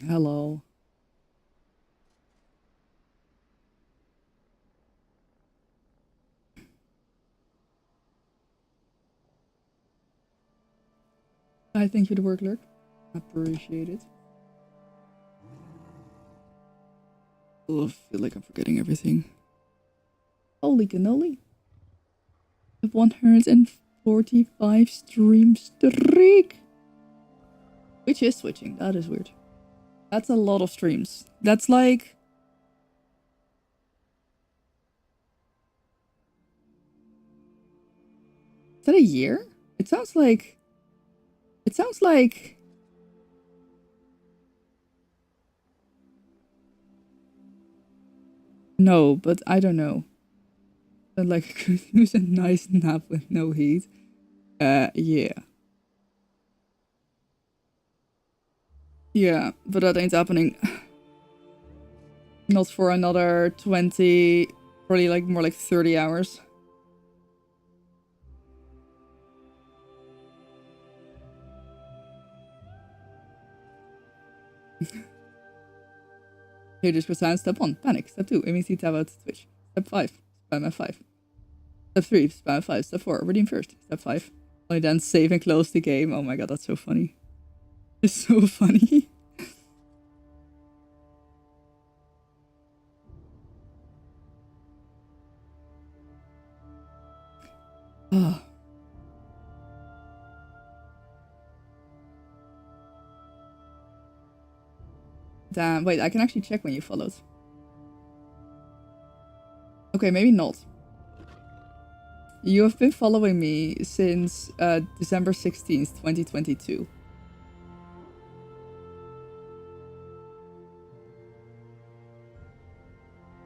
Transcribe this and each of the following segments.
Hello. I thank you for the work, Lurk. Appreciate it. Oh, I feel like I'm forgetting everything. Holy cannoli. 145 stream streak. Which is switching. That is weird. That's a lot of streams. That's like... Is that a year? It sounds like... It sounds like... No, but I don't know. But like, could use a nice nap with no heat. Yeah. Yeah, but that ain't happening. Not for another 20, probably like more like 30 hours. Here just percent. Step 1, panic. Step 2, immediately tab out Twitch. Step 5, spam F5. Step 3, spam F5. Step 4, redeem first. Step 5, only then save and close the game. Oh my god, that's so funny. It's so funny. Oh. Damn, wait, I can actually check when you followed. Okay, maybe not. You have been following me since December 16th, 2022.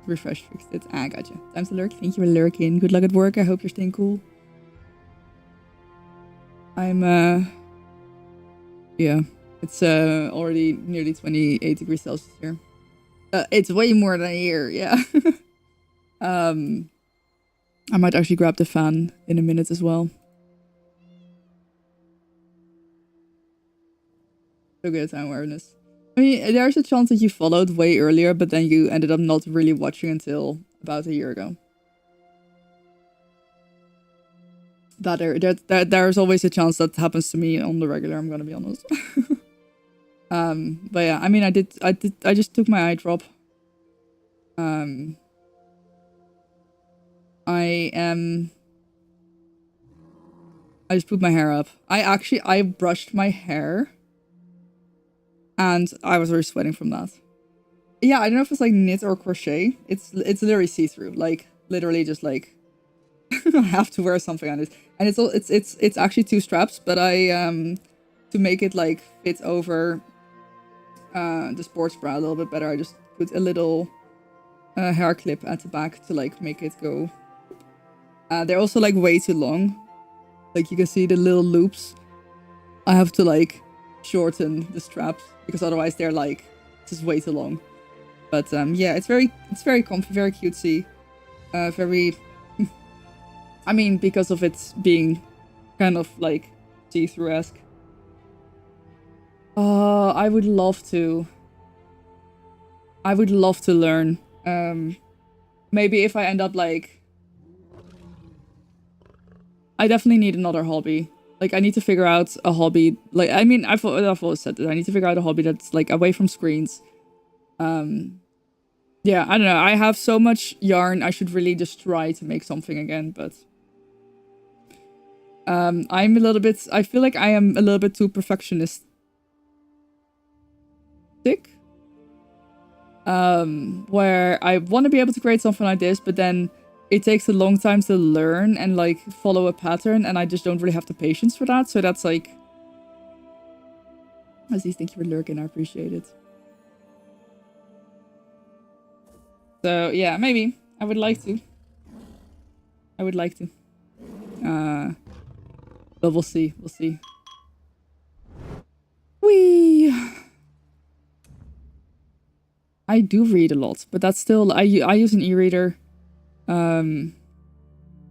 Refresh fixed it. Ah, gotcha. Time to lurk. Thank you for lurking. Good luck at work. I hope you're staying cool. I'm, yeah. It's already nearly 28 degrees Celsius here. It's way more than a year, yeah. I might actually grab the fan in a minute as well. So good time awareness. I mean, there's a chance that you followed way earlier, but then you ended up not really watching until about a year ago. There's always a chance that happens to me on the regular, I'm gonna be honest. But yeah, I mean, I just took my eye drop. I just put my hair up. I brushed my hair. And I was already sweating from that. Yeah, I don't know if it's like knit or crochet. It's literally see-through. Like, literally just like... I have to wear something on it. And it's actually 2 straps, but I, to make it like fit over the sports bra a little bit better, I just put a little hair clip at the back to like make it go. They're also like way too long. Like you can see the little loops. I have to like shorten the straps because otherwise they're like just way too long. But yeah, it's very comfy, very cutesy, very. I mean, because of it being kind of like see-through-esque. I would love to. I would love to learn. Maybe if I end up like... I definitely need another hobby. Like, I need to figure out a hobby. Like, I mean, I've always said that. I need to figure out a hobby that's like away from screens. Yeah, I don't know. I have so much yarn. I should really just try to make something again, but... I'm a little bit... I feel like I am a little bit too perfectionistic. Where I want to be able to create something like this, but then it takes a long time to learn and like follow a pattern, and I just don't really have the patience for that. So that's like... Aziz, thank you for lurking. I appreciate it. So yeah, maybe. I would like to. But we'll see. We'll see. Whee! I do read a lot, but that's still... I use an e-reader. I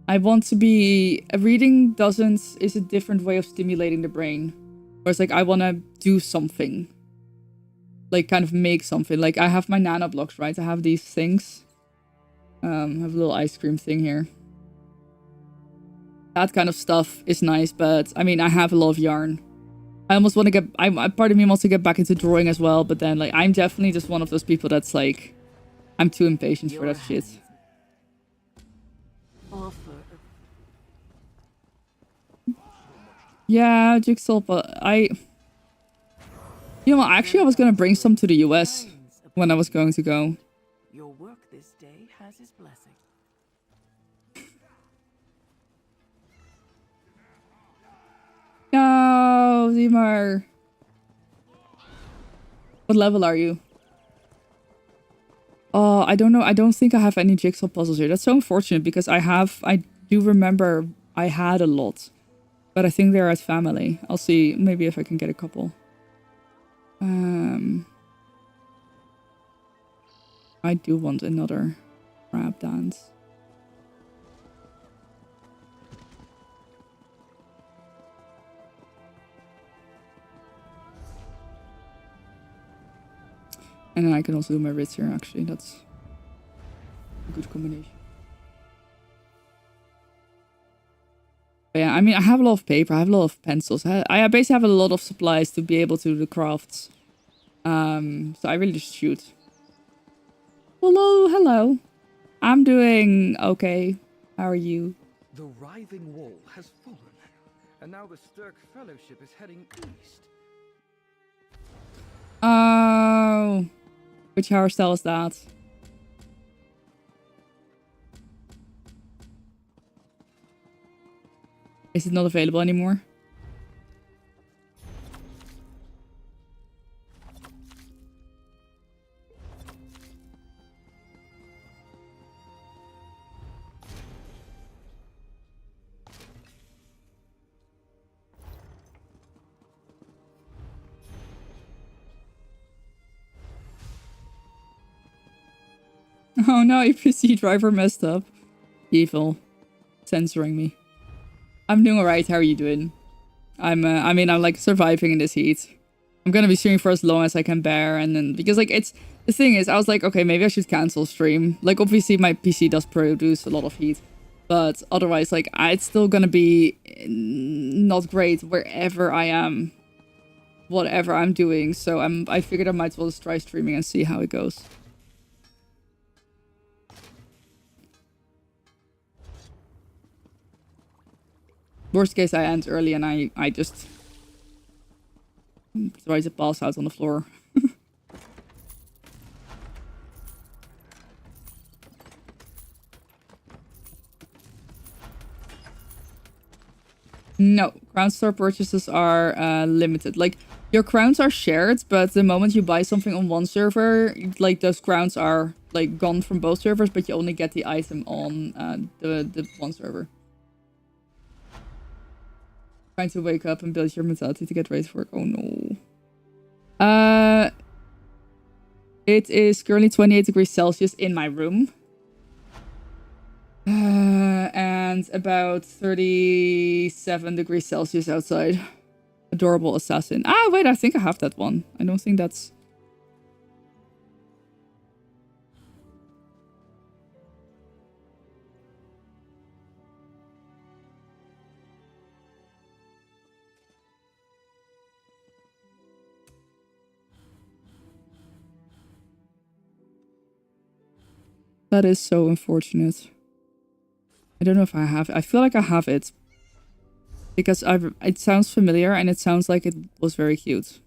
want to be... Reading is a different way of stimulating the brain. Whereas like, I want to do something. like kind of make something. Like I have my nano blocks, right? I have these things. I have a little ice cream thing here. That kind of stuff is nice, but I mean, I have a lot of yarn. I almost want to get, part of me wants to get back into drawing as well, but then like, I'm definitely just one of those people that's like, I'm too impatient for that shit. Yeah, jigsaw, but you know what, actually I was gonna bring some to the US when I was going to go. Your work this day has his blessing. No, Zimar. What level are you? Oh, I don't know. I don't think I have any jigsaw puzzles here. That's so unfortunate because I do remember I had a lot. But I think they're at family. I'll see maybe if I can get a couple. I do want another crab dance. And then I can also do my Ritz here, actually. That's a good combination. But yeah, I mean, I have a lot of paper. I have a lot of pencils. I basically have a lot of supplies to be able to do the crafts. So I really just shoot. Hello. I'm doing okay. How are you? The writhing wall has fallen, and now the Stirk Fellowship is heading east. Oh. Which hairstyle is that? Is it not available anymore? Oh no, your PC driver messed up. Evil. Censoring me. I'm doing alright, how are you doing? I mean, I'm like surviving in this heat. I'm gonna be streaming for as long as I can bear, and then, because like the thing is, I was like, okay, maybe I should cancel stream. Like, obviously my PC does produce a lot of heat, but otherwise, like, it's still gonna be not great wherever I am. Whatever I'm doing, so I figured I might as well just try streaming and see how it goes. Worst case, I end early and I just try to pass out on the floor. No, crown store purchases are limited. Like, your crowns are shared, but the moment you buy something on one server, like, those crowns are like gone from both servers, but you only get the item on the one server. Trying to wake up and build your mentality to get ready for work. Oh no. It is currently 28 degrees Celsius in my room. And about 37 degrees Celsius outside. Adorable assassin. Ah, wait, I think I have that one. I don't think that's... That is so unfortunate. I don't know if I have it. I feel like I have it. Because it sounds familiar and it sounds like it was very cute.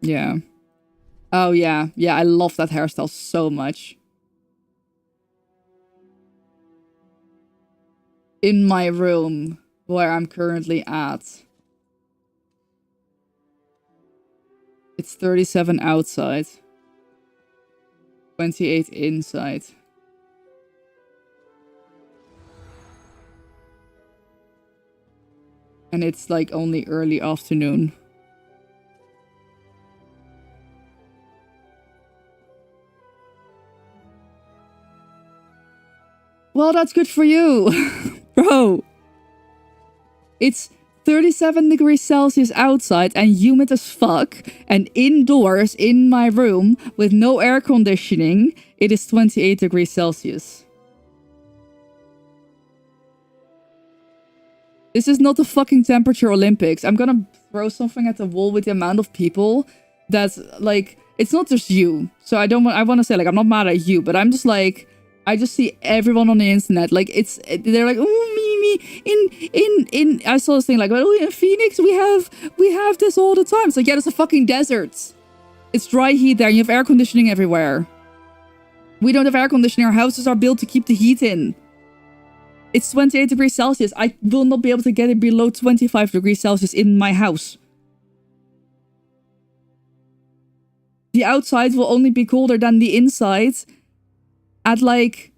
Yeah. Oh, yeah. Yeah, I love that hairstyle so much. In my room, where I'm currently at. It's 37 outside. 28 inside. And it's like only early afternoon. Well, that's good for you. Bro. It's 37 degrees Celsius outside and humid as fuck, and indoors in my room with no air conditioning, it is 28 degrees Celsius. This is not the fucking temperature Olympics. I'm gonna throw something at the wall with the amount of people that's like, it's not just you. So I want to say like, I'm not mad at you, but I'm just like, I just see everyone on the internet. Like they're like, oh, me, I saw this thing like, oh, in Phoenix, we have this all the time. It's like, yeah, it's a fucking desert. It's dry heat there. You have air conditioning everywhere. We don't have air conditioning. Our houses are built to keep the heat in. It's 28 degrees Celsius. I will not be able to get it below 25 degrees Celsius in my house. The outside will only be colder than the inside at like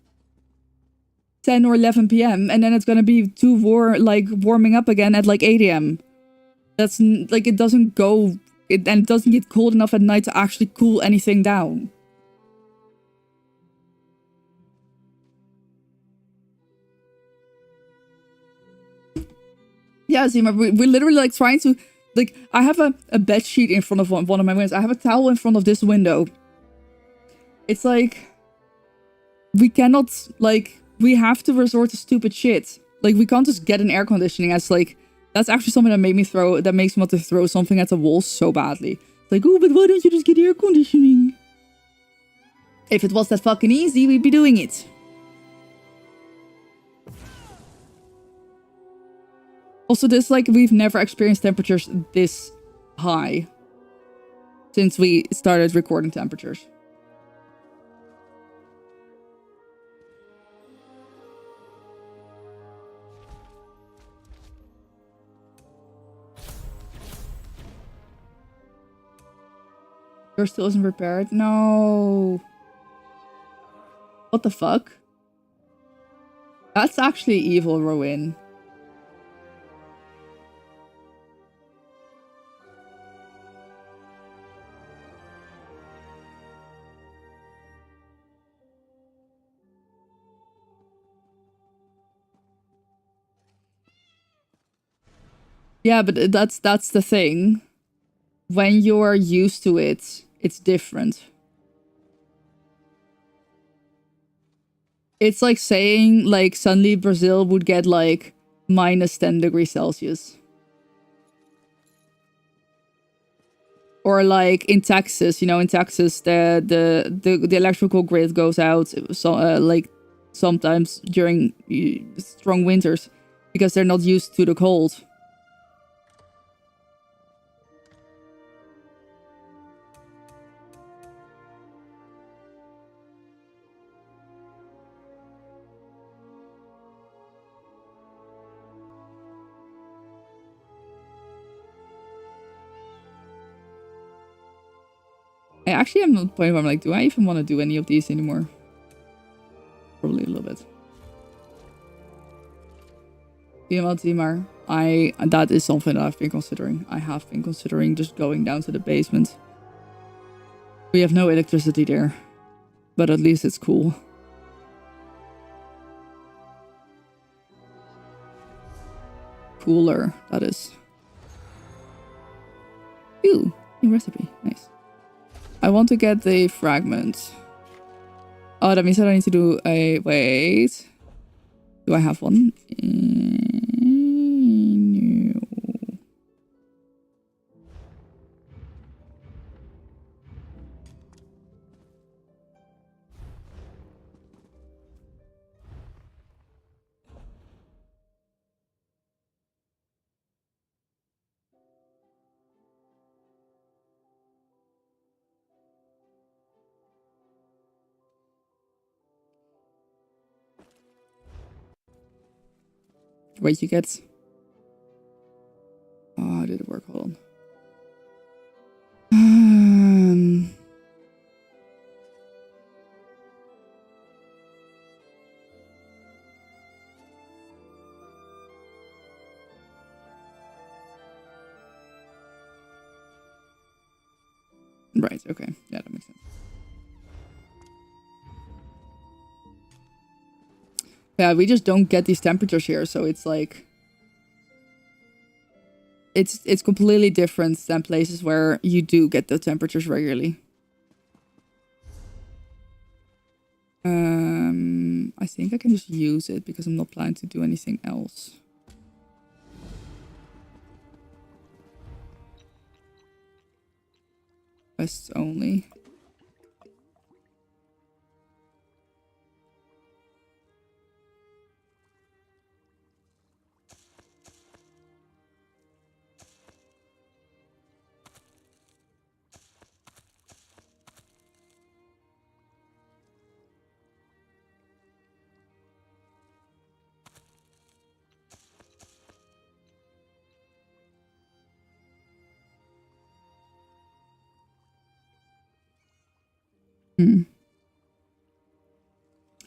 10 or 11 p.m. And then it's going to be warming up again at like 8 a.m. That's like, it doesn't go, and it doesn't get cold enough at night to actually cool anything down. Yeah, Zima, we're literally like trying to, like, I have a bed sheet in front of one of my windows. I have a towel in front of this window. It's like, we cannot, like, we have to resort to stupid shit. Like, we can't just get an air conditioning as like, that's actually something that makes me want to throw something at the wall so badly. It's like, oh, but why don't you just get air conditioning? If it was that fucking easy, we'd be doing it. Also, this, like, we've never experienced temperatures this high since we started recording temperatures. Yours still isn't repaired? No. What the fuck? That's actually evil, Rowan. Yeah, but that's the thing. When you're used to it, it's different. It's like saying, like, suddenly Brazil would get, like, minus 10 degrees Celsius. Or, like, in Texas, you know, in Texas, the electrical grid goes out, so, like, sometimes during strong winters because they're not used to the cold. I actually am at the point where I'm like, do I even want to do any of these anymore? Probably a little bit. Female Timar, that is something that I've been considering. I have been considering just going down to the basement. We have no electricity there, but at least it's cool. Cooler, that is. Ooh, new recipe. Nice. I want to get the fragment. Oh, that means that I need to do a... Wait. Do I have one? No. Wait, you get... Oh, did it work? Hold on. Right, okay. Yeah, that makes sense. Yeah, we just don't get these temperatures here, so it's like... it's completely different than places where you do get the temperatures regularly. I think I can just use it because I'm not planning to do anything else. Quests only.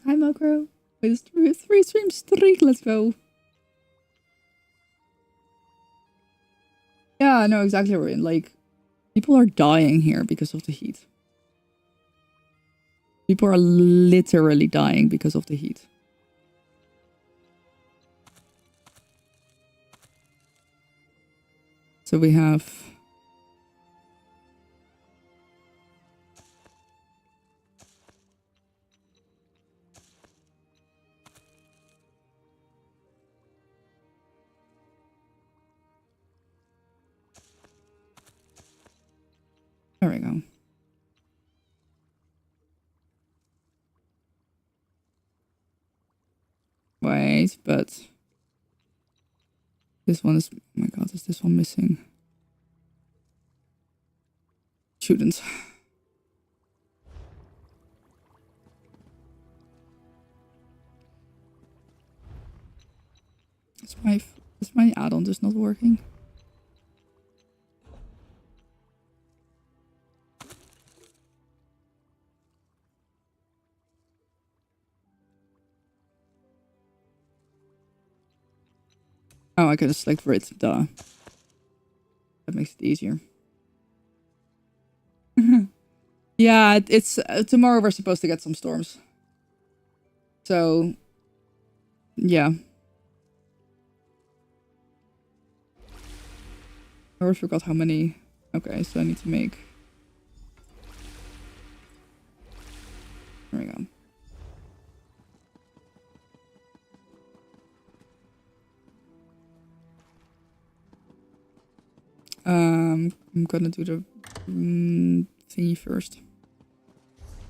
Hi, Mokro. With 3 stream streak, let's go. Yeah, I know exactly where we're in. Like, people are dying here because of the heat. People are literally dying because of the heat. So we have... There we go. Wait, but... This one is... Oh my god, is this one missing? Shouldn't. Is my add-on just not working? Oh, I could have select Rit, duh. That makes it easier. Yeah, it's tomorrow we're supposed to get some storms. So, yeah. I already forgot how many. Okay, so I need to make... There we go. I'm gonna do the thingy first.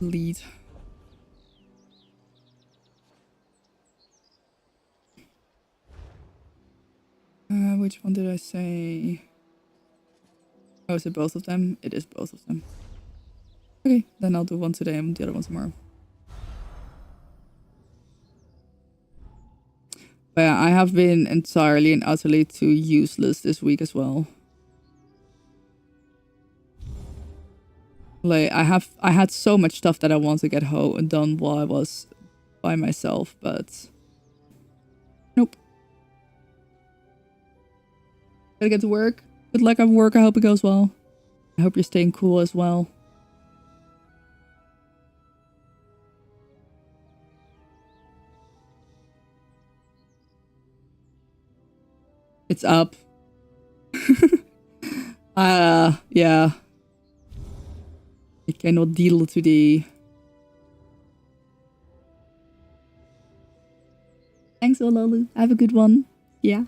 Lead. Which one did I say? Oh, is it both of them? It is both of them. Okay, then I'll do one today and the other one tomorrow. But yeah, I have been entirely and utterly too useless this week as well. Like, I had so much stuff that I want to get done while I was by myself, but nope. Gotta get to work. Good luck at work. I hope it goes well. I hope you're staying cool as well. It's up. Yeah. I cannot deal today. Thanks, Ololu. Have a good one. Yeah.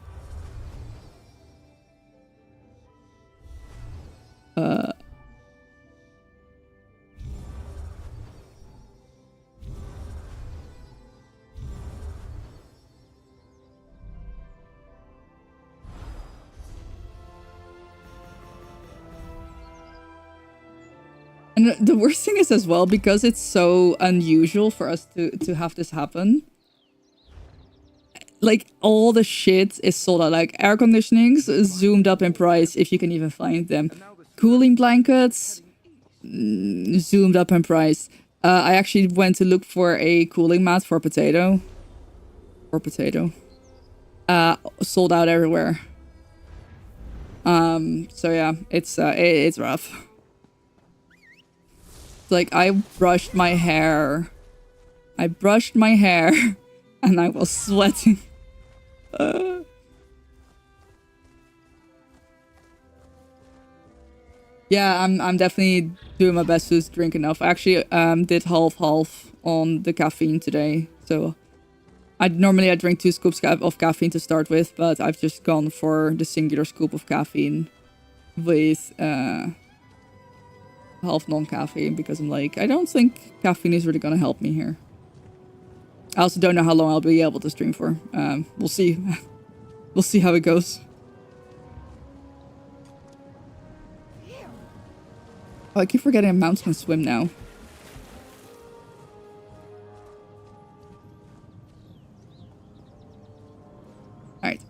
And the worst thing is as well, because it's so unusual for us to have this happen. Like, all the shit is sold out. Like, air conditionings zoomed up in price, if you can even find them. Cooling blankets zoomed up in price. I actually went to look for a cooling mat for potato. Sold out everywhere. So yeah, it's rough. Like, I brushed my hair and I was sweating. Yeah, I'm definitely doing my best to drink enough. I actually did half on the caffeine today. So I drink 2 scoops of caffeine to start with, but I've just gone for the singular scoop of caffeine with half non-caffeine because I'm like, I don't think caffeine is really gonna help me here. I also don't know how long I'll be able to stream for. We'll see. We'll see how it goes. Oh, I keep forgetting mounts can swim now. Alright.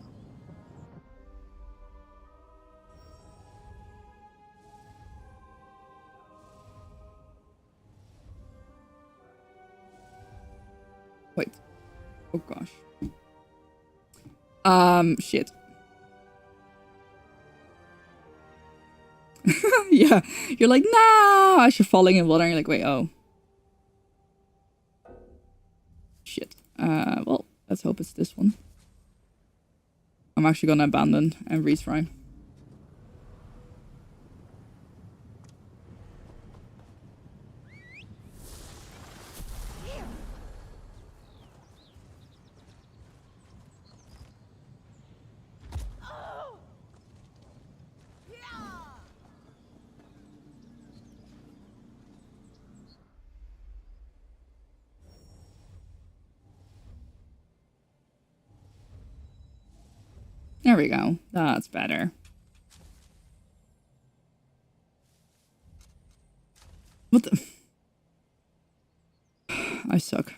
Wait. Oh gosh. Shit. Yeah. You're like, no, as you're falling in water, and you're like, wait, oh. Shit. Well, let's hope it's this one. I'm actually gonna abandon and retry. There we go. That's better. What the? I suck.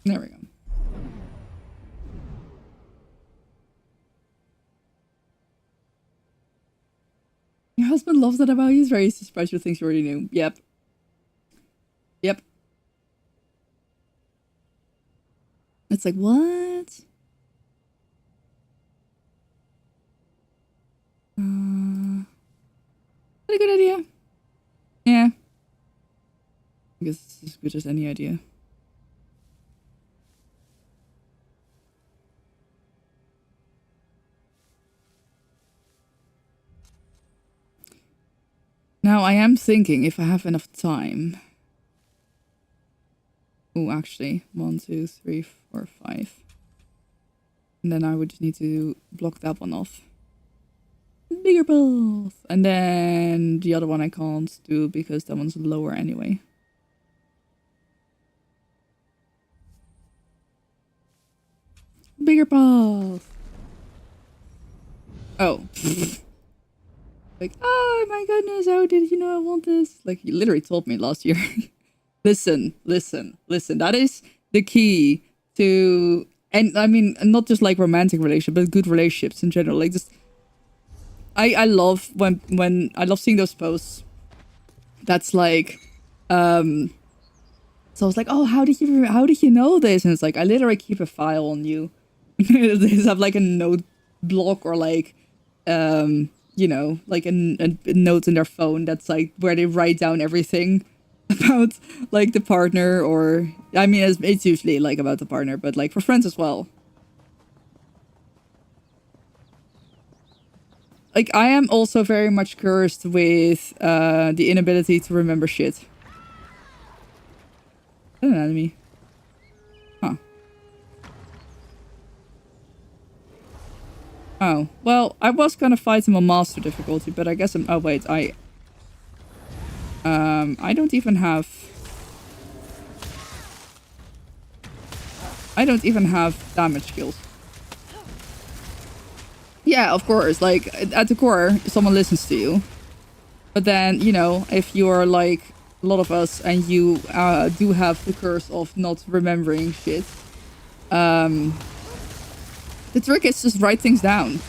There we go. Your husband loves that about you. He's very surprised with things you already knew. Yep. Yep. It's like, what? What a good idea. Yeah. I guess it's as good as any idea. Now, I am thinking if I have enough time. Oh, actually, 1, 2, 3, 4, 5. And then I would just need to block that one off. Bigger balls! And then the other one I can't do because that one's lower anyway. Bigger balls! Oh. Like, oh my goodness, how did you know I want this? Like, you literally told me last year. Listen. That is the key to, and I mean, not just like romantic relationships, but good relationships in general. Like, just, I love when I love seeing those posts. That's like, so I was like, oh, how did you know this? And it's like, I literally keep a file on you. They have like a note block or like, you know, like a note in their phone that's like where they write down everything about like the partner, or I mean it's usually like about the partner, but like for friends as well. Like I am also very much cursed with the inability to remember shit. An enemy. Huh. Oh, well, I was gonna fight him on master difficulty, but I guess I'm, oh wait, I don't even have damage skills. Yeah, of course, like, at the core, someone listens to you. But then, you know, if you're like a lot of us and you do have the curse of not remembering shit, the trick is just write things down.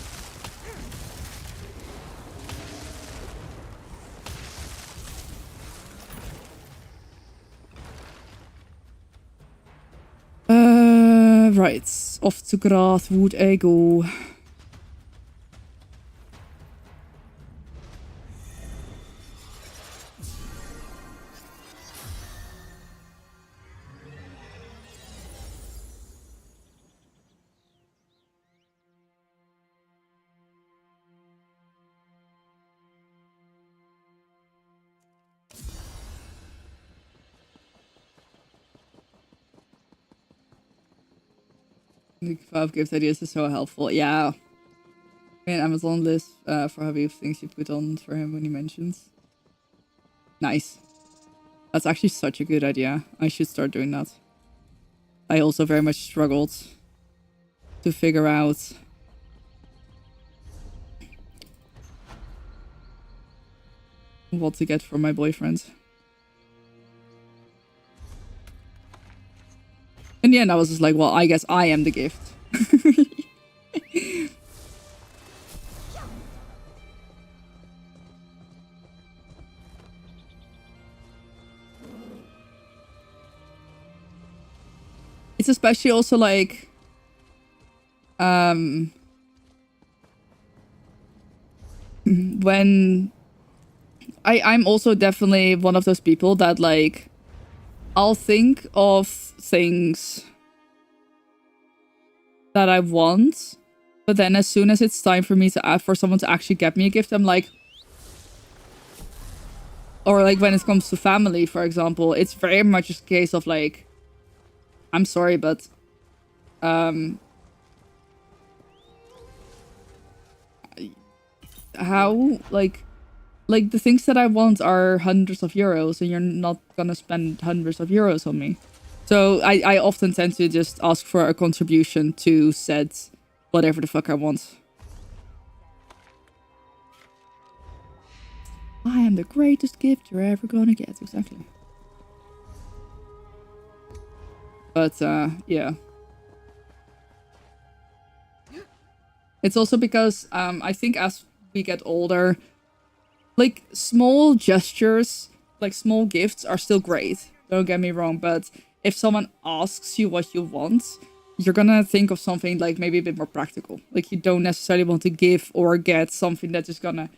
Right. Off to Grathwood I go. The 5 gift ideas is so helpful. Yeah. An Amazon list for hobby of things you put on for him when he mentions. Nice. That's actually such a good idea. I should start doing that. I also very much struggled to figure out what to get for my boyfriend. In the end, I was just like, well, I guess I am the gift. It's especially also like, when I'm also definitely one of those people that like, I'll think of things that I want, but then as soon as it's time for me to ask for someone to actually get me a gift, I'm like, or like when it comes to family, for example, it's very much a case of like, I'm sorry, but how like the things that I want are hundreds of euros, and you're not gonna spend hundreds of euros on me. So I often tend to just ask for a contribution to said whatever the fuck I want. I am the greatest gift you're ever gonna get, exactly. But yeah. It's also because I think as we get older, like small gestures, like small gifts are still great. Don't get me wrong, but if someone asks you what you want, you're gonna think of something like maybe a bit more practical. Like you don't necessarily want to give or get something that's just gonna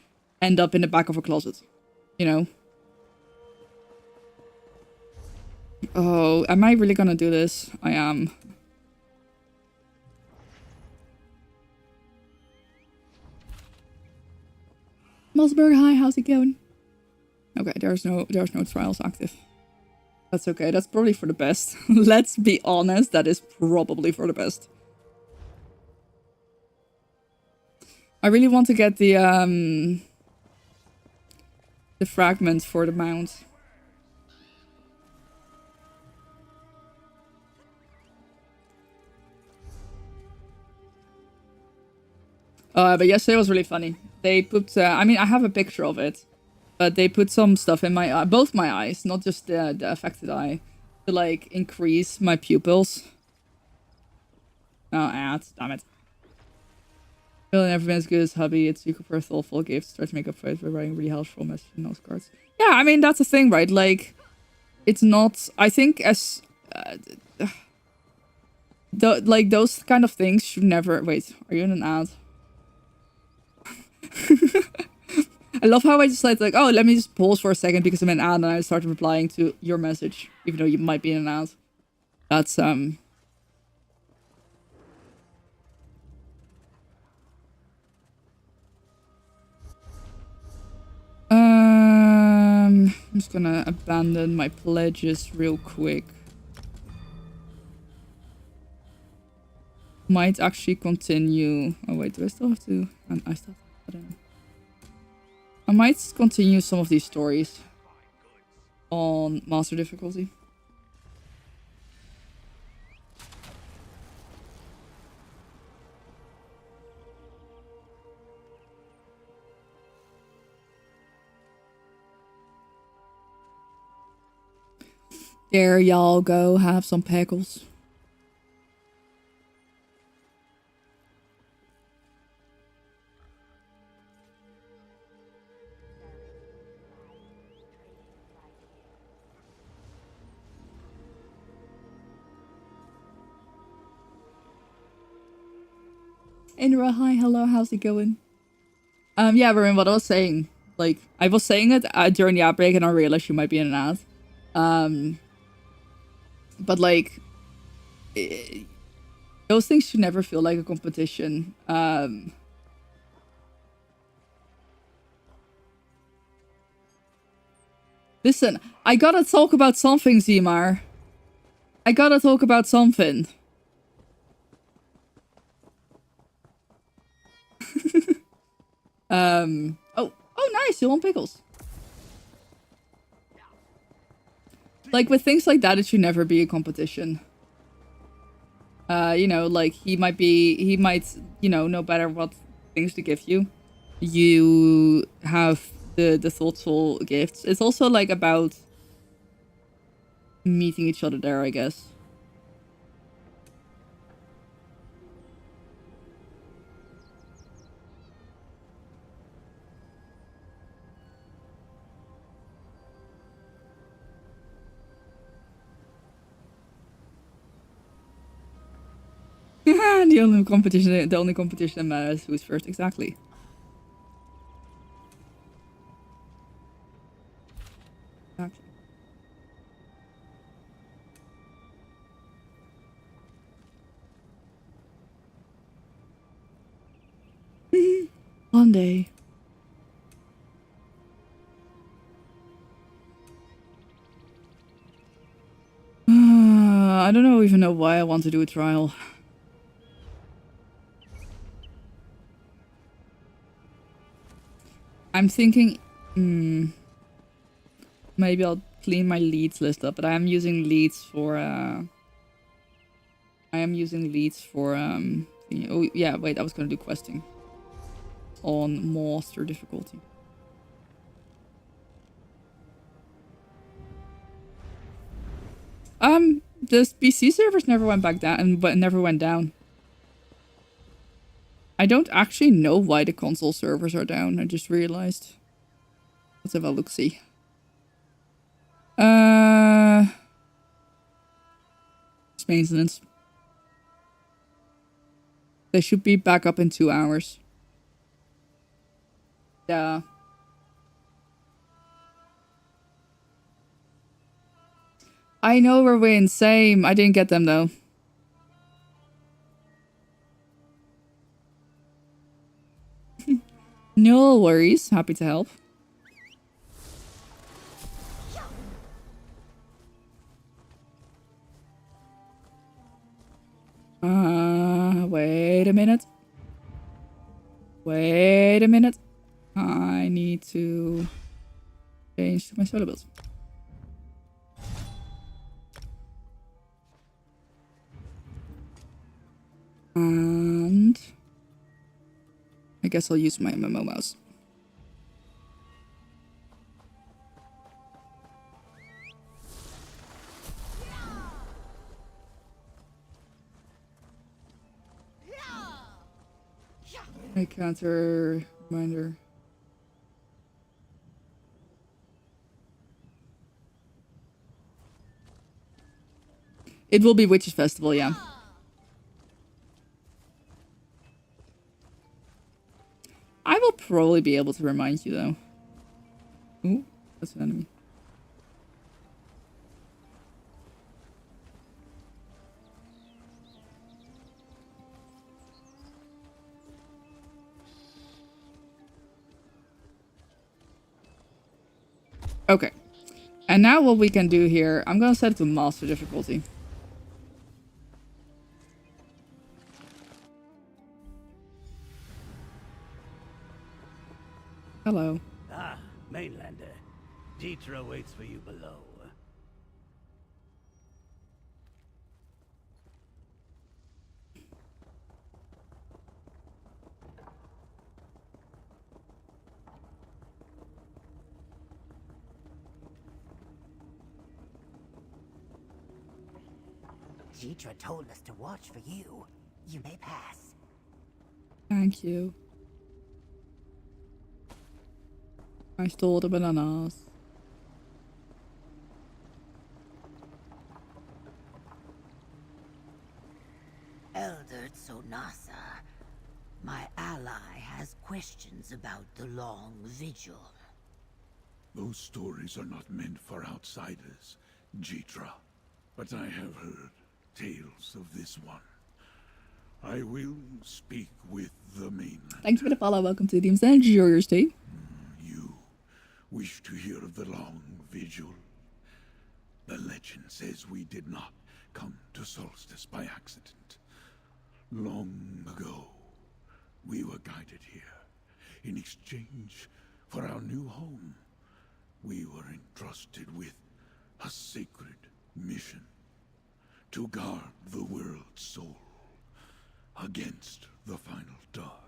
end up in the back of a closet, you know? Oh, am I really gonna do this? I am. Mossberg, hi, how's it going? Okay, there's no trials active. That's okay, that's probably for the best. Let's be honest, that is probably for the best. I really want to get the fragment for the mount. But yesterday was really funny. They put, I mean, I have a picture of it, but they put some stuff in my eye, both my eyes, not just the affected eye, to like increase my pupils. Oh, ads, damn it. Really never been as good as hubby. It's super thoughtful gifts. Try to make up for it by writing really helpful messages in those cards. Yeah, I mean, that's the thing, right? Like, it's not, I think as, like, those kind of things should never, wait, are you in an ad? I love how I just like, oh, let me just pause for a second because I'm in an ad, and I started replying to your message, even though you might be in an ad. That's, I'm just gonna abandon my pledges real quick. Might actually continue. Oh wait, do I still have to? I still have to put in. I might continue some of these stories on master difficulty. There y'all go, have some pickles. Indra, hi, hello, how's it going? Yeah, Marin, what I was saying, like, I was saying it during the outbreak and I realized you might be in an ad. But like, those things should never feel like a competition. Listen, I gotta talk about something, Zimar. I gotta talk about something. Oh, nice. You want pickles. Like, with things like that, it should never be a competition. You know, like, he might, you know better what things to give you. You have the thoughtful gifts. It's also, like, about meeting each other there, I guess. The only competition that matters who's first. Exactly. Exactly. One day. I don't even know why I want to do a trial. I'm thinking, maybe I'll clean my leads list up, but I am using leads for, oh yeah, wait, I was gonna do questing on master difficulty. The PC servers never went back down, but never went down. I don't actually know why the console servers are down. I just realized. Let's have a look-see. It's maintenance. They should be back up in 2 hours. Yeah. I know we're winning. Same. I didn't get them though. No worries. Happy to help. Wait a minute. Wait a minute. I need to change to my solo build. And I guess I'll use my MMO mouse. My counter reminder. It will be Witches Festival, yeah. I will probably be able to remind you though. Ooh, that's an enemy. Okay. And now what we can do here, I'm gonna set it to master difficulty. Hello. Ah, Mainlander. Deetra waits for you below. Deetra told us to watch for you. You may pass. Thank you. I stole the bananas. Elder Tsonasa, my ally has questions about the long vigil. Those stories are not meant for outsiders, Jitra. But I have heard tales of this one. I will speak with the mainland. Thanks for the follow. Welcome to the Demons and enjoy your stay. You wish to hear of the long vigil? The legend says we did not come to Solstice by accident. Long ago, we were guided here. In exchange for our new home, we were entrusted with a sacred mission. To guard the world's soul against the final dark.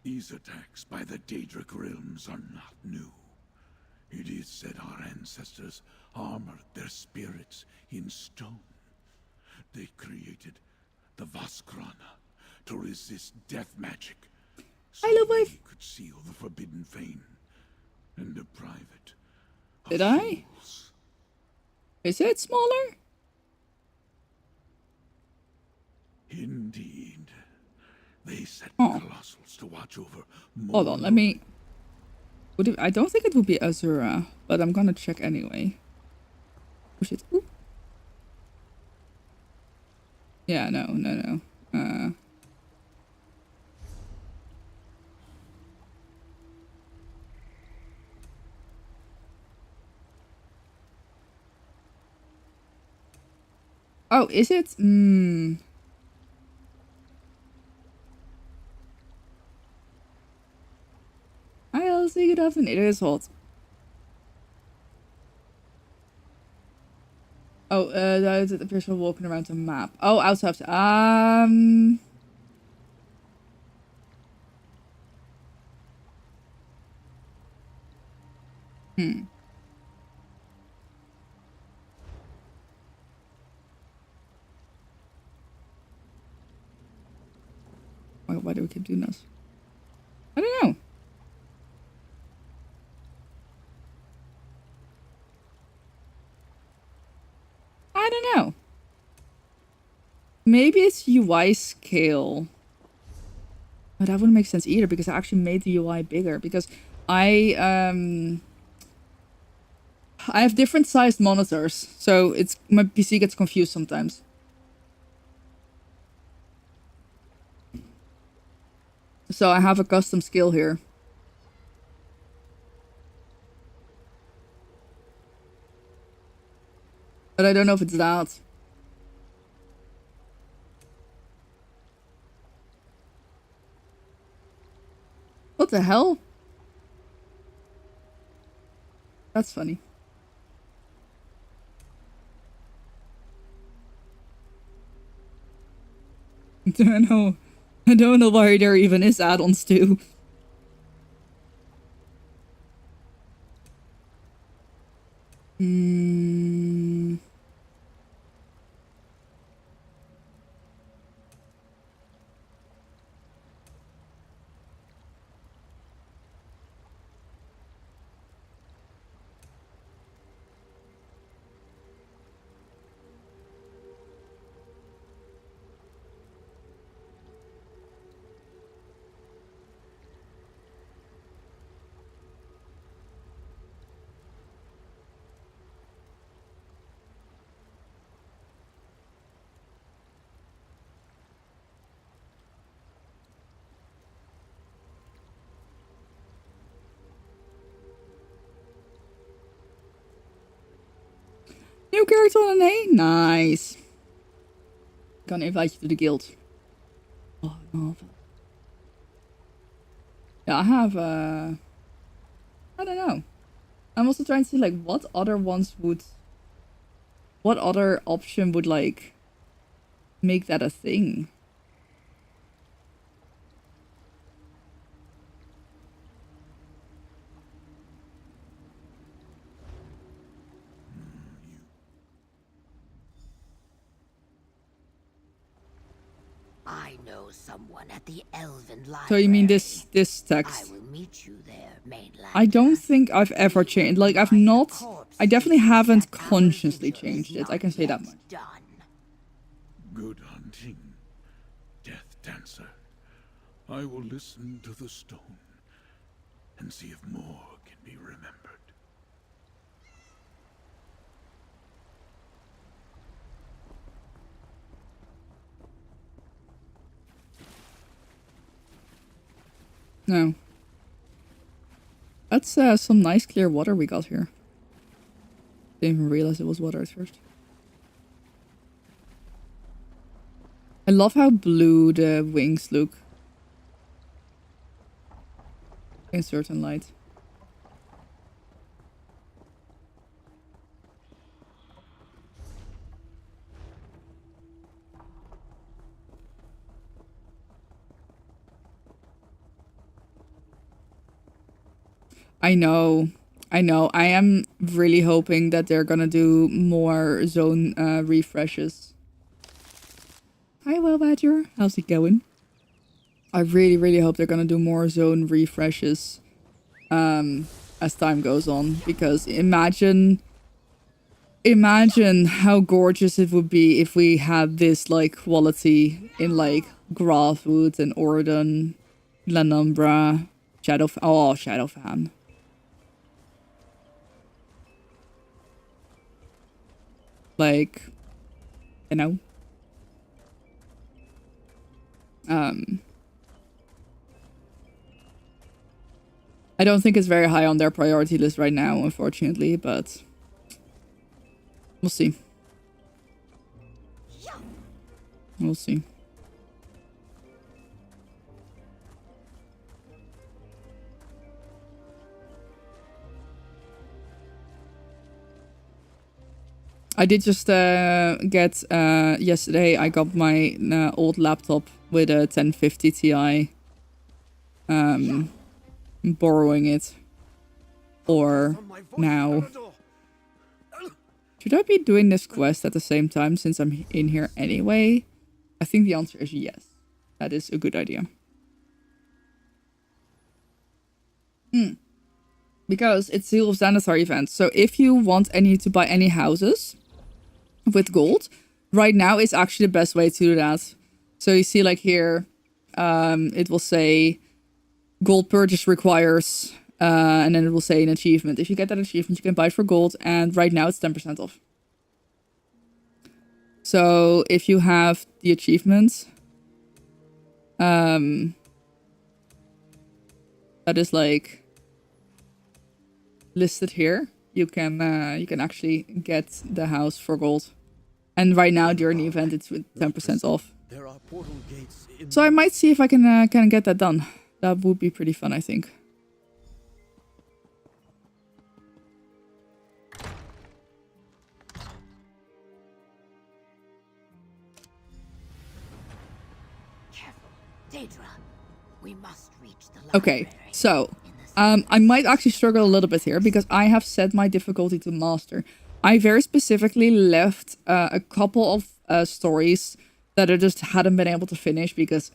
These attacks by the Daedric realms are not new. It is said our ancestors armored their spirits in stone. They created the Vaskrana to resist death magic. So I love my... they could seal the forbidden vein and deprive it of Did I? souls. Is it smaller? Indeed. They set Oh. colossals to watch over more. Hold on, let me... Would it... I don't think it would be Azura, but I'm gonna check anyway. Oh shit. Ooh. Yeah, no. Oh, is it? Hi, Elsie. Good afternoon. It is hot. Oh, that is the person walking around the map. Oh, outside. Why do we keep doing this? I don't know. I don't know. Maybe it's UI scale. But that wouldn't make sense either because I actually made the UI bigger because I have different sized monitors, so it's my PC gets confused sometimes. So I have a custom scale here. But I don't know if it's that. What the hell? That's funny. I don't know why there even is add-ons too. New character on an A? Nice. Gonna invite you to the guild. Oh, no. Yeah, I have, I don't know. I'm also trying to see, like, what other option would, like, make that a thing? I know someone at the Elven Library. So you mean this I text? will meet you there, mainland. I don't think I've ever changed. Like, I've not... I definitely haven't consciously changed it. I can say that much. Done. Good hunting, Death Dancer. I will listen to the stone and see if more can be remembered. No. That's some nice clear water we got here. Didn't even realize it was water at first. I love how blue the wings look in certain light. I know. I am really hoping that they're gonna do more zone refreshes. Hi, Well Badger. How's it going? I really, really hope they're gonna do more zone refreshes as time goes on. Because imagine how gorgeous it would be if we had this like quality in like Grathwood and Ordon, Lanumbra, Shadowfan. Like, you know. I don't think it's very high on their priority list right now, unfortunately, but we'll see. We'll see. I did just get yesterday. I got my old laptop with a 1050 Ti. Borrowing it for now. Should I be doing this quest at the same time since I'm in here anyway? I think the answer is yes. That is a good idea. Because it's Seal of Xanathar event. So if you want to buy any houses with gold, right now is actually the best way to do that. So you see like here, it will say gold purchase requires, and then it will say an achievement. If you get that achievement, you can buy it for gold, and right now it's 10% off. So if you have the achievements, that is like listed here, you can actually get the house for gold. And right now during the event, it's with 10% off. There are portal gates in So I might see if I can get that done. That would be pretty fun, I think. Careful, Daedra. We must reach the Okay, library. so I might actually struggle a little bit here because I have set my difficulty to master. I very specifically left a couple of stories that I just hadn't been able to finish because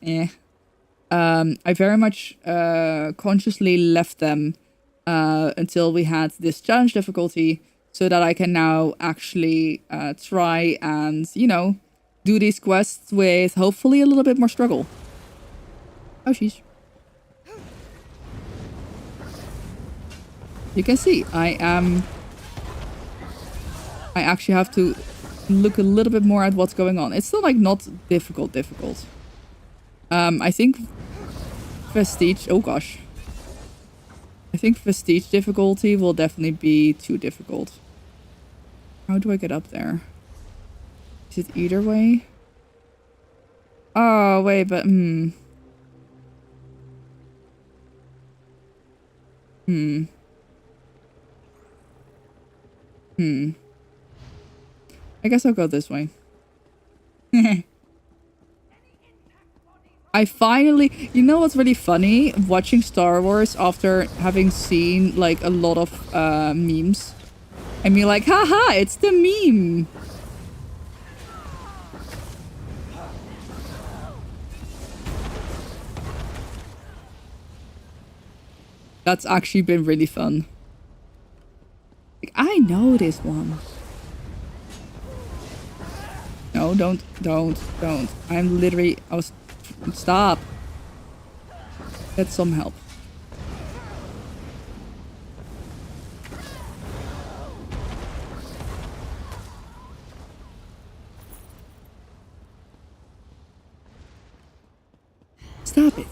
I very much consciously left them until we had this challenge difficulty so that I can now actually try and, you know, do these quests with hopefully a little bit more struggle. Oh, sheesh. You can see I actually have to look a little bit more at what's going on. It's still like not difficult. I think Vestige, oh gosh. I think Vestige difficulty will definitely be too difficult. How do I get up there? Is it either way? Oh, wait, but I guess I'll go this way. I finally... You know what's really funny? Watching Star Wars after having seen, like, a lot of memes. I mean, like, haha, it's the meme! That's actually been really fun. Like, I know this one. No, don't. I'm literally... Stop. Get some help. Stop it.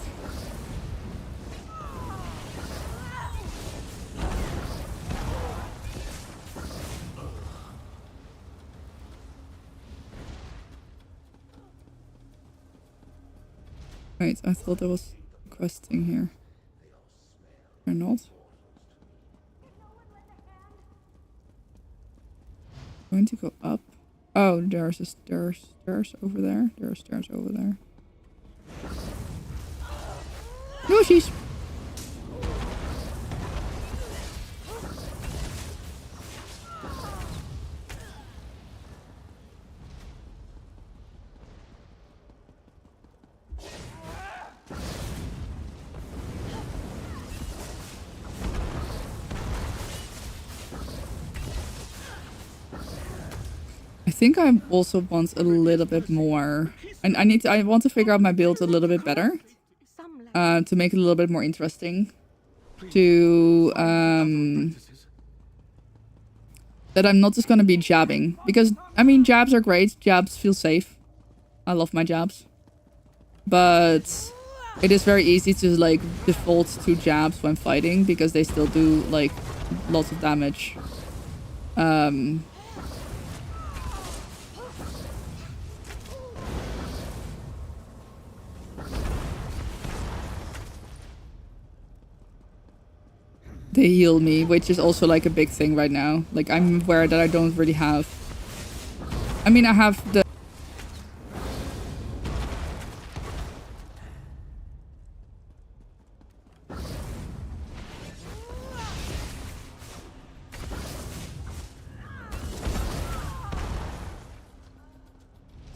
Wait, I thought there was a quest thing here. Or not? Going to go up. Oh, there's a stairs over there. There are stairs over there. Yoshi's! I think I also want a little bit more. And I want to figure out my build a little bit better. To make it a little bit more interesting. To that I'm not just gonna be jabbing. Because I mean jabs are great. Jabs feel safe. I love my jabs. But it is very easy to like default to jabs when fighting because they still do like lots of damage. They heal me, which is also like a big thing right now. Like I'm aware that I don't really have. I mean, I have the.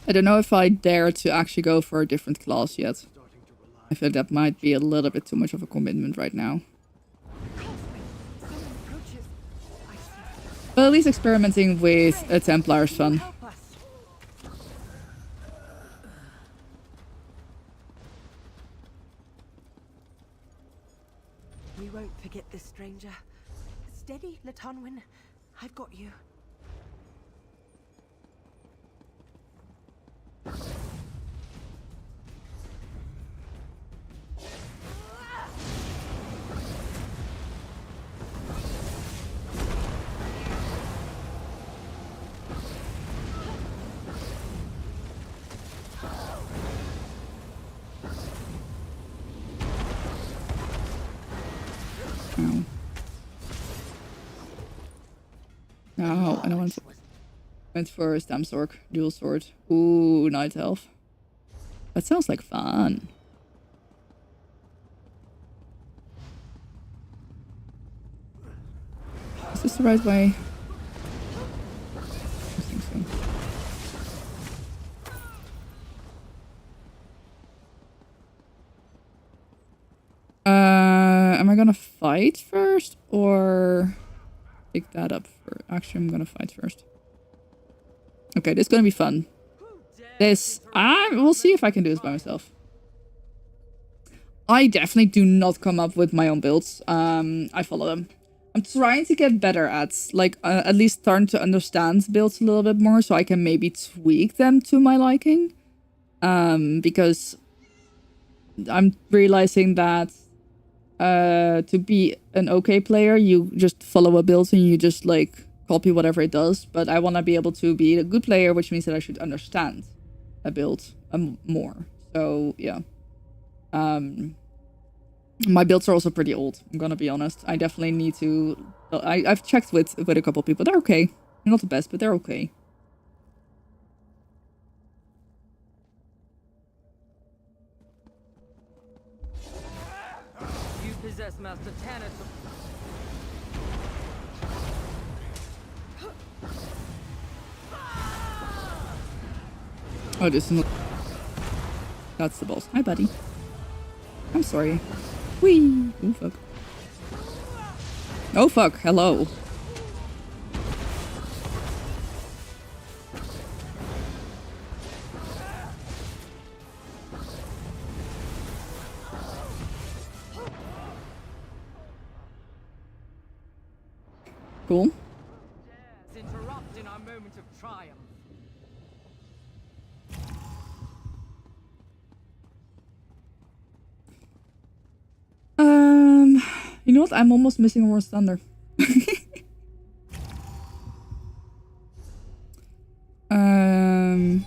I don't know if I dare to actually go for a different class yet. I feel that might be a little bit too much of a commitment right now. But at least experimenting with a Templar is fun. We won't forget this, stranger. Steady, Latonwin. I've got you. No, I don't want to. Went for a Stam Sword, dual sword. Ooh, Night Elf. That sounds like fun. Is this the right way? I think so. Am I gonna fight first or pick that up first? Actually, I'm gonna fight first. Okay, this is gonna be fun. We'll see if I can do this by myself. I definitely do not come up with my own builds. I follow them. I'm trying to get better at least starting to understand builds a little bit more so I can maybe tweak them to my liking. Because I'm realizing that to be an okay player, you just follow a build and you just like copy whatever it does. But I want to be able to be a good player, which means that I should understand a build more. So yeah. My builds are also pretty old, I'm gonna be honest. I definitely need to... I've checked with a couple people. They're okay. They're not the best, but they're okay. You possess Master Tannis. Oh, this is not... That's the boss. Hi, buddy. I'm sorry. Whee! Oh, fuck. Oh, fuck. Hello. Cool. Interrupt in our moment of triumph. You know what? I'm almost missing a War's Thunder. I'm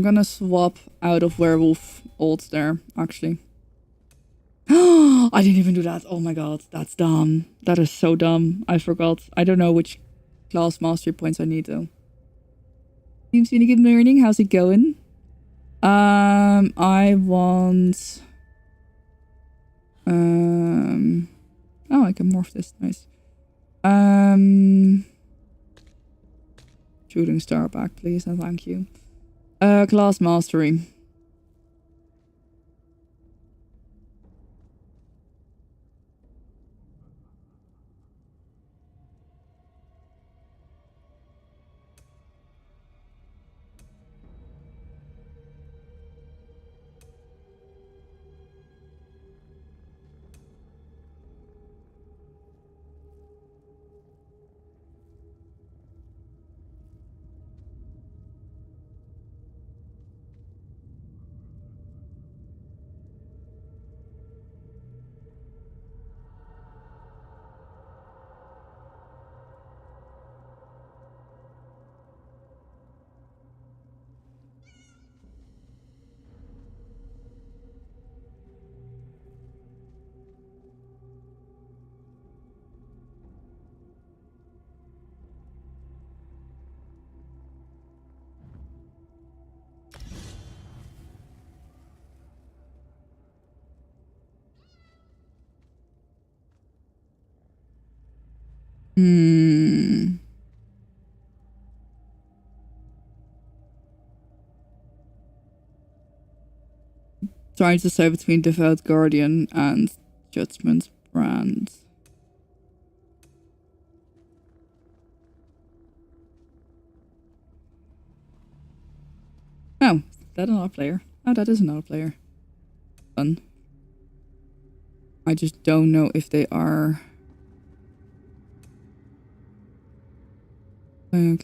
gonna swap out of Werewolf ult there, actually. I didn't even do that. Oh my god, that's dumb. That is so dumb. I forgot. I don't know which class mastery points I need though. Seems really good morning. How's it going? I want... Oh, I can morph this. Nice. Shooting star back, please, and thank you. Class mastery. Trying to decide between Devout Guardian and Judgment Brand. Oh, is that another player? Oh, that is another player. Fun. I just don't know if they are... Oh,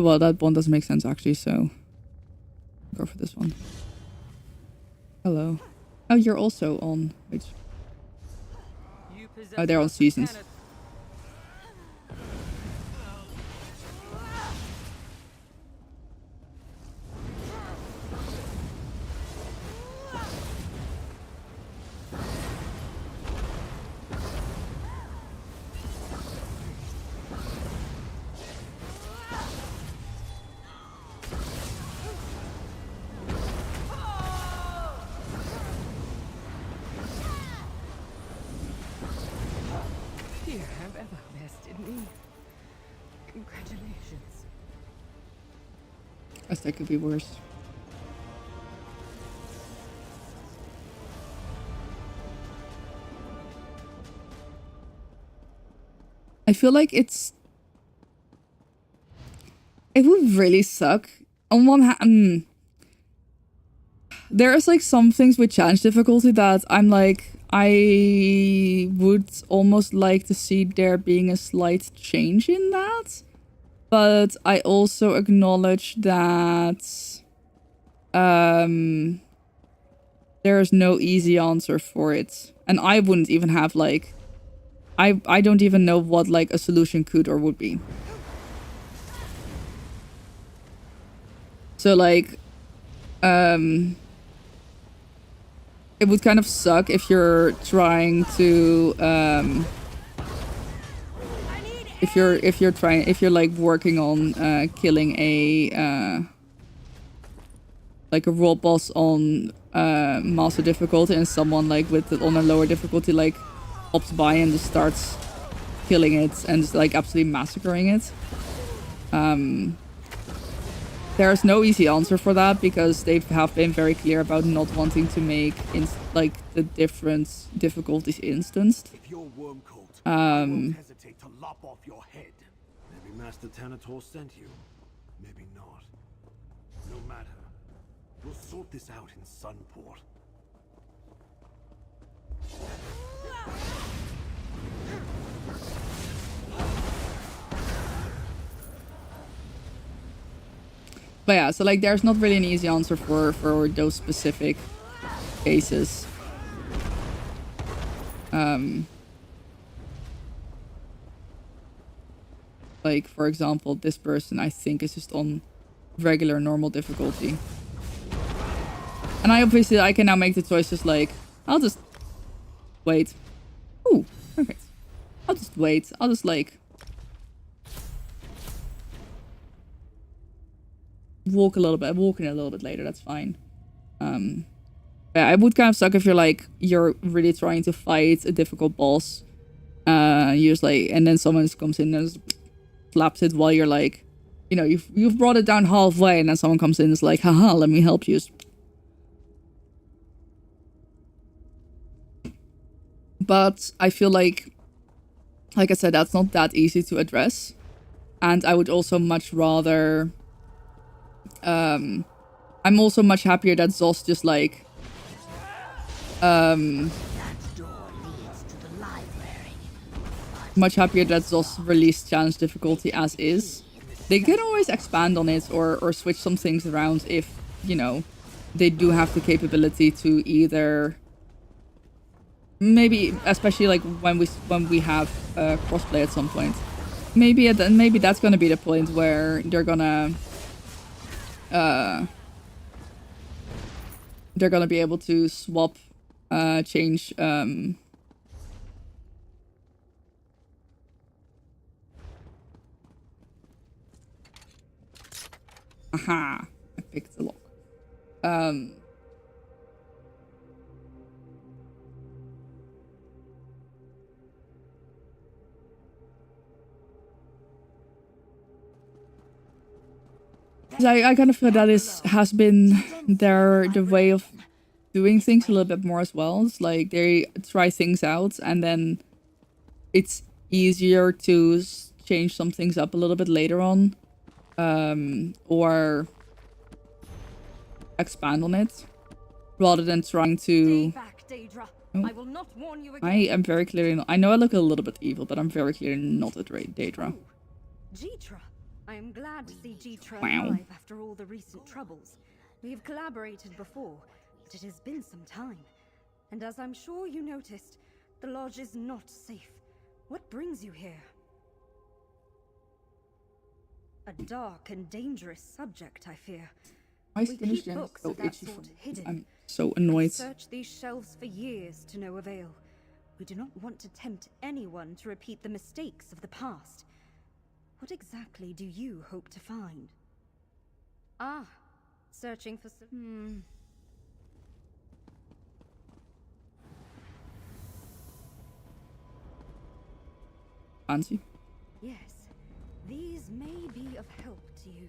well, that one doesn't make sense actually, so... Go for this one. Hello. Oh, you're also on... Wait. Oh, they're on seasons. I guess that could be worse. I feel like it would really suck. On one hand, there's like some things with challenge difficulty that I'm like, I would almost like to see there being a slight change in that. But I also acknowledge that there is no easy answer for it. And I wouldn't even have like... I don't even know what like a solution could or would be. So like... it would kind of suck if you're trying to... If you're like working on killing a like a raw boss on master difficulty and someone like with it on a lower difficulty like hops by and just starts killing it and just like absolutely massacring it. There's no easy answer for that because they have been very clear about not wanting to make like the different difficulties instanced. If you're worm cult, I won't hesitate to lop off your head. Maybe Master Tanator sent you. Maybe not. No matter. We'll sort this out in Sunport. But yeah, so like there's not really an easy answer for those specific cases. Like for example, this person I think is just on regular normal difficulty. And I can now make the choices like, I'll just wait. Ooh, perfect. I'll just wait. I'll just like walk in a little bit later. That's fine. Yeah, it would kind of suck if you're really trying to fight a difficult boss. You just like, and then someone just comes in and just slaps it while you're like, you know, you've brought it down halfway, and then someone comes in and is like, haha, let me help you. But I feel like I said, that's not that easy to address. And I would also much rather, I'm also much happier that Zos just like, much happier that Zos released challenge difficulty as is. They can always expand on it or switch some things around if, you know, they do have the capability to either, maybe especially like when we have crossplay at some point. Maybe that's gonna be the point where they're gonna be able to swap, change. Aha! I picked the lock. I kind of feel that has been the way of doing things a little bit more as well. It's like they try things out and then it's easier to change some things up a little bit later on, or expand on it rather than trying to. Oh. I am very clearly not. I know I look a little bit evil, but I'm very clearly not a Daedra. Jeetra. I am glad to see Jeetra Wow. alive after all the recent troubles. We have collaborated before, but it has been some time. And as I'm sure you noticed, the lodge is not safe. What brings you here? A dark and dangerous subject, I fear. My We skin is keep getting books so of that itchy sort from hidden. I'm so annoyed. Searched these shelves for years to no avail. We do not want to tempt anyone to repeat the mistakes of the past. What exactly do you hope to find? Ah, searching for some... Fancy. Yes, these may be of help to you.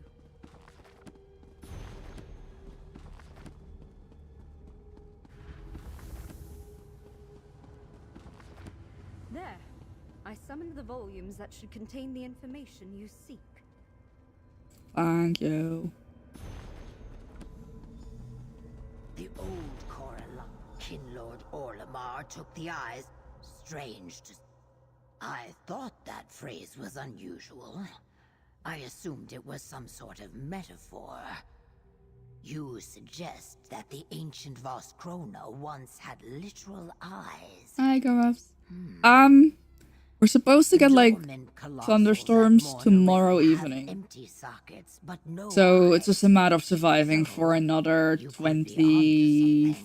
There. I summoned the volumes that should contain the information you seek. Thank you. The old Coralon, Kinlord Orlamar took the eyes. Strange to... I thought that phrase was unusual. I assumed it was some sort of metaphor. You suggest that the ancient Voskrona once had literal eyes. Hi, Garavs. We're supposed to get like thunderstorms tomorrow evening. So it's just a matter of surviving for another 20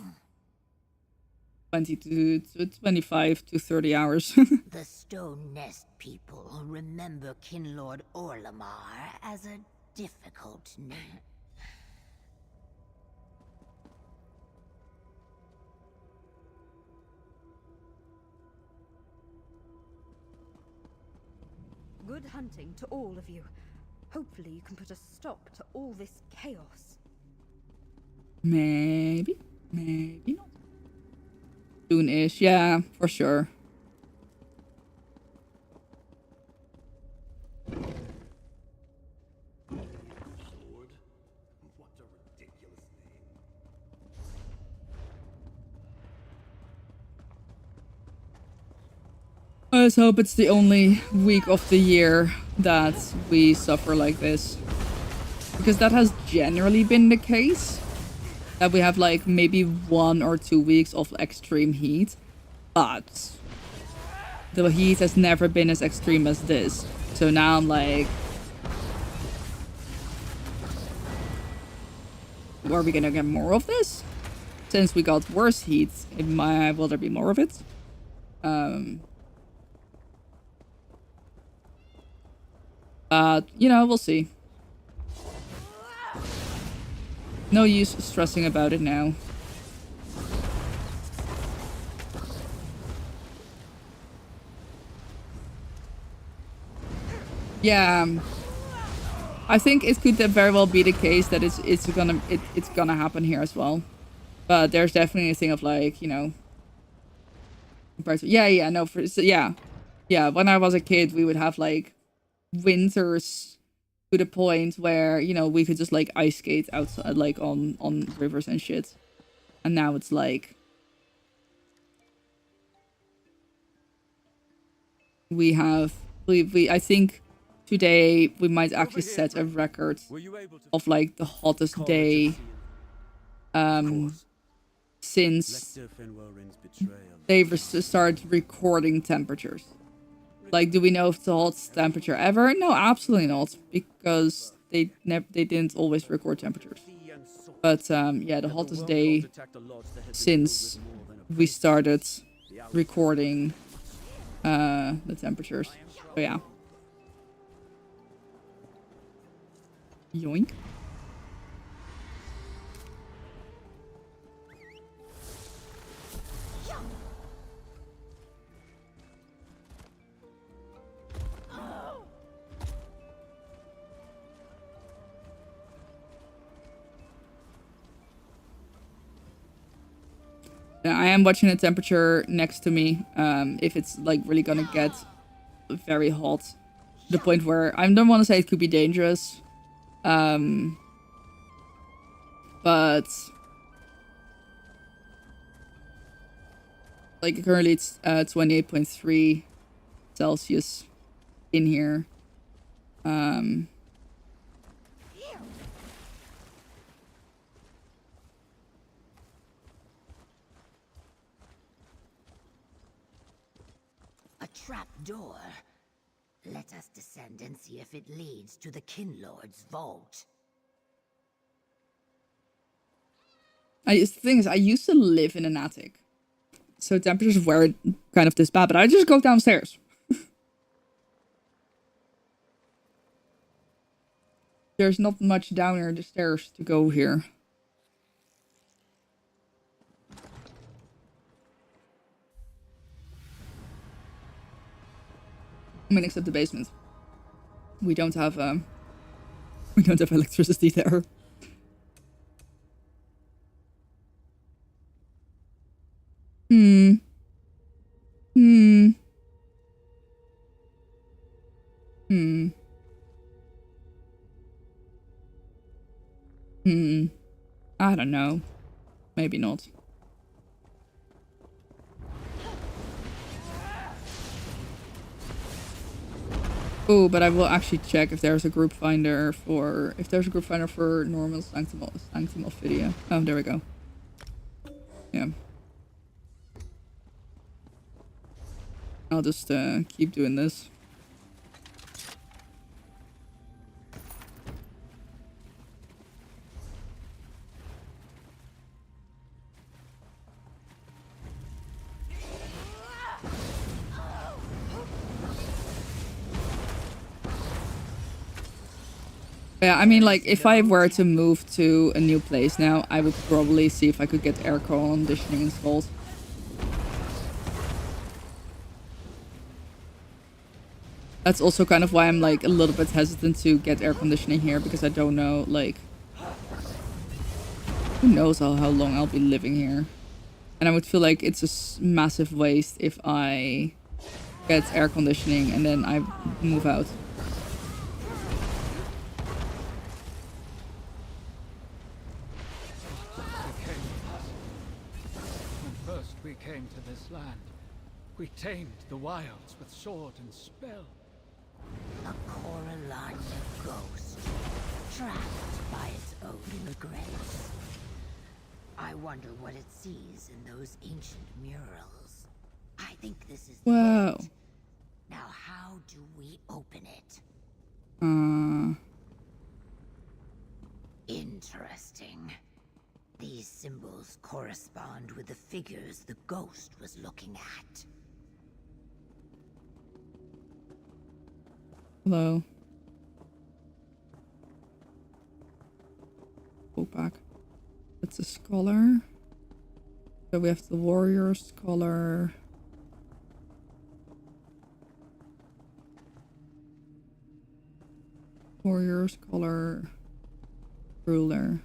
to 25 to 30 hours. The Stone Nest people remember Kinlord Orlamar as a difficult name. Good hunting to all of you. Hopefully you can put a stop to all this chaos. Maybe not. Soon-ish, yeah, for sure. I just hope it's the only week of the year that we suffer like this. Because that has generally been the case. That we have like maybe 1 or 2 weeks of extreme heat. But the heat has never been as extreme as this. So now I'm like... Are we gonna get more of this? since we got worse heat, will there be more of it? But, you know, we'll see. No use stressing about it now. Yeah, I think it could very well be the case that it's gonna happen here as well. But there's definitely a thing of like, you know, compared to yeah. When I was a kid, we would have like winters to the point where, you know, we could just like ice skate outside, like on rivers and shit. And now it's like we I think today we might actually set a record of like the hottest day since they started recording temperatures. Like, do we know if it's the hottest temperature ever? No, absolutely not, because they didn't always record temperatures. But yeah, the hottest day since we started recording the temperatures. So yeah. Yoink. Yeah, I am watching the temperature next to me. If it's like really gonna get very hot, to the point where I don't want to say it could be dangerous. But like currently it's 28.3 Celsius in here. A trap door. Let us descend and see if it leads to the Kinlord's vault. The thing is, I used to live in an attic, so temperatures weren't kind of this bad, but I just go downstairs. There's not much down here the stairs to go here. I mean, except the basement. We don't have electricity there. I don't know. Maybe not. Oh, but I will actually check if there's a group finder for normal Sanctum of video. Oh, there we go. Yeah. I'll just keep doing this. Yeah, I mean, like, if I were to move to a new place now, I would probably see if I could get air conditioning installed. That's also kind of why I'm, like, a little bit hesitant to get air conditioning here, because I don't know, like... Who knows how long I'll be living here. And I would feel like it's a massive waste if I get air conditioning and then I move out. We came to this land. We tamed the wilds with sword and spell. A Coraline ghost, trapped by its own regrets. I wonder what it sees in those ancient murals. I think this is the gate. Now how do we open it? Interesting. These These symbols correspond with the figures the ghost was looking at. Hello. Go back. It's a scholar. So we have the warrior, scholar. Warrior, scholar, ruler.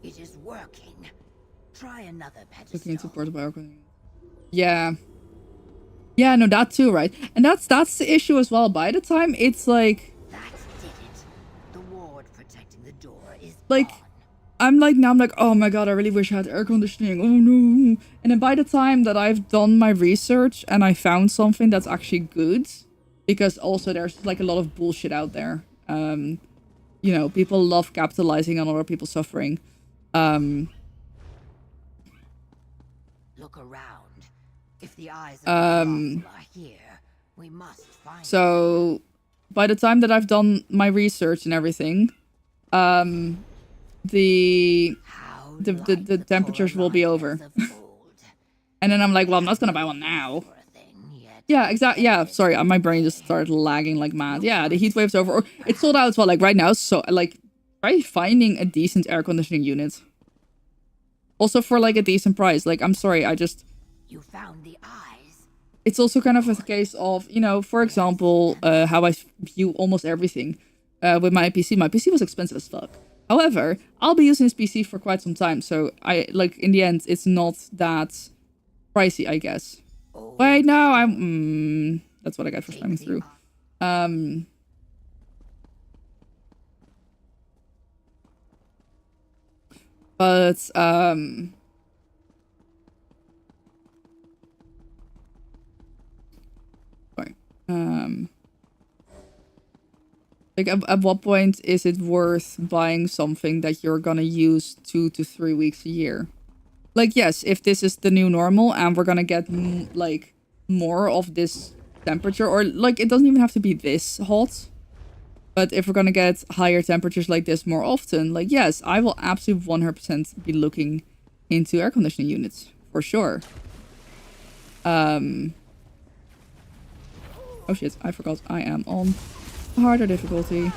It is working. Try another pedestal. Looking into portable. Yeah. Yeah, no, that too, right? And that's the issue as well. By the time it's like, That did it. The ward protecting the door is like, gone. I'm like, oh my god, I really wish I had air conditioning. Oh no. And then by the time that I've done my research and I found something that's actually good, because also there's like a lot of bullshit out there. You know, people love capitalizing on other people's suffering. Look around. If the eyes of the colossal are here, we must find So by the time that I've done my research and everything, the how the like the temperatures will be over. Corallians of old. And then I'm like, well, I'm not gonna buy one now. For a thing, yet Yeah, exactly. Yeah, sorry, my brain just started lagging like mad. Yeah, the heat wave's over. Or it's sold out as well. Like right now, so like try finding a decent air conditioning unit. Also for like a decent price. Like I'm sorry, you found the eyes. it's also kind of a case of, you know, for example, how I view almost everything with my PC. My PC was expensive as fuck. However, I'll be using this PC for quite some time, so I like in the end, it's not that pricey, I guess. Wait, no, that's what I got for slamming through. But sorry. Like at what point is it worth buying something that you're gonna use 2 to 3 weeks a year? Like, yes, if this is the new normal and we're gonna get like more of this temperature, or like it doesn't even have to be this hot, but if we're gonna get higher temperatures like this more often, like yes, I will absolutely 100% be looking into air conditioning units for sure. Oh shit, I forgot I am on harder difficulty.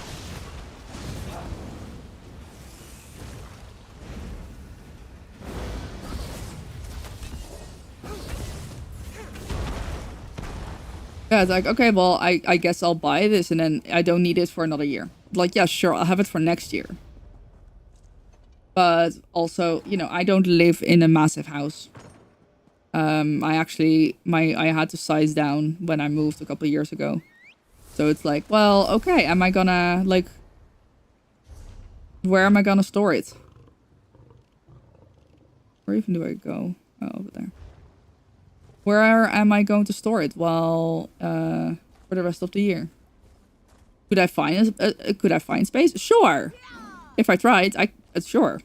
Yeah, it's like, okay, well, I guess I'll buy this and then I don't need it for another year. Like, yeah, sure, I'll have it for next year. But also, you know, I don't live in a massive house. I actually, I had to size down when I moved a couple of years ago. So it's like, well, okay, am I gonna, like, where am I gonna store it? Where even do I go? Oh, over there. Where am I going to store it? Well, for the rest of the year. Could I find could I find space? Sure. If I tried, sure.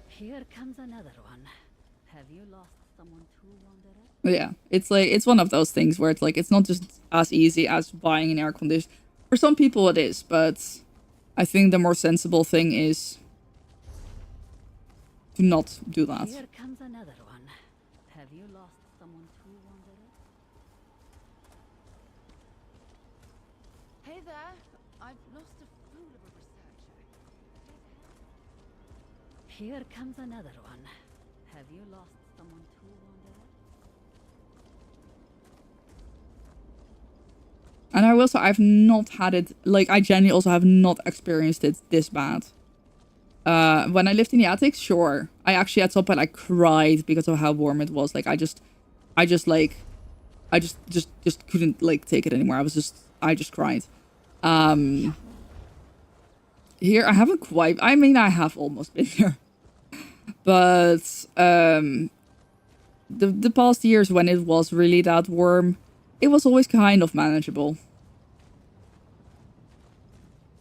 Here comes another one. Have you lost someone too, Wanderer? Yeah, it's like, it's one of those things where it's like, it's not just as easy as buying an air conditioner. For some people it is, but I think the more sensible thing is to not do that. Here comes another one. Have you lost someone too, Wanderer? Hey there. I've lost a fool of a researcher. Here comes another one. Have you lost someone too, Wanderer? And I will say, I've not had it, like, I genuinely also have not experienced it this bad. When I lived in the attic, sure. I actually at some point I cried because of how warm it was. Like, I just couldn't, like, take it anymore. I just cried. Here, I haven't quite, I mean, I have almost been there. But, the past years when it was really that warm, it was always kind of manageable.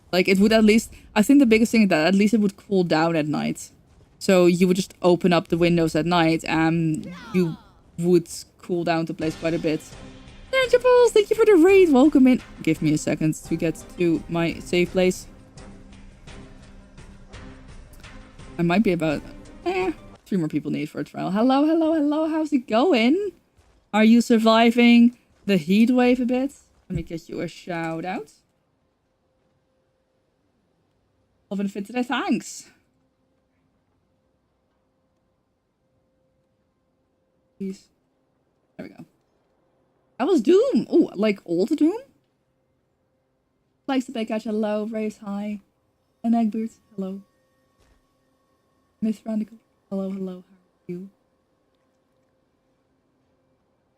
Like, it would at least, I think the biggest thing is that at least it would cool down at night. So you would just open up the windows at night and you would cool down the place quite a bit. Then Ninja Balls, thank you for the raid. Welcome in. Give me a second to get to my safe place. I might be about 3 more people need for a trial. Hello, hello, hello. How's it going? Are you surviving the heat wave a bit? Let me get you a shout out. Loving the fit today. Thanks. Please. There we go. That was Doom. Oh, like old Doom? Likes the big catch. Hello. Raves. Hi. And Egbert. Hello. Miss Randical. Hello, hello. How are you?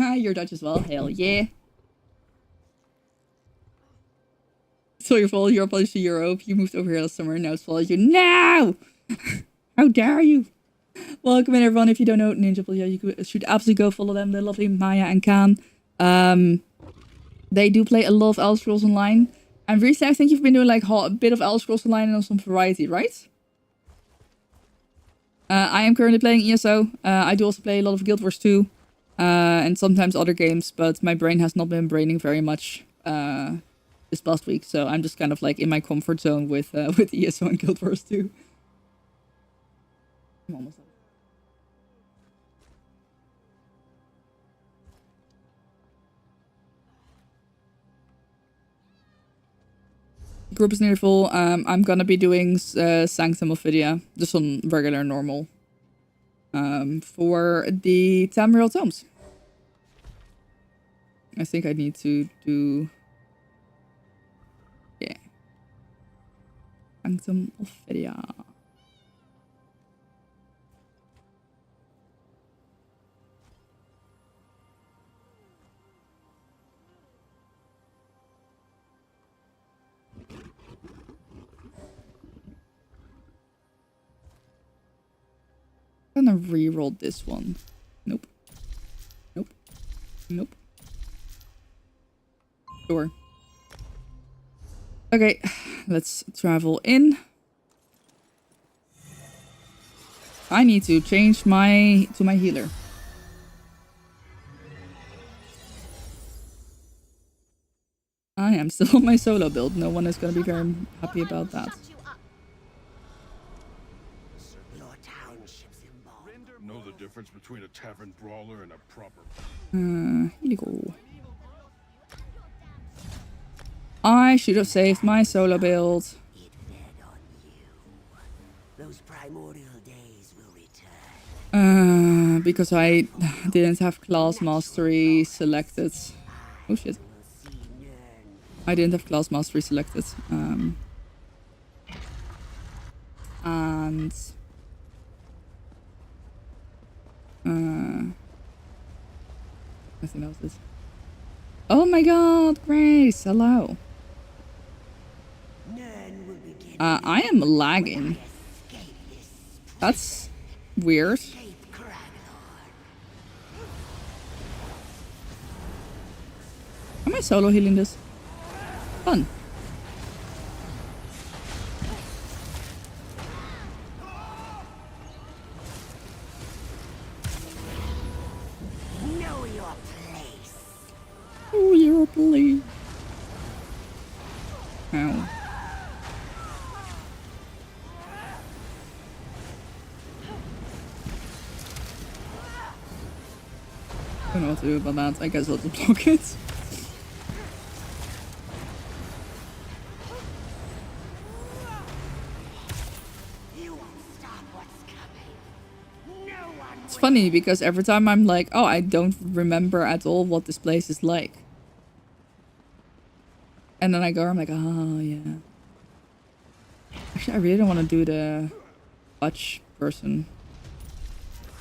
Hi, you're Dutch as well. Hell yeah. So you're full. You're apologies to Europe. You moved over here last summer. Now it's followed you. No! How dare you? Welcome in, everyone. If you don't know Ninja Balls, yeah, you should absolutely go follow them. They're lovely. Maya and Khan. They do play a lot of Elder Scrolls Online. And recently, I think you've been doing like a bit of Elder Scrolls Online and some variety, right? I am currently playing ESO. I do also play a lot of Guild Wars 2. And sometimes other games, but my brain has not been braining very much this past week. So I'm just kind of like in my comfort zone with ESO and Guild Wars 2. I'm almost done. Group is nearly full. I'm gonna be doing Sanctum of Vidya, just on regular normal. For the Tamriel Tomes. I think I need to do... Yeah. Sanctum of Vidya. I'm gonna re-roll this one. Nope. Nope. Nope. Sure. Okay, let's travel in. I need to change my healer. I am still on my solo build. No one is gonna be very happy about that. Know the difference between a tavern brawler and a proper... Here you go. I should have saved my solo build. Those primordial days will return. Because I didn't have class mastery selected. Oh shit. I didn't have class mastery selected. And I think that was this. Oh my god, Grace, hello. I am lagging. That's weird. Am I solo healing this? Fun. Know your place. Oh, your place. Ow. I don't know what to do about that. I guess I'll just block it. It's funny because every time I'm like, oh, I don't remember at all what this place is like. And then I go, I'm like, oh, yeah. Actually, I really don't want to do the Hutch person.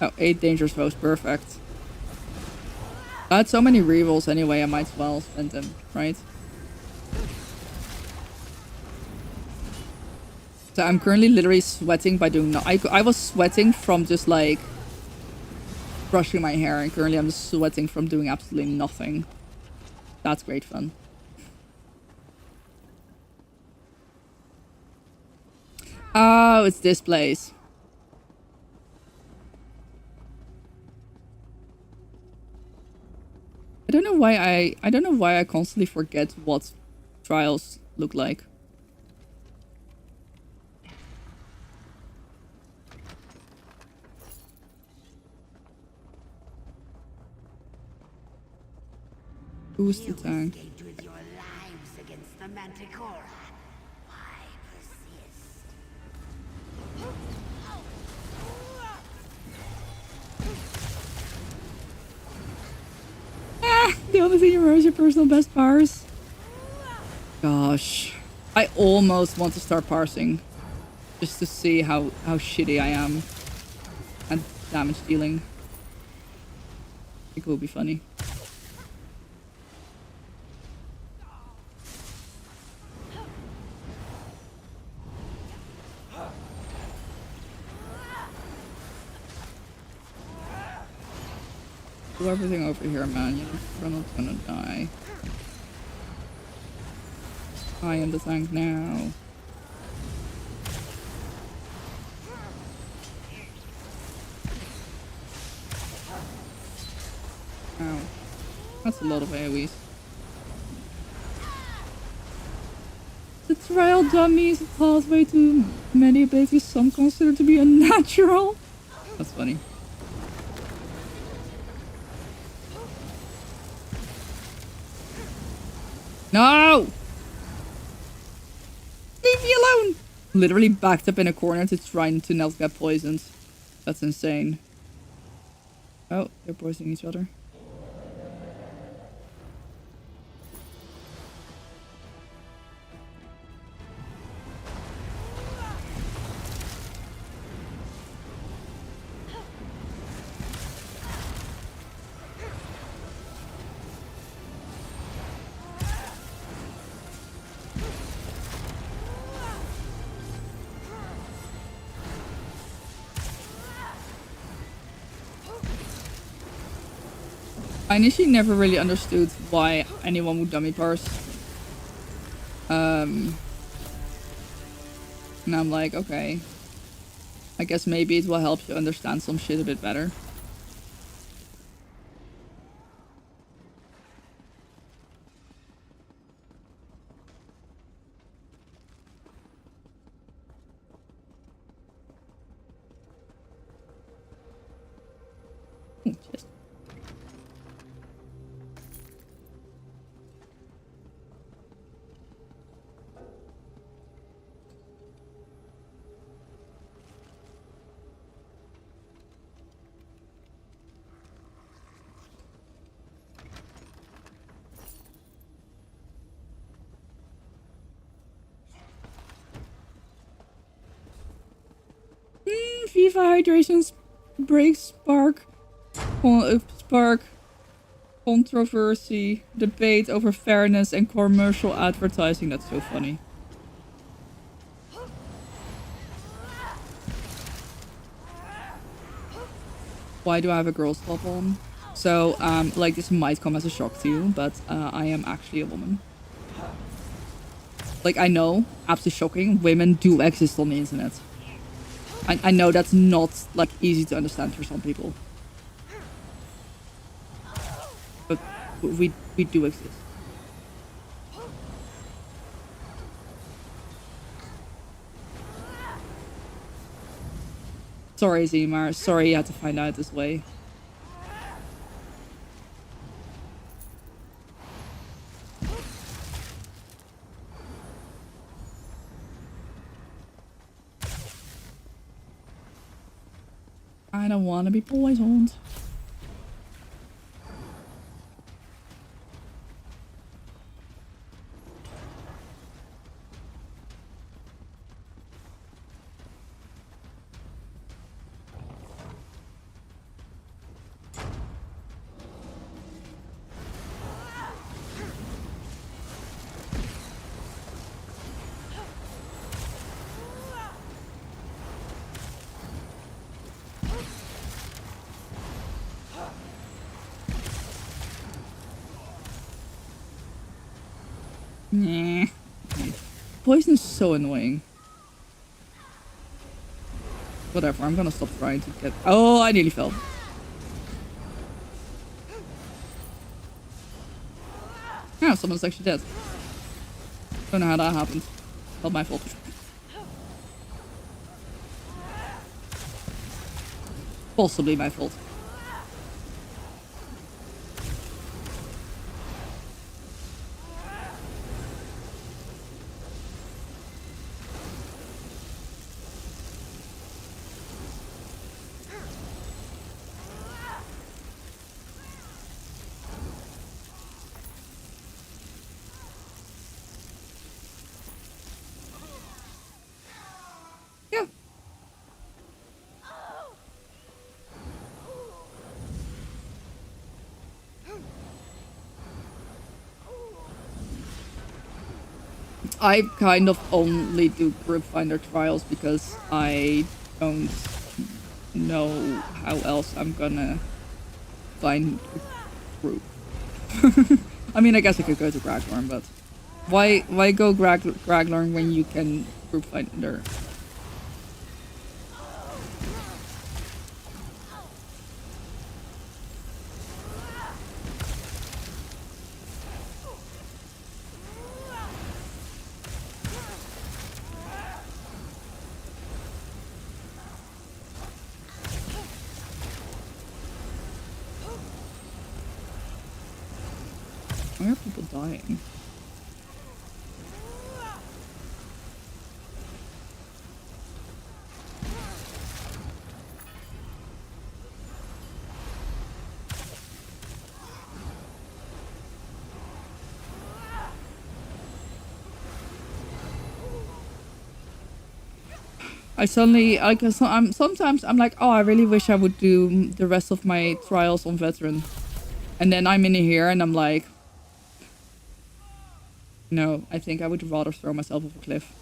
Oh, 8 dangerous foes, perfect. I had so many rerolls anyway, I might as well spend them, right? So I'm currently literally sweating by doing no- I was sweating from just like brushing my hair, and currently I'm just sweating from doing absolutely nothing. That's great fun. Oh, it's this place. I don't know why I constantly forget what trials look like. Who's the tank? Escaped with your lives against the Manticora. Why persist? The only thing you remember is your personal best powers. Gosh. I almost want to start parsing. Just to see how shitty I am. And damage dealing. I think it would be funny. Do everything over here, man. You're not gonna die. I am the tank now. Ow. That's a lot of AoEs. The trial dummies, a pathway to many abilities some consider to be unnatural. That's funny. No! Leave me alone! Literally backed up in a corner to try to not get poisoned. That's insane. Oh, they're poisoning each other. I initially never really understood why anyone would dummy parse. And I'm like, okay. I guess maybe it will help you understand some shit a bit better. Just FIFA Hydration breaks spark controversy, debate over fairness and commercial advertising. That's so funny. Why do I have a girl's top on? So, like, this might come as a shock to you, but I am actually a woman. Like, I know, absolutely shocking, women do exist on the internet. I know that's not, like, easy to understand for some people. But we do exist. Sorry, Zemar. Sorry you had to find out this way. I don't want to be poisoned. Nah. Poison is so annoying. Whatever, I'm gonna stop trying to get... Oh, I nearly fell. someone's actually dead. Don't know how that happened. Not my fault. Possibly my fault. Yeah. I kind of only do group finder trials because I don't know how else I'm gonna find a group. I mean, I guess I could go to Graglorn, but why go Graglorn when you can group finder? Why are people dying? I suddenly, like, sometimes I'm like, oh, I really wish I would do the rest of my trials on veteran. And then I'm in here and I'm like, no, I think I would rather throw myself off a cliff.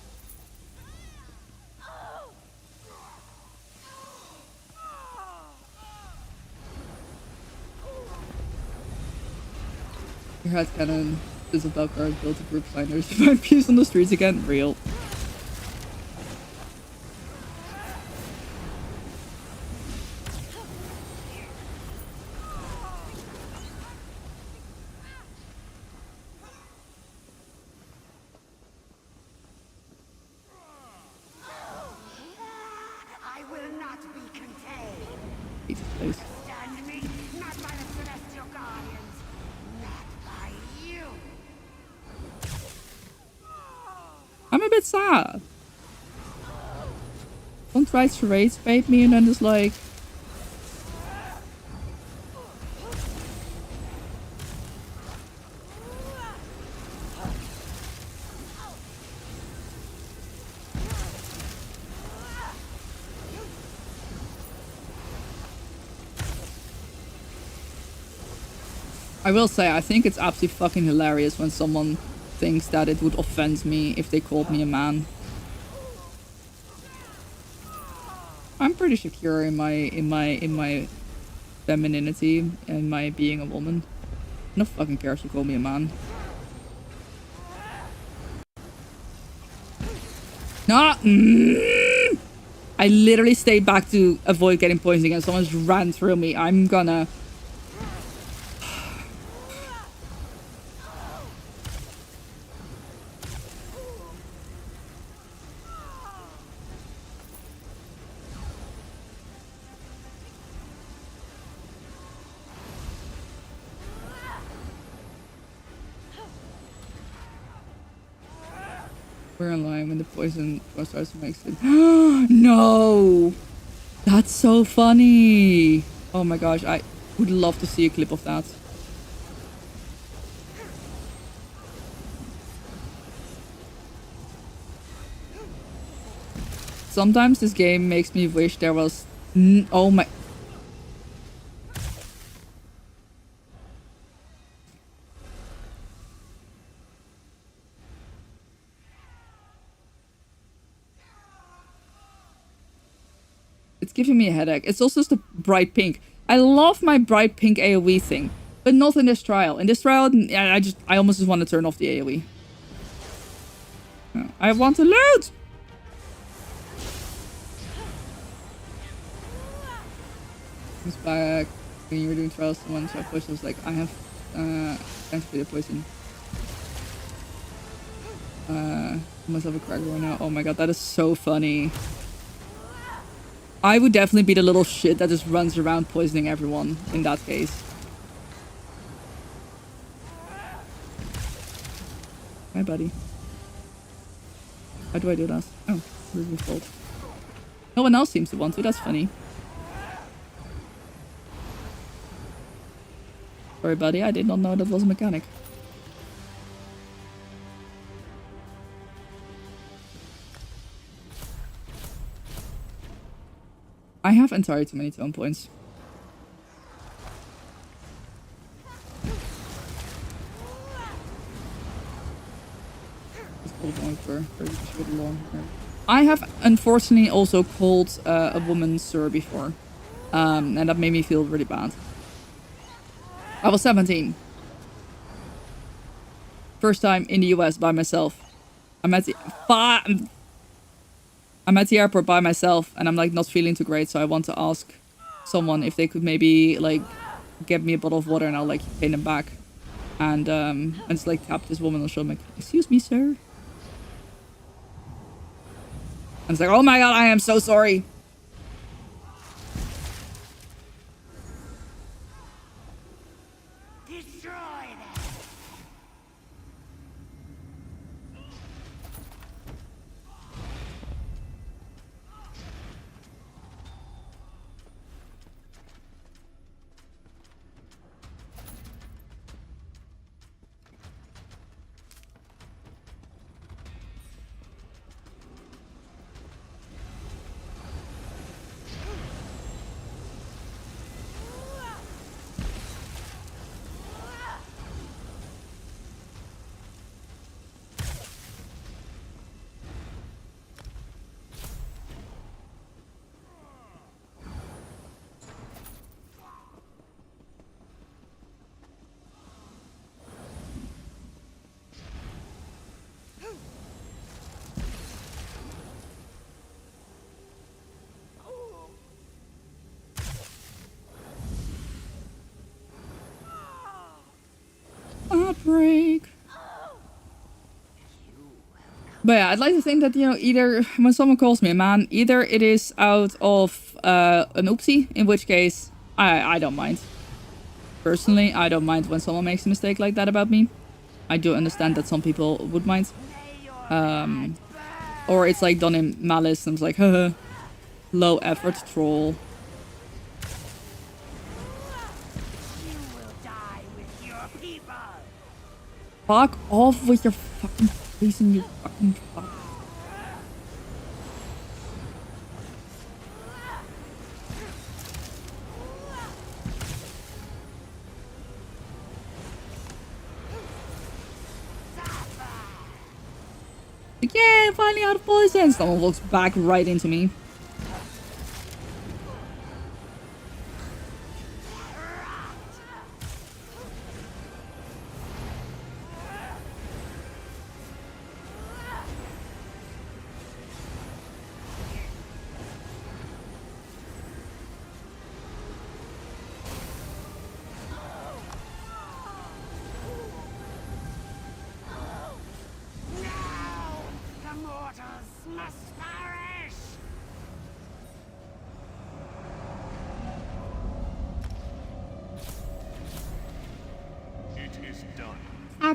Your headcanon is a Belgard built to group finders. Find peace on the streets again. Real. I will not be contained. Jesus, please. Stand me, not by the celestial guardians, not by you. I'm a bit sad. One tries to raise bait me and then just like... I will say, I think it's absolutely fucking hilarious when someone thinks that it would offend me if they called me a man. I'm pretty secure in my femininity and my being a woman. No fucking cares if you call me a man. No! I literally stayed back to avoid getting poisoned and someone just ran through me. I'm gonna... We're in line when the poison starts to make sense. No! That's so funny! Oh my gosh, I would love to see a clip of that. Sometimes this game makes me wish there was... oh my... It's giving me a headache. It's also just a bright pink. I love my bright pink AoE thing, but not in this trial. In this trial, I almost just want to turn off the AoE. No, I want to loot! Comes back when you were doing trials. Someone tried poison. I was like, I have thanks for the poison. Myself a cracker right now. Oh my god, that is so funny. I would definitely be the little shit that just runs around poisoning everyone in that case. Hi, buddy. How do I do that? Oh, this is your fault. No one else seems to want to. That's funny. Sorry, buddy. I did not know that was a mechanic. I have entirely too many tone points. I have unfortunately also called a woman sir before. And that made me feel really bad. I was 17. First time in the US by myself. I'm at the airport by myself and I'm like not feeling too great, so I want to ask someone if they could maybe like get me a bottle of water and I'll like pay them back. And I just like tap this woman on the shoulder, like, excuse me, sir. And it's like, oh my god, I am so sorry. Heartbreak. But yeah, I'd like to think that, you know, either when someone calls me a man, either it is out of an oopsie, in which case I don't mind. Personally, I don't mind when someone makes a mistake like that about me. I do understand that some people would mind. Or it's like done in malice and it's like, haha, low effort troll. Fuck off with your fucking poison, you fucking fuck. Like, yeah, finally out of poison. Someone walks back right into me.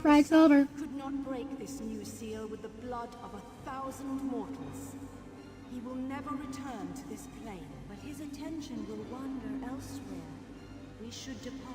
Breaks over. Could not break this new seal with the blood of 1,000 mortals. He will never return to this plane, but his attention will wander elsewhere. We should depart.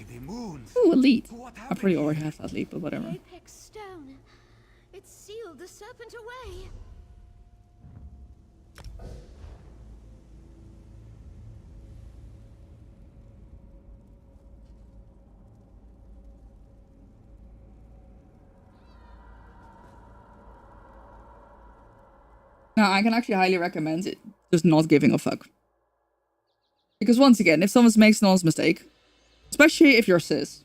The moons. Ooh, elite. I pretty already have that leap, but whatever. The apex stone. It sealed the serpent away. Now, I can actually highly recommend it. Just not giving a fuck. Because once again, if someone makes an honest mistake, especially if you're cis,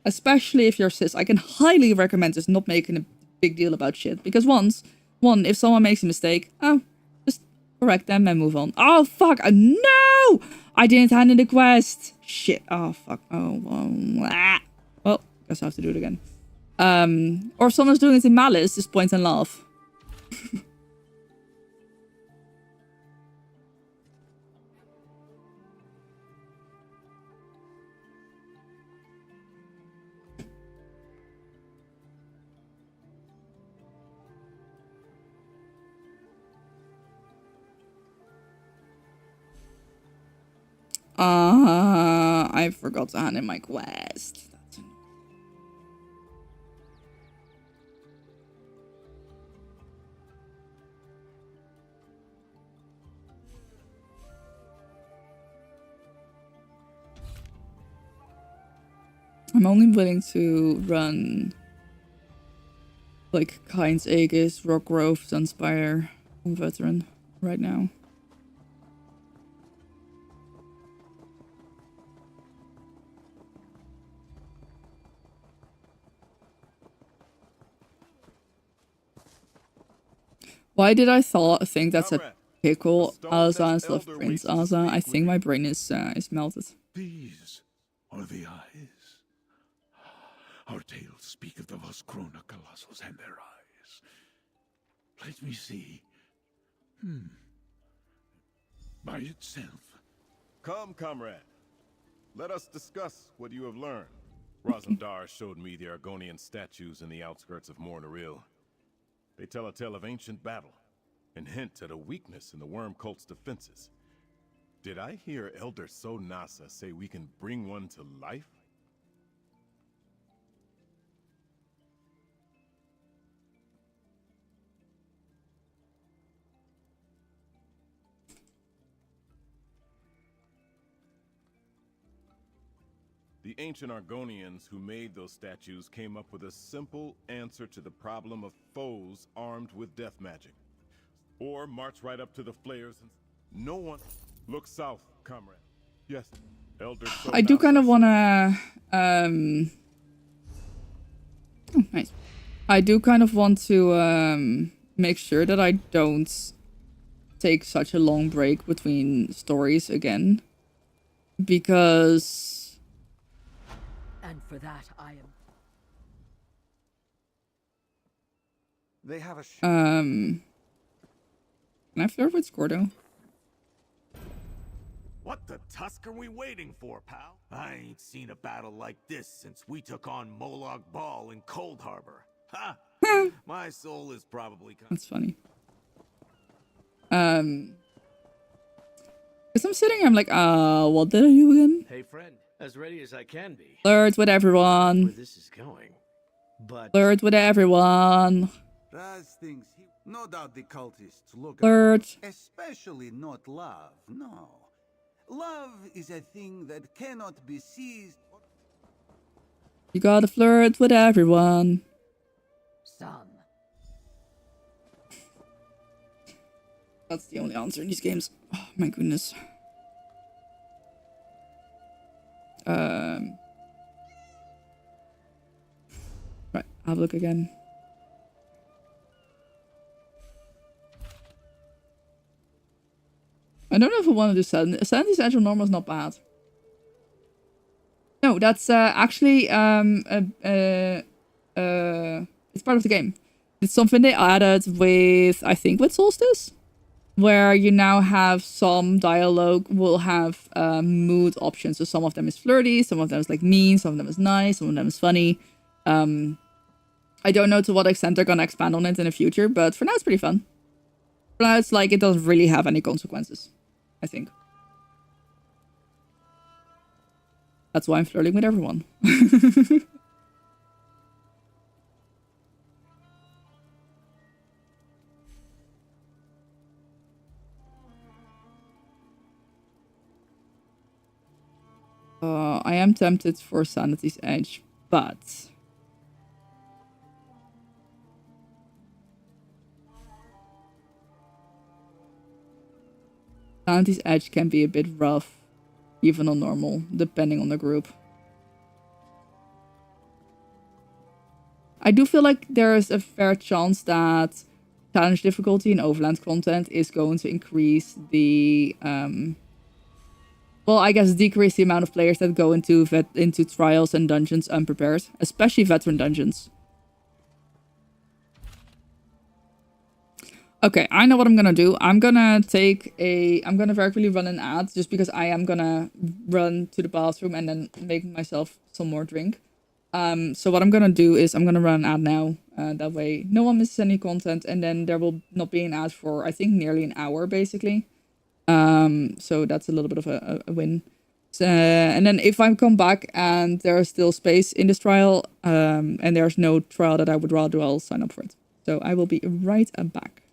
I can highly recommend just not making a big deal about shit. Because if someone makes a mistake, just correct them and move on. Oh, fuck. No! I didn't hand in the quest. Shit. Oh, fuck. Oh, well, guess I have to do it again. Or if someone's doing it in malice, just point and laugh. I forgot to hand in my quest. I'm only willing to run like Kynes Aegis, Rock Grove, Sunspire, and Veteran right now. Why did I think that's a pickle Aza instead of Prince Aza? I think my brain is melted. These are the eyes. Our tales speak of the Voskrona Colossus and their eyes. Let me see. By itself. Come, comrade. Let us discuss what you have learned. Razandar showed me the Argonian statues in the outskirts of Mornaril. They tell a tale of ancient battle, and hint at a weakness in the worm cult's defenses. Did I hear Elder So Nasa say we can bring one to life? The ancient Argonians who made those statues came up with a simple answer to the problem of foes armed with death magic. Or march right up to the flares and... No one... Look south, comrade. Yes, Elder So I do kind of want to... Oh, nice. I do kind of want to make sure that I don't take such a long break between stories again. Because... And for that, I am... They have a Can I flirt with Scordo? What the tusk are we waiting for, pal? I ain't seen a battle like this since we took on Molag Bal in Cold Harbor. Ha! My soul is probably... That's funny. Because I'm sitting here, I'm like, what did I do again? Hey, friend. As ready as I can be. Flirt with everyone. Where this is going. But... Flirt with everyone. Raz thinks he... No doubt the cultists look Flirt. at... Especially not love, no. Love is a thing that cannot be seized... You gotta flirt with everyone. Some. That's the only answer in these games. Oh my goodness. Right, have a look again. I don't know if I want to do 70. 70's Agile Normal is not bad. No, that's actually it's part of the game. It's something they added with, I think, with Solstice, where you now have some dialogue will have mood options. So some of them is flirty, some of them is like mean, some of them is nice, some of them is funny. I don't know to what extent they're gonna expand on it in the future, but for now it's pretty fun. For now it's like it doesn't really have any consequences, I think. That's why I'm flirting with everyone. I am tempted for Sanity's Edge, but... Bounty's Edge can be a bit rough, even on normal, depending on the group. I do feel like there is a fair chance that challenge difficulty in overland content is going to increase the well, I guess decrease the amount of players that go into trials and dungeons unprepared, especially veteran dungeons. Okay, I know what I'm gonna do. I'm gonna very quickly run an ad just because I am gonna run to the bathroom and then make myself some more drink. So what I'm gonna do is I'm gonna run an ad now. That way no one misses any content, and then there will not be an ad for, I think, nearly an hour, basically. So that's a little bit of a win. And then if I come back and there's still space in this trial, and there's no trial that I would rather do, I'll sign up for it. So I will be right back.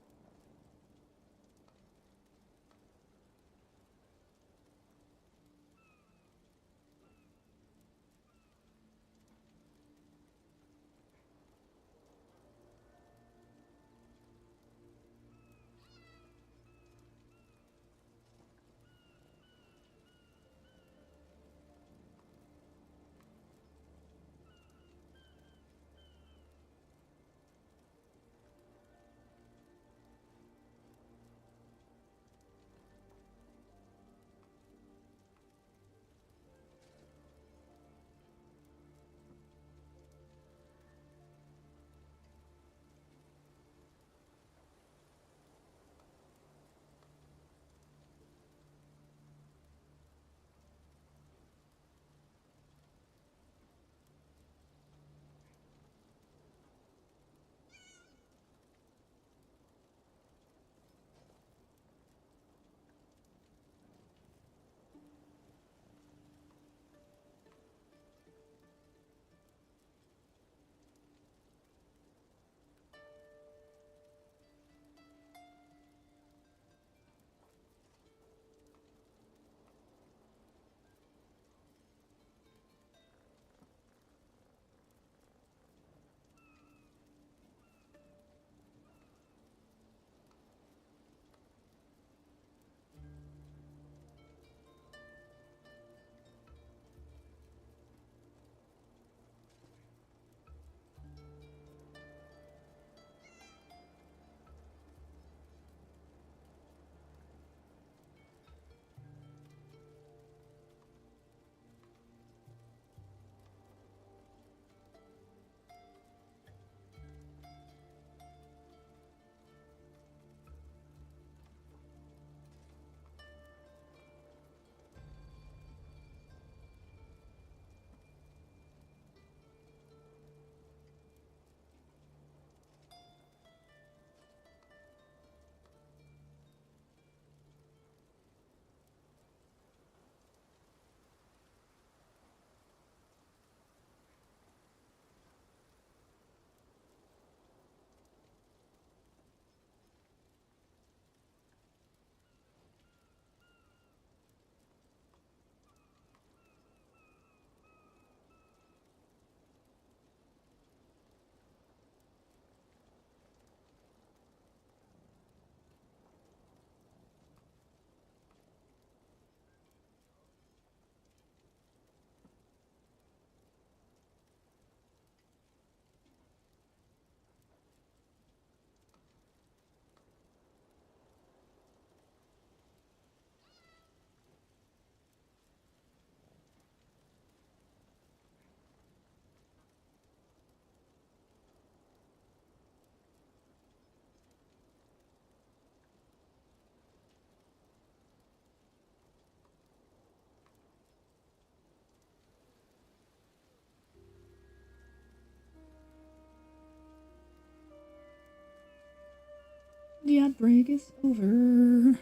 The ad break is over.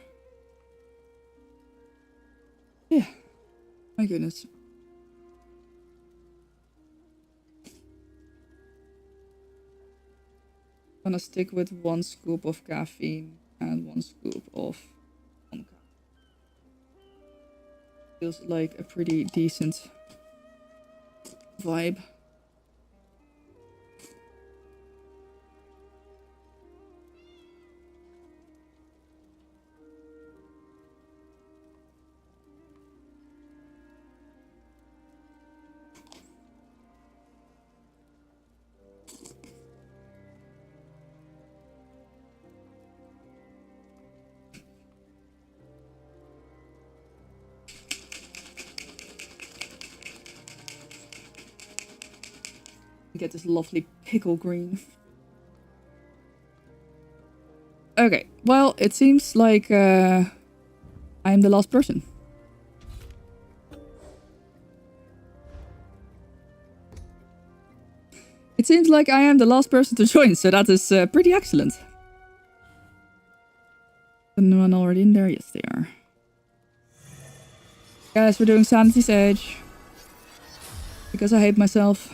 Yeah. My goodness. Gonna stick with 1 scoop of caffeine and 1 scoop of vodka. Feels like a pretty decent vibe. Get this lovely pickle green. Okay, well, it seems like I am the last person. It seems like I am the last person to join, so that is pretty excellent. Anyone already in there? Yes, they are. Guys, we're doing Sanity's Edge. Because I hate myself.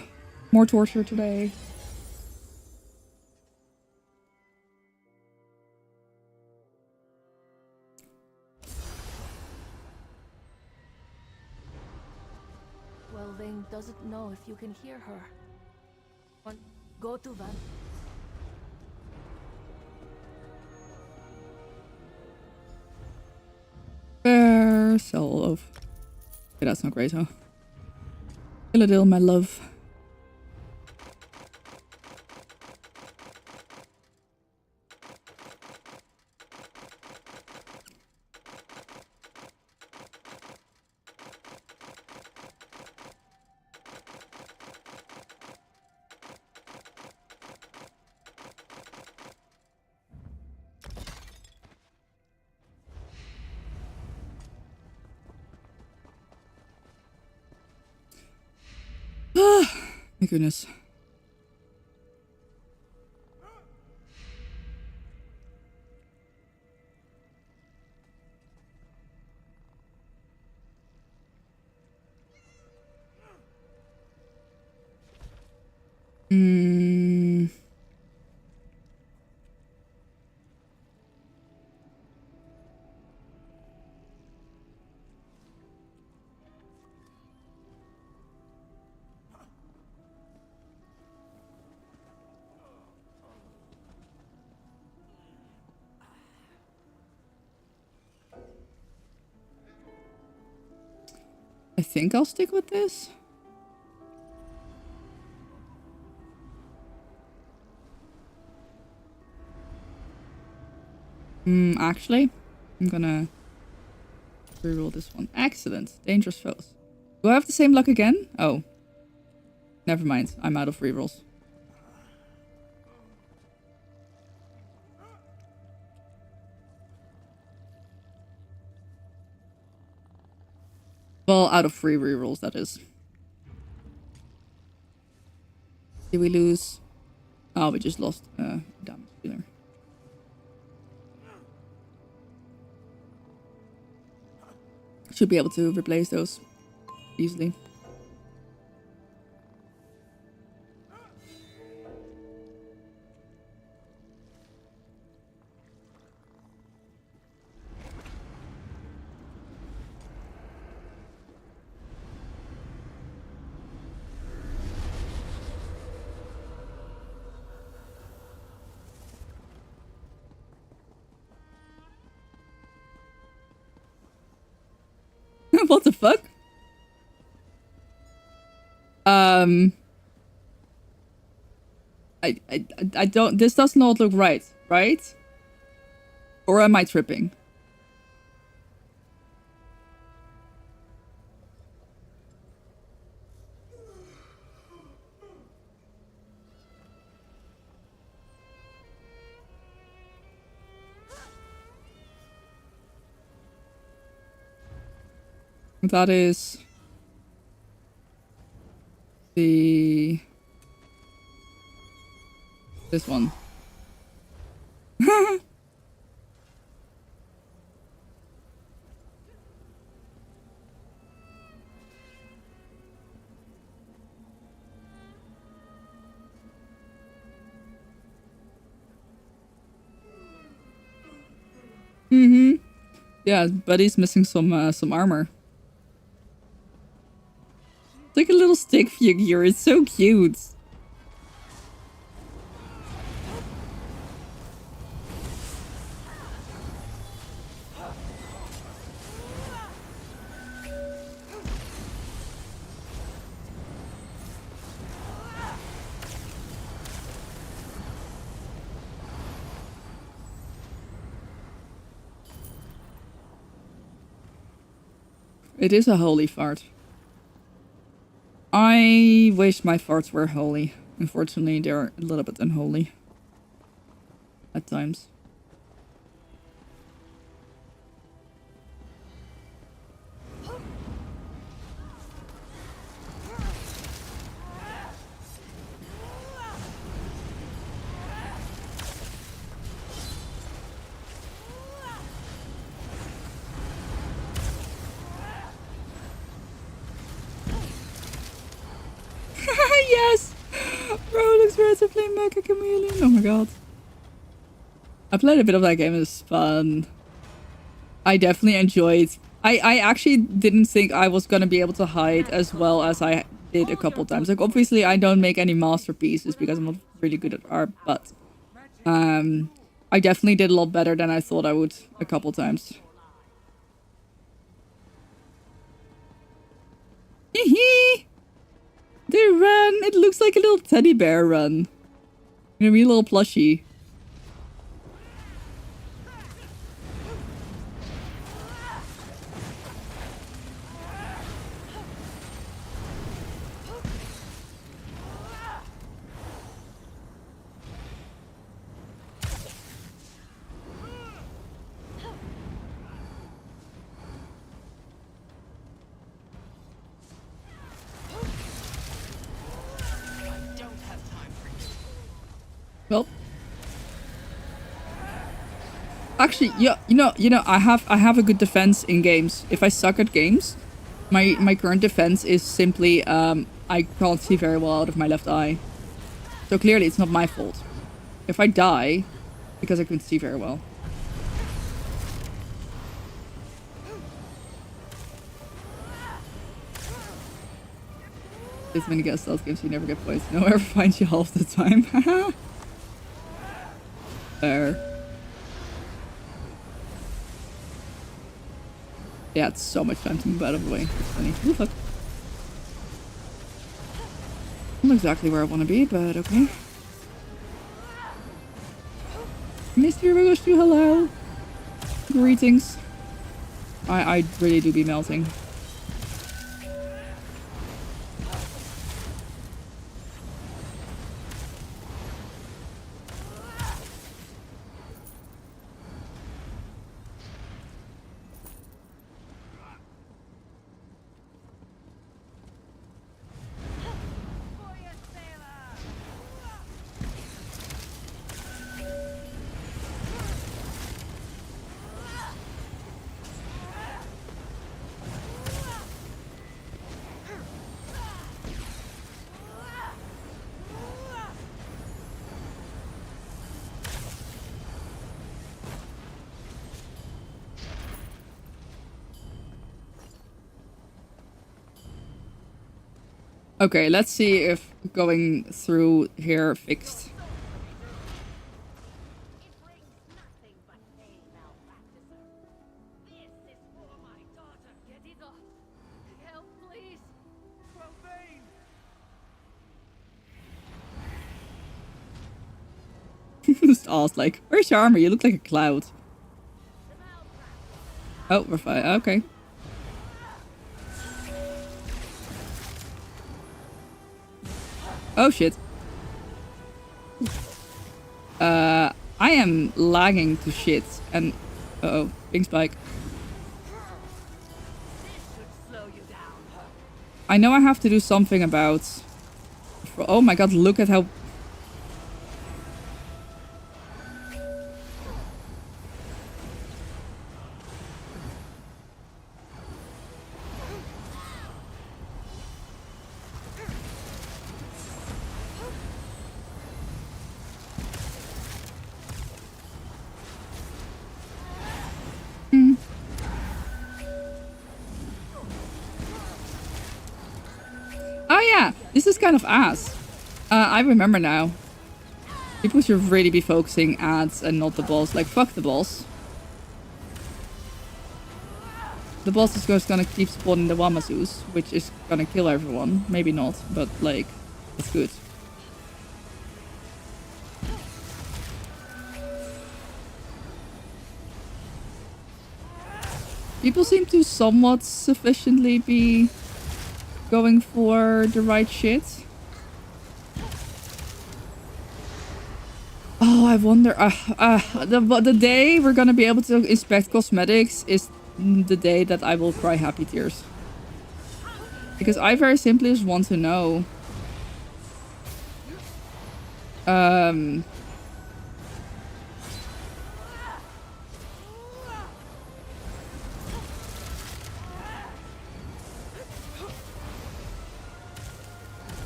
More torture today. Welving doesn't know if you can hear her. Go to Van. Fair soul of. Okay, that's not great, huh? Illadil, my love. My goodness. I think I'll stick with this. Actually, I'm gonna reroll this one. Excellent. Dangerous foes. Do I have the same luck again? Oh. Never mind. I'm out of rerolls. Well, out of 3 rerolls, that is. Did we lose? Oh, we just lost damage dealer. Should be able to replace those easily. What the fuck? I don't. This does not look right, right? Or am I tripping? That is the this one. Yeah, Buddy's missing some armor. It's like a little stick figure. It's so cute. It is a holy fart. I wish my farts were holy. Unfortunately, they're a little bit unholy at times. Yes! Bro, looks great to play Mecha Chameleon. Oh my god. I played a bit of that game. It was fun. I definitely enjoyed. I actually didn't think I was gonna be able to hide as well as I did a couple times. Like, obviously I don't make any masterpieces because I'm not really good at art, but I definitely did a lot better than I thought I would a couple times. Hee. The run! It looks like a little teddy bear run. You know, a little plushie. Well, actually, yeah, you know, I have a good defense in games. If I suck at games, my current defense is simply I can't see very well out of my left eye. So clearly, it's not my fault. If I die, because I couldn't see very well. This many guest stealth games, you never get points. No one ever finds you half the time. There. Yeah, it's so much time to move out of the way. It's funny. Ooh, fuck. I'm not exactly where I want to be, but okay. Mr. Rogoshu, hello. Greetings. I really do be melting. Okay, let's see if going through here fixed. Stars like, where's your armor? You look like a cloud. Oh, we're fine. Okay. Oh shit. I am lagging to shit and uh-oh, ping spike. I know I have to do something about... Oh my god, look at how... Oh yeah, this is kind of ass. I remember now. People should really be focusing ads and not the boss. Like, fuck the boss. The boss is just gonna keep spawning the Wamasus, which is gonna kill everyone. Maybe not, but like, it's good. People seem to somewhat sufficiently be going for the right shit. Oh, I wonder. The day we're gonna be able to inspect cosmetics is the day that I will cry happy tears. Because I very simply just want to know.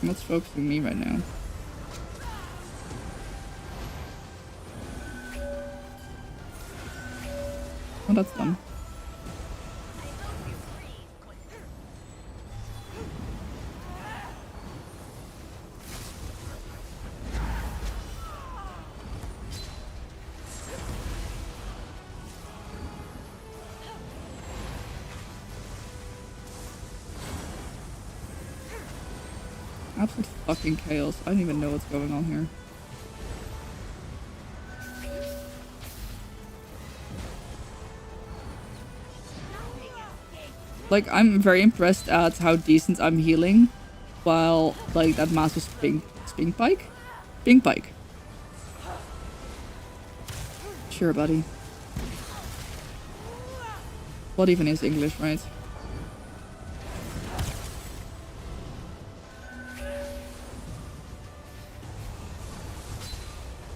What's focusing me right now? Oh, that's dumb. Absolute fucking chaos. I don't even know what's going on here. Like, I'm very impressed at how decent I'm healing. While, like, that massive spink bike? Pink bike. Sure, buddy. What even is English, right?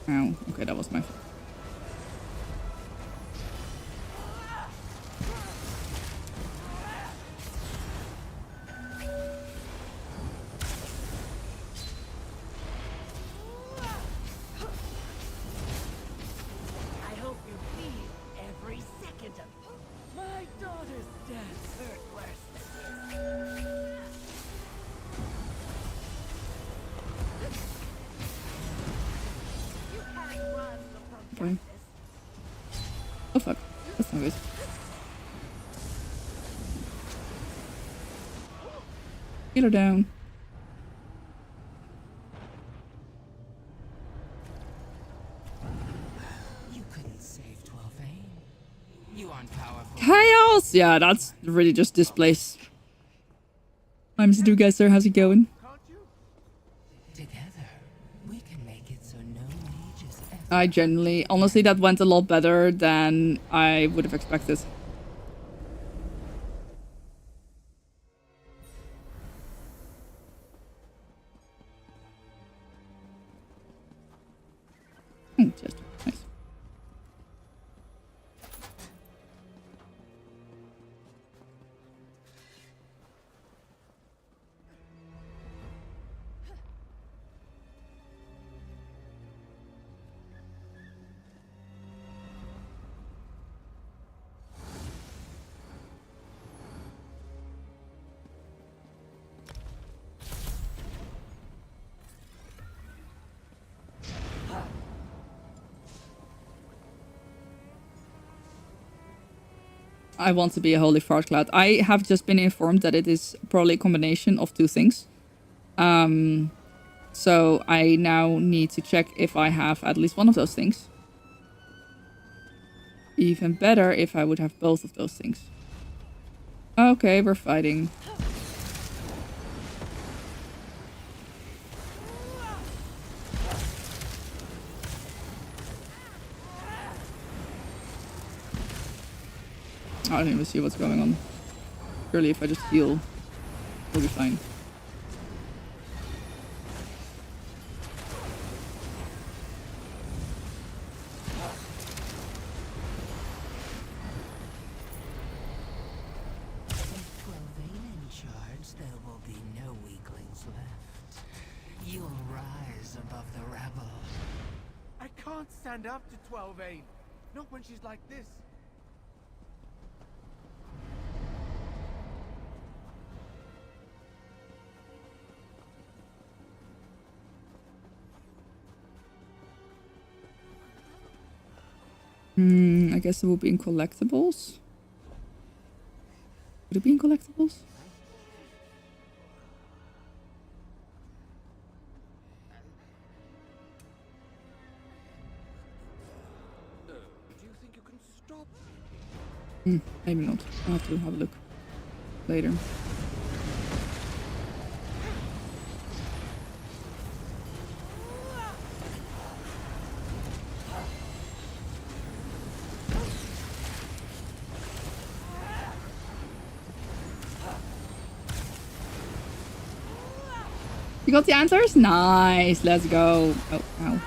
Ow. Okay, that was my fault. I hope you feel every second of my daughter's death hurt worse than this. You can't run from Okay. Oh fuck. That's not good. Heal her down. You couldn't save 12A. You aren't powerful. Chaos! Yeah, that's really just displays. Hi, Mr. Dugaster. How's it going? Together, we can make it so no mage is ever. I genuinely, honestly, that went a lot better than I would have expected. Just nice. I want to be a holy fart cloud. I have just been informed that it is probably a combination of two things. So I now need to check if I have at least one of those things. Even better if I would have both of those things. Okay, we're fighting. I don't even see what's going on. Surely if I just heal, we'll be fine. There will be no weaklings left. You'll rise above the rabble. I can't stand up to 12A. Not when she's like this. I guess it will be in collectibles. Would it be in collectibles? Do you think you can stop? Maybe not. I'll have to have a look later. You got the answers? Nice. Let's go. Oh, ow.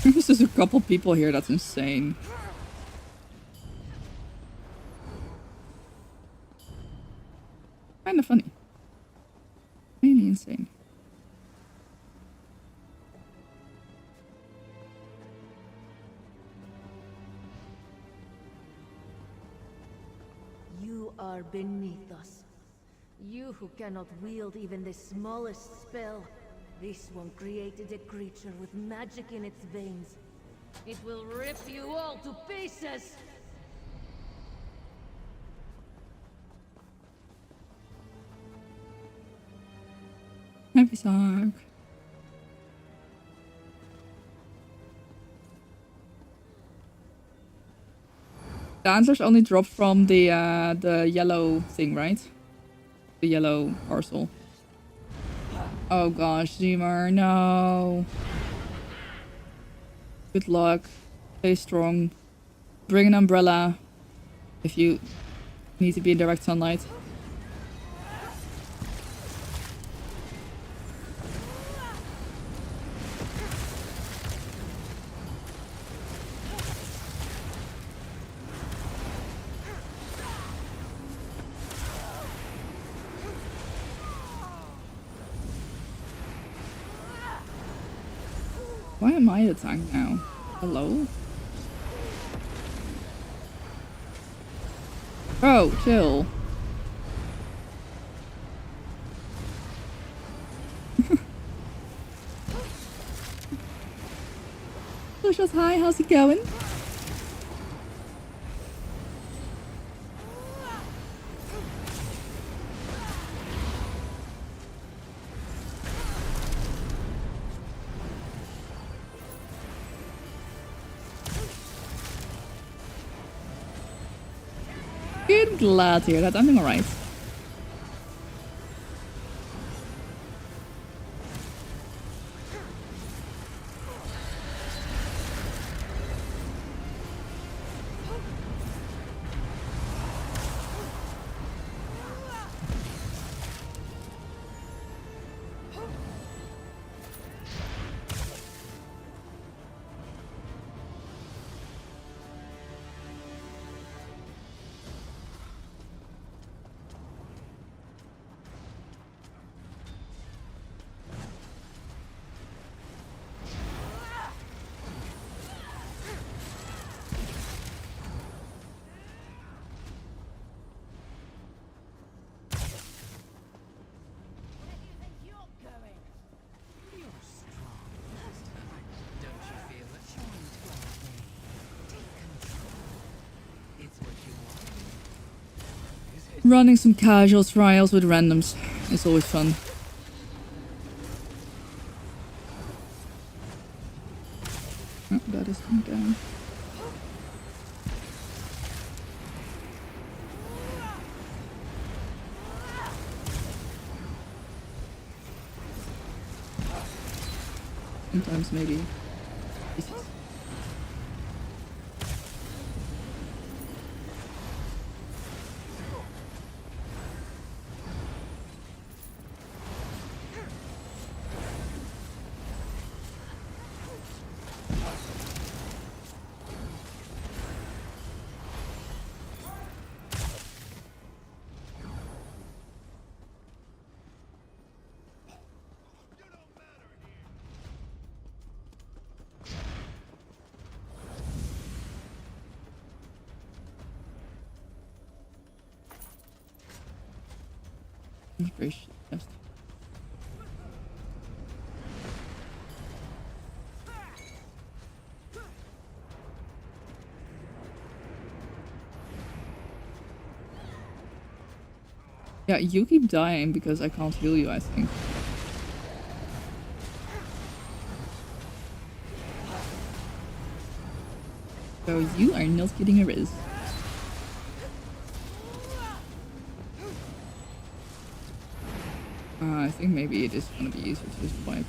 There's just a couple people here. That's insane. Kind of funny. Really insane. You are beneath us. You who cannot wield even the smallest spell. This one created a creature with magic in its veins. It will rip you all to pieces! Happy Sark. The answers only drop from the yellow thing, right? The yellow parcel. Oh gosh, Zemer, no. Good luck. Stay strong. Bring an umbrella if you need to be in direct sunlight. Why am I the tank now? Hello? Oh, chill. Lucius, hi, how's it going? Good, glad to hear that. I'm doing alright. Running some casual trials with randoms is always fun. Oh, that is coming down. Sometimes maybe. Just. Yeah, you keep dying because I can't heal you, I think. So you are not getting a riz. I think maybe it is gonna be easier to just wipe.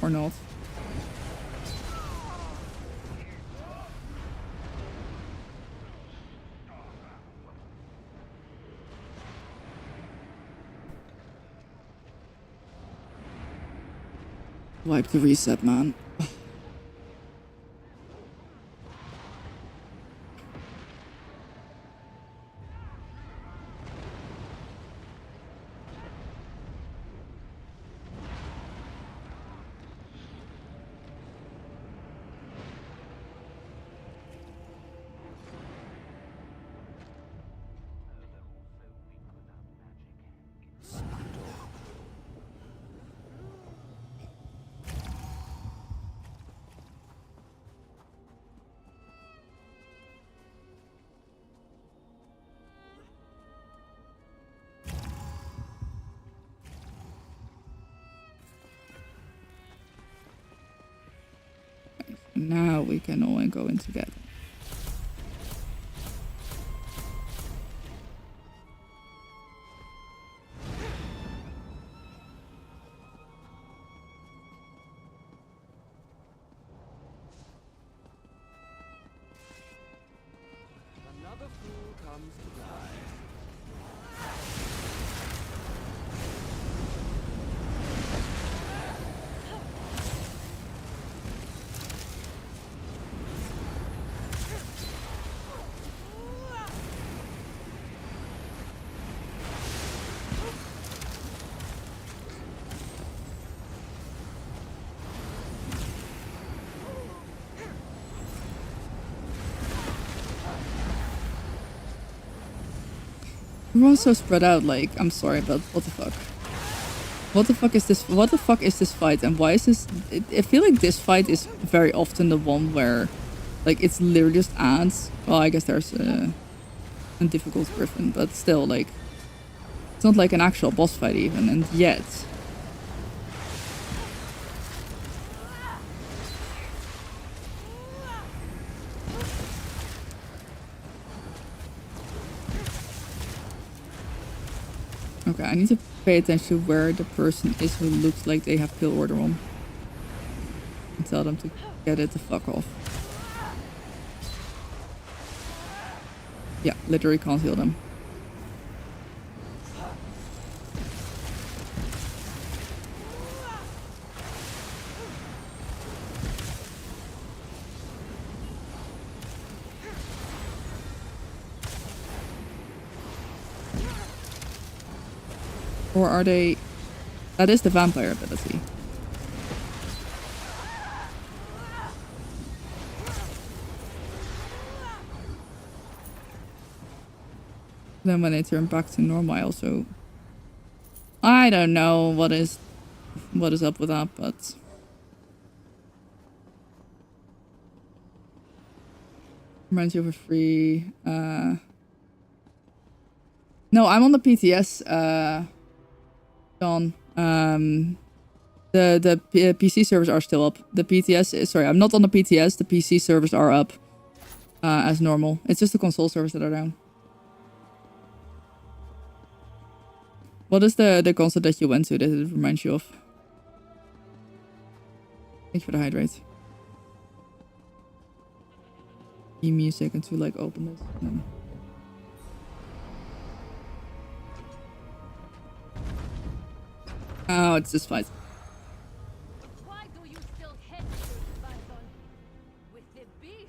Or not. Wipe the reset, man. Now we can all go in together. Another fool comes to die. Everyone's so spread out, like, I'm sorry, but what the fuck? What the fuck is this? What the fuck is this fight? And why is this? I feel like this fight is very often the one where, like, it's literally just ants. Well, I guess there's a difficult griffin, but still, like, it's not like an actual boss fight even, and yet. Okay, I need to pay attention to where the person is who looks like they have pill order on. And tell them to get it the fuck off. Yeah, literally can't heal them. Or are they... That is the vampire ability. Then when they turn back to normal, I also... I don't know what is up with that, but... Reminds you of a free... No, I'm on the PTS, John. The PC servers are still up. The PTS is... Sorry, I'm not on the PTS. The PC servers are up as normal. It's just the console servers that are down. What is the concert that you went to that it reminds you of? Thank you for the hydrate. E-music and to like open this. No. Oh, it's this fight. Why do you still hesitate, Python? With the beast,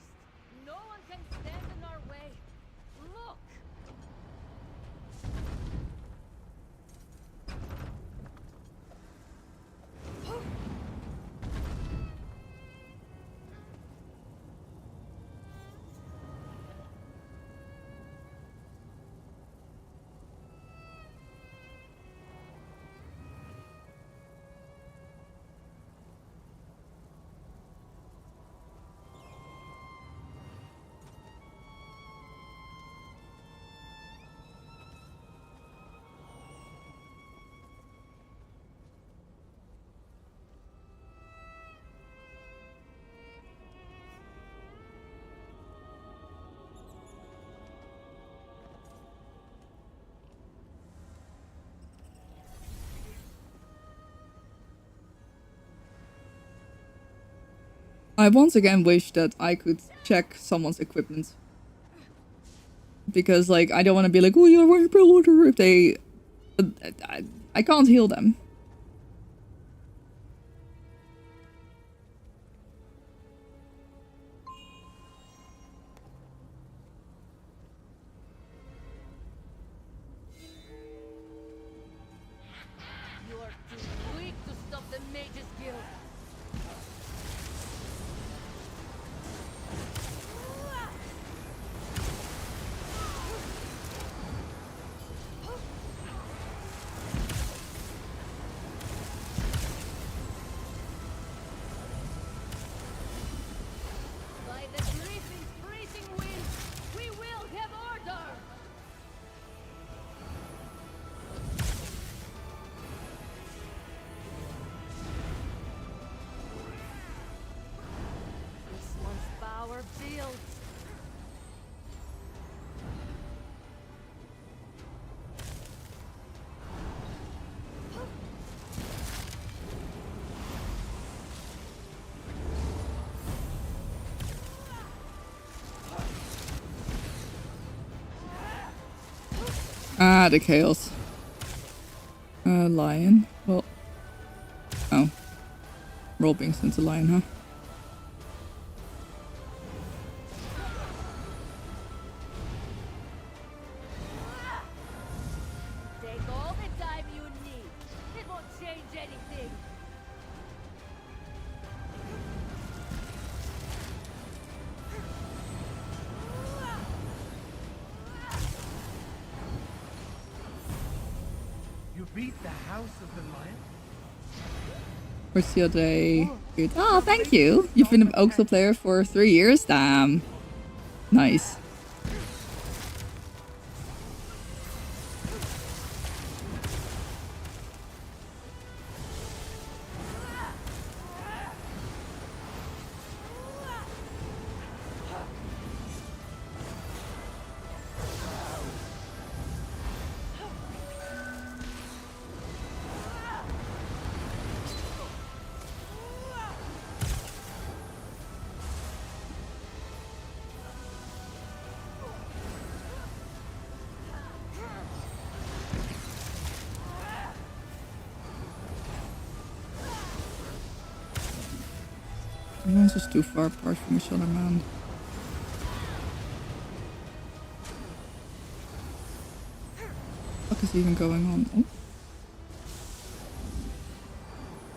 no one can stand in our way. Look! I once again wish that I could check someone's equipment. Because, like, I don't want to be like, oh, you're wearing order if they... I can't heal them. You are too weak to stop the Mage's Guild. By the Griffin's freezing wind, we will have order! This one's power builds. Ah, the chaos. Lion. Well. Oh. Roll being sent to lion, huh? Take all the time you need. It won't change anything. You beat the House of the Lion? What's your day? Good. Oh, thank you. You've been an Oxo player for 3 years? Damn. Nice. Everyone's just too far apart from each other, man. What is even going on?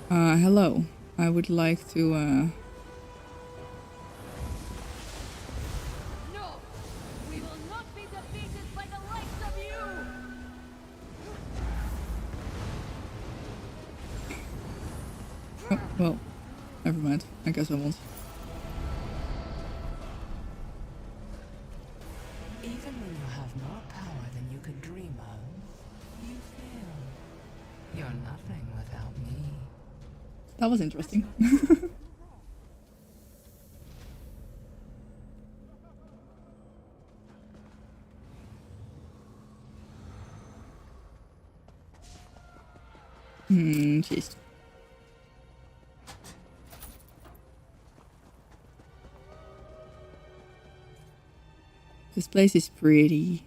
Oh. Hello. I would like to, No! We will not be defeated by the likes of you! Oh, well. Never mind. I guess I won't. Even when you have more power than you could dream of, you fail. You're nothing without me. That was interesting. Jeez. This place is pretty.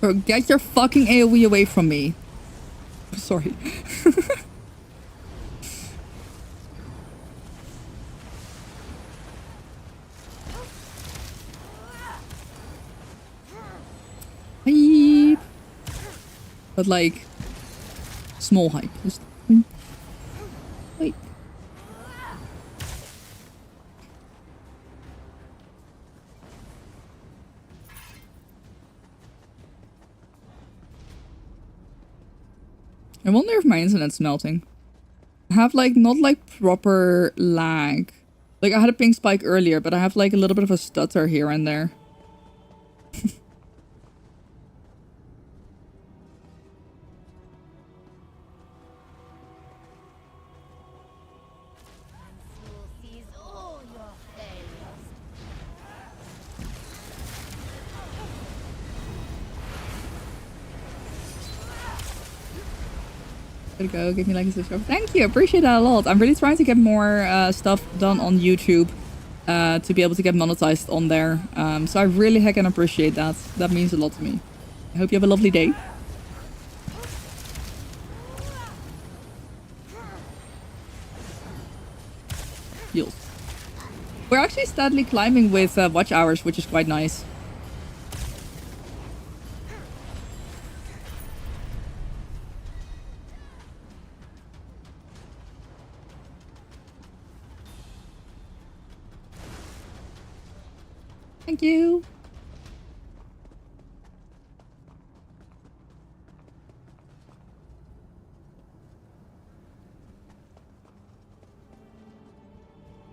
Bro, get your fucking AoE away from me. Sorry. Hype. But like, small hype. Just wait. I wonder if my internet's melting. I have like, not like proper lag. Like I had a ping spike earlier, but I have like a little bit of a stutter here and there. There you go. Give me like a subscribe. Thank you. Appreciate that a lot. I'm really trying to get more stuff done on YouTube to be able to get monetized on there. So I really heck and appreciate that. That means a lot to me. I hope you have a lovely day. Heals. We're actually steadily climbing with watch hours, which is quite nice. Thank you.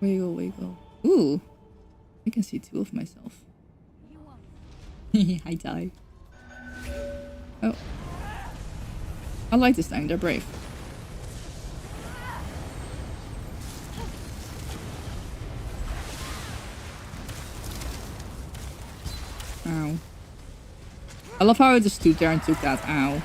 Wiggle, wiggle. Ooh. I can see 2 of myself. I die. Oh. I like this thing. They're brave. Ow. I love how I just stood there and took that. Ow.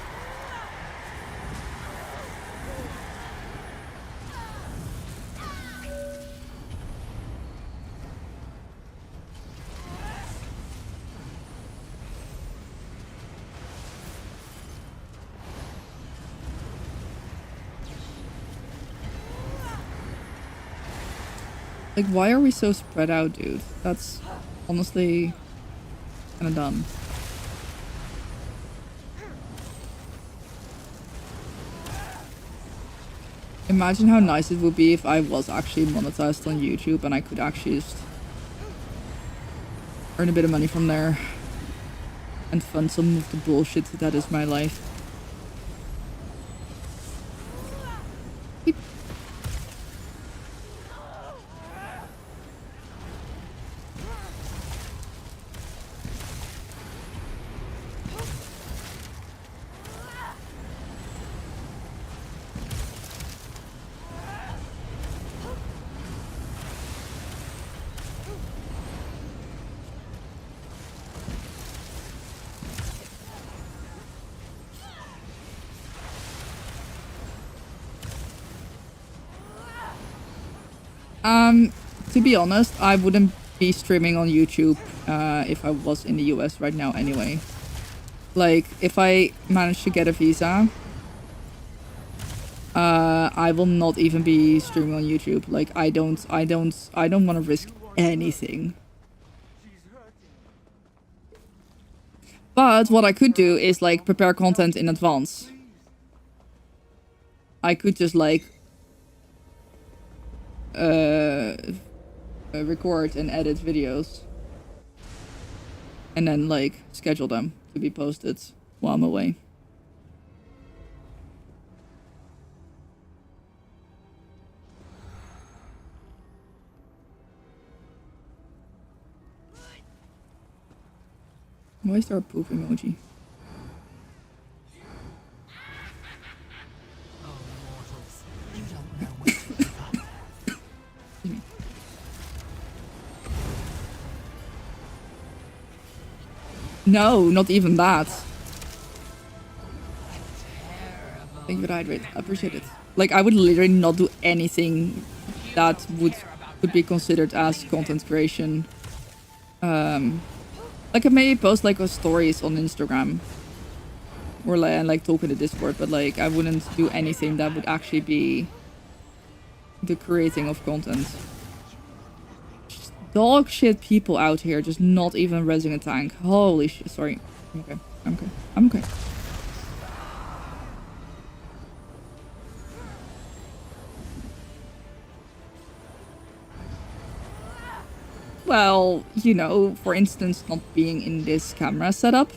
Like, why are we so spread out, dude? That's honestly kind of dumb. Imagine how nice it would be if I was actually monetized on YouTube and I could actually just earn a bit of money from there and fund some of the bullshit that is my life. To be honest, I wouldn't be streaming on YouTube if I was in the US right now anyway. Like, if I manage to get a visa, I will not even be streaming on YouTube. Like, I don't want to risk anything. But what I could do is like prepare content in advance. I could just like record and edit videos and then like schedule them to be posted while I'm away. Why is there a poop emoji? No, not even that. Thank you for the hydrate. I appreciate it. Like, I would literally not do anything that would be considered as content creation. Like, I may post like stories on Instagram or like talk in the Discord, but like I wouldn't do anything that would actually be the creating of content. Just dog shit people out here, just not even resing a tank. Holy shit! Sorry. I'm okay. I'm okay. I'm okay. Well, you know, for instance, not being in this camera setup.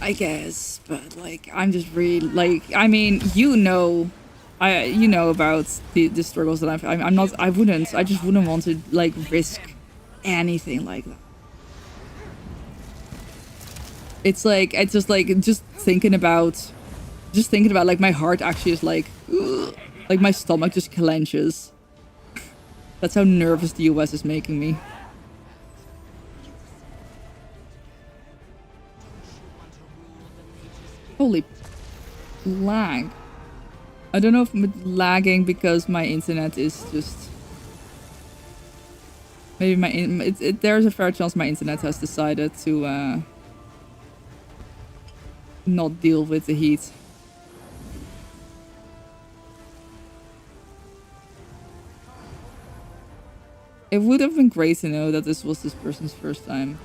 I guess, but like I'm just really like I mean you know about the struggles that I'm not I just wouldn't want to like risk anything like that. It's just thinking about like my heart actually is like ugh, like my stomach just clenches. That's how nervous the US is making me. Holy lag. I don't know if I'm lagging because my internet is just... Maybe there's a fair chance my internet has decided to not deal with the heat. It would have been great to know that this was this person's first time.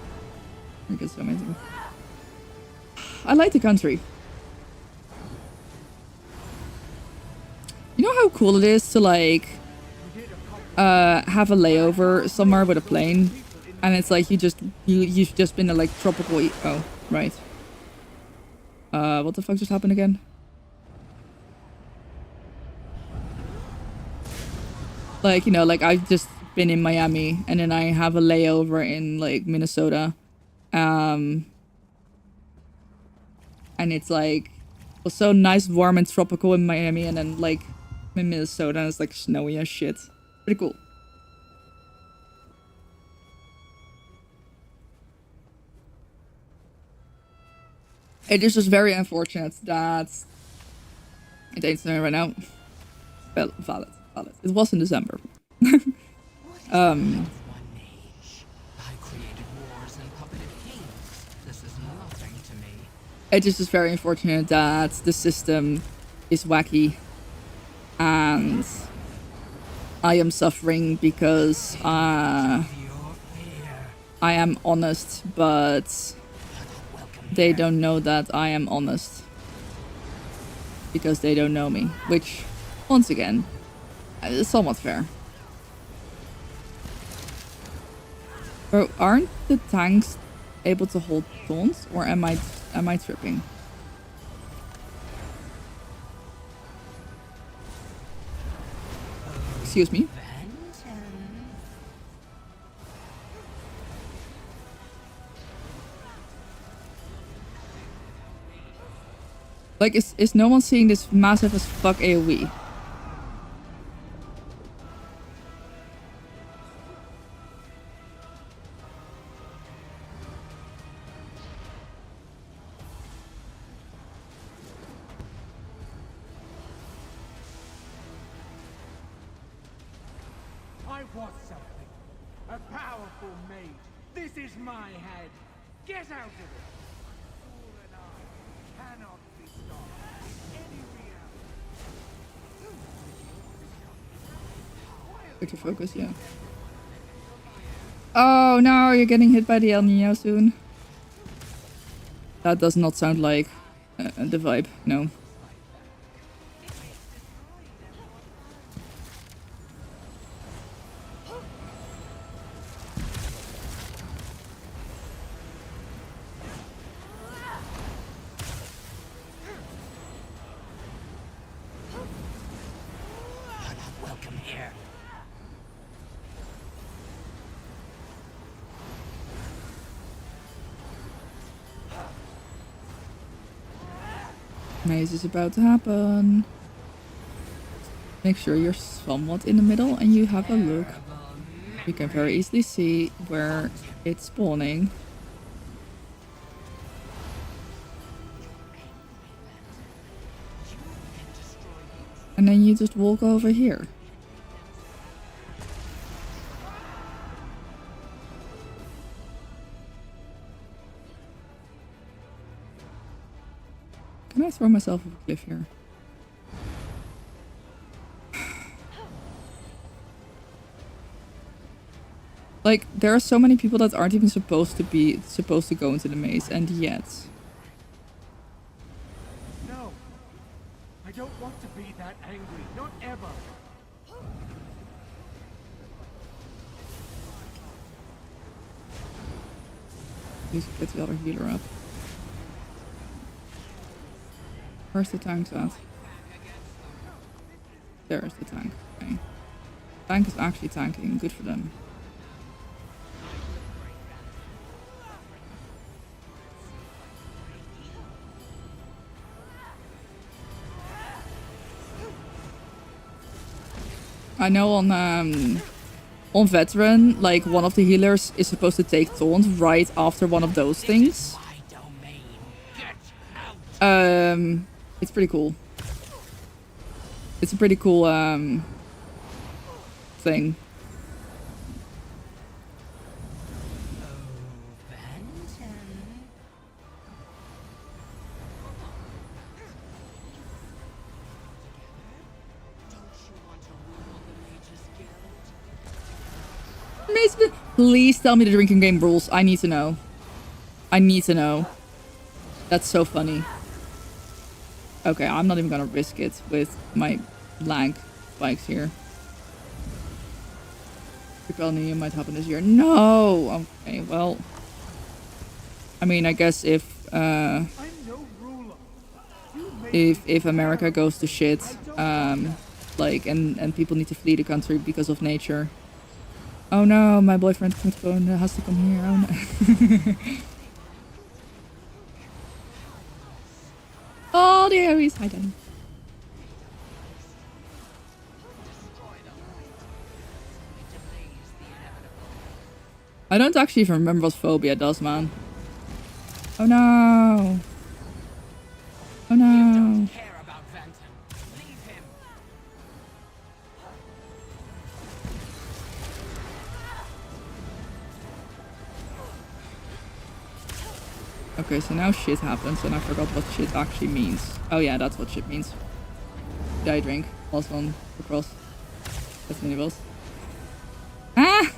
I think it's so amazing. I like the country. You know how cool it is to like have a layover somewhere with a plane, and it's like you've just been in like tropical oh right. What the fuck just happened again? Like, you know, like I've just been in Miami and then I have a layover in like Minnesota. And it's like it was so nice, warm and tropical in Miami, and then like in Minnesota and it's like snowy as shit. Pretty cool. It is just very unfortunate that it ain't snowing right now. Well, valid. It was in December. It is just very unfortunate that the system is wacky and I am suffering because I am honest, but they don't know that I am honest because they don't know me, which once again is somewhat fair. Bro, aren't the tanks able to hold taunts, or am I tripping? Excuse me. Like, is no one seeing this massive as fuck AoE? I was something. A powerful mage. This is my head. Get out of it. Fool and I cannot be stopped in any reality. Good to focus, yeah. Oh no, you're getting hit by the El Nino soon. That does not sound like the vibe, no. Maze is about to happen. Make sure you're somewhat in the middle and you have a look. You can very easily see where it's spawning. And then you just walk over here. Can I throw myself off a cliff here? Like, there are so many people that aren't even supposed to go into the maze, and yet. No. I don't want to be that angry. Not ever. Please get the other healer up. Where's the tank at? There's the tank. Okay. Tank is actually tanking. Good for them. I know on veteran, like one of the healers is supposed to take taunt right after one of those things. It's pretty cool. It's a pretty cool thing. Please tell me the drinking game rules. I need to know. I need to know. That's so funny. Okay, I'm not even gonna risk it with my lag spikes here. Rebellion might happen this year. No! Okay, well. I mean, I guess if America goes to shit, like, and people need to flee the country because of nature. Oh no, my boyfriend has to come here. Oh no. Oh, the Aries. Hi, Danny. I don't actually even remember what phobia does, man. Oh no. Oh no. Okay, so now shit happens and I forgot what shit actually means. Oh yeah, that's what shit means. Die drink. Last one across. That's mini boss. Ah!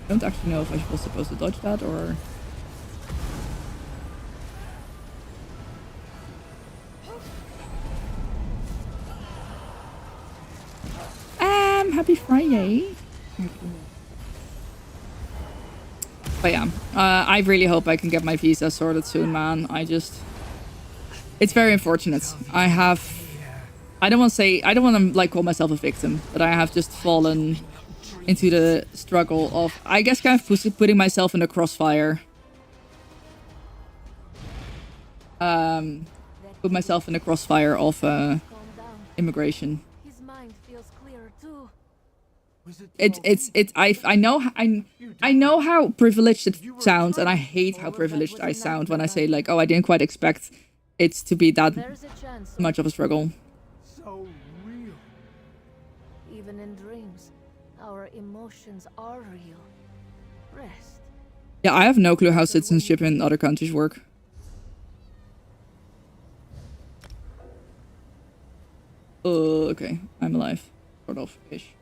Don't actually know if I was supposed to dodge that or... Happy Friday. But yeah, I really hope I can get my visa sorted soon, man. It's very unfortunate. I don't want to like call myself a victim, but I have just fallen into the struggle of, I guess, kind of putting myself in the crossfire. Put myself in the crossfire of immigration. His mind feels clearer too. I know how privileged it sounds, and I hate how privileged I sound when I say like, oh, I didn't quite expect it to be that much of a struggle. So real. Even in dreams, our emotions are real. Rest. Yeah, I have no clue how citizenship in other countries work. Okay, I'm alive, sort of ish.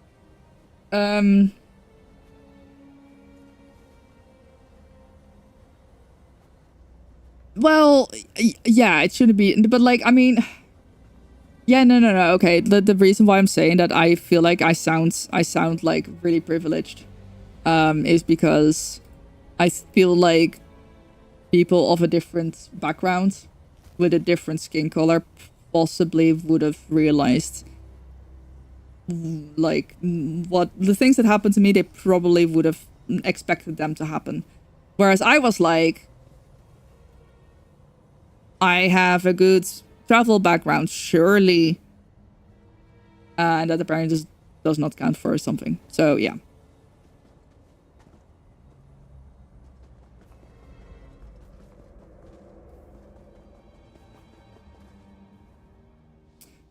Well, yeah, it shouldn't be, but like, I mean, yeah, no, okay. The reason why I'm saying that I feel like I sound like really privileged, is because I feel like people of a different background with a different skin color possibly would have realized like what the things that happened to me, they probably would have expected them to happen. Whereas I was like, I have a good travel background, surely. And that apparently just does not count for something. So yeah.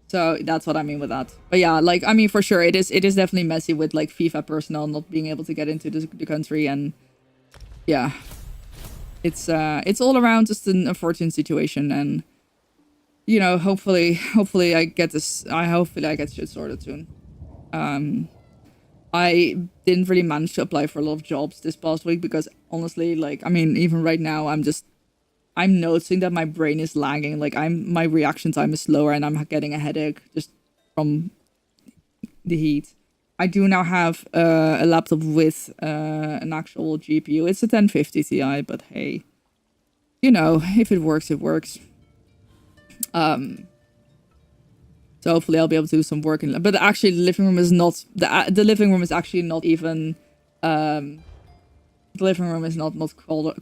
So that's what I mean with that. But yeah, like, I mean, for sure, it is definitely messy with like FIFA personnel not being able to get into the country, and yeah, it's all around just an unfortunate situation, and you know, hopefully I get this. Hopefully I get shit sorted soon. I didn't really manage to apply for a lot of jobs this past week because honestly, like, I mean, even right now, I'm noticing that my brain is lagging. Like my reaction time is slower and I'm getting a headache just from the heat. I do now have a laptop with an actual GPU. It's a 1050 Ti, but hey, you know, if it works, it works. So hopefully I'll be able to do some work in. But actually, the living room is not the living room is actually not even. The living room is not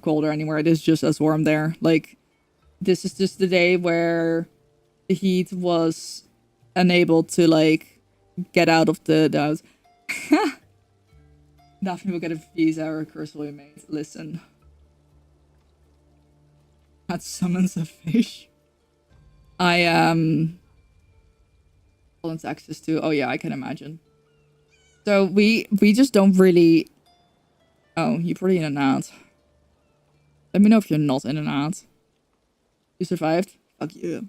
colder anymore. It is just as warm there. Like, this is just the day where the heat was unable to like get out of the house. Daphne will get a visa or a curse will be made. Listen. That summons a fish. Access to. Oh yeah, I can imagine. So we just don't really. Oh, you're probably in and out. Let me know if you're not in and out. You survived? Fuck you.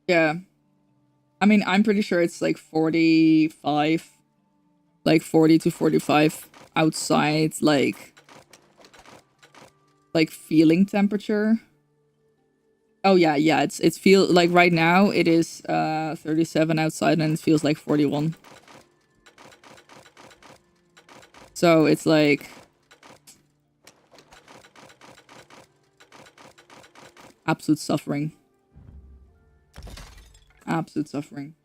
Yeah. I mean, I'm pretty sure it's like 45. Like 40 to 45 outside, like feeling temperature. Oh yeah, it's feel like right now it is 37 outside and it feels like 41. So it's like absolute suffering. Absolute suffering.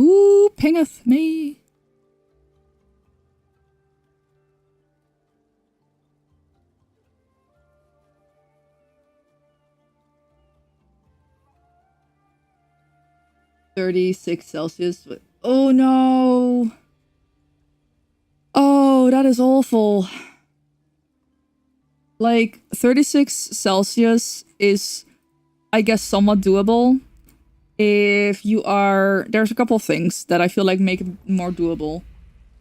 Ooh, pingeth me. -36 Celsius. Oh no. Oh, that is awful. Like 36 Celsius is, I guess, somewhat doable. If you are, there's a couple of things that I feel like make it more doable.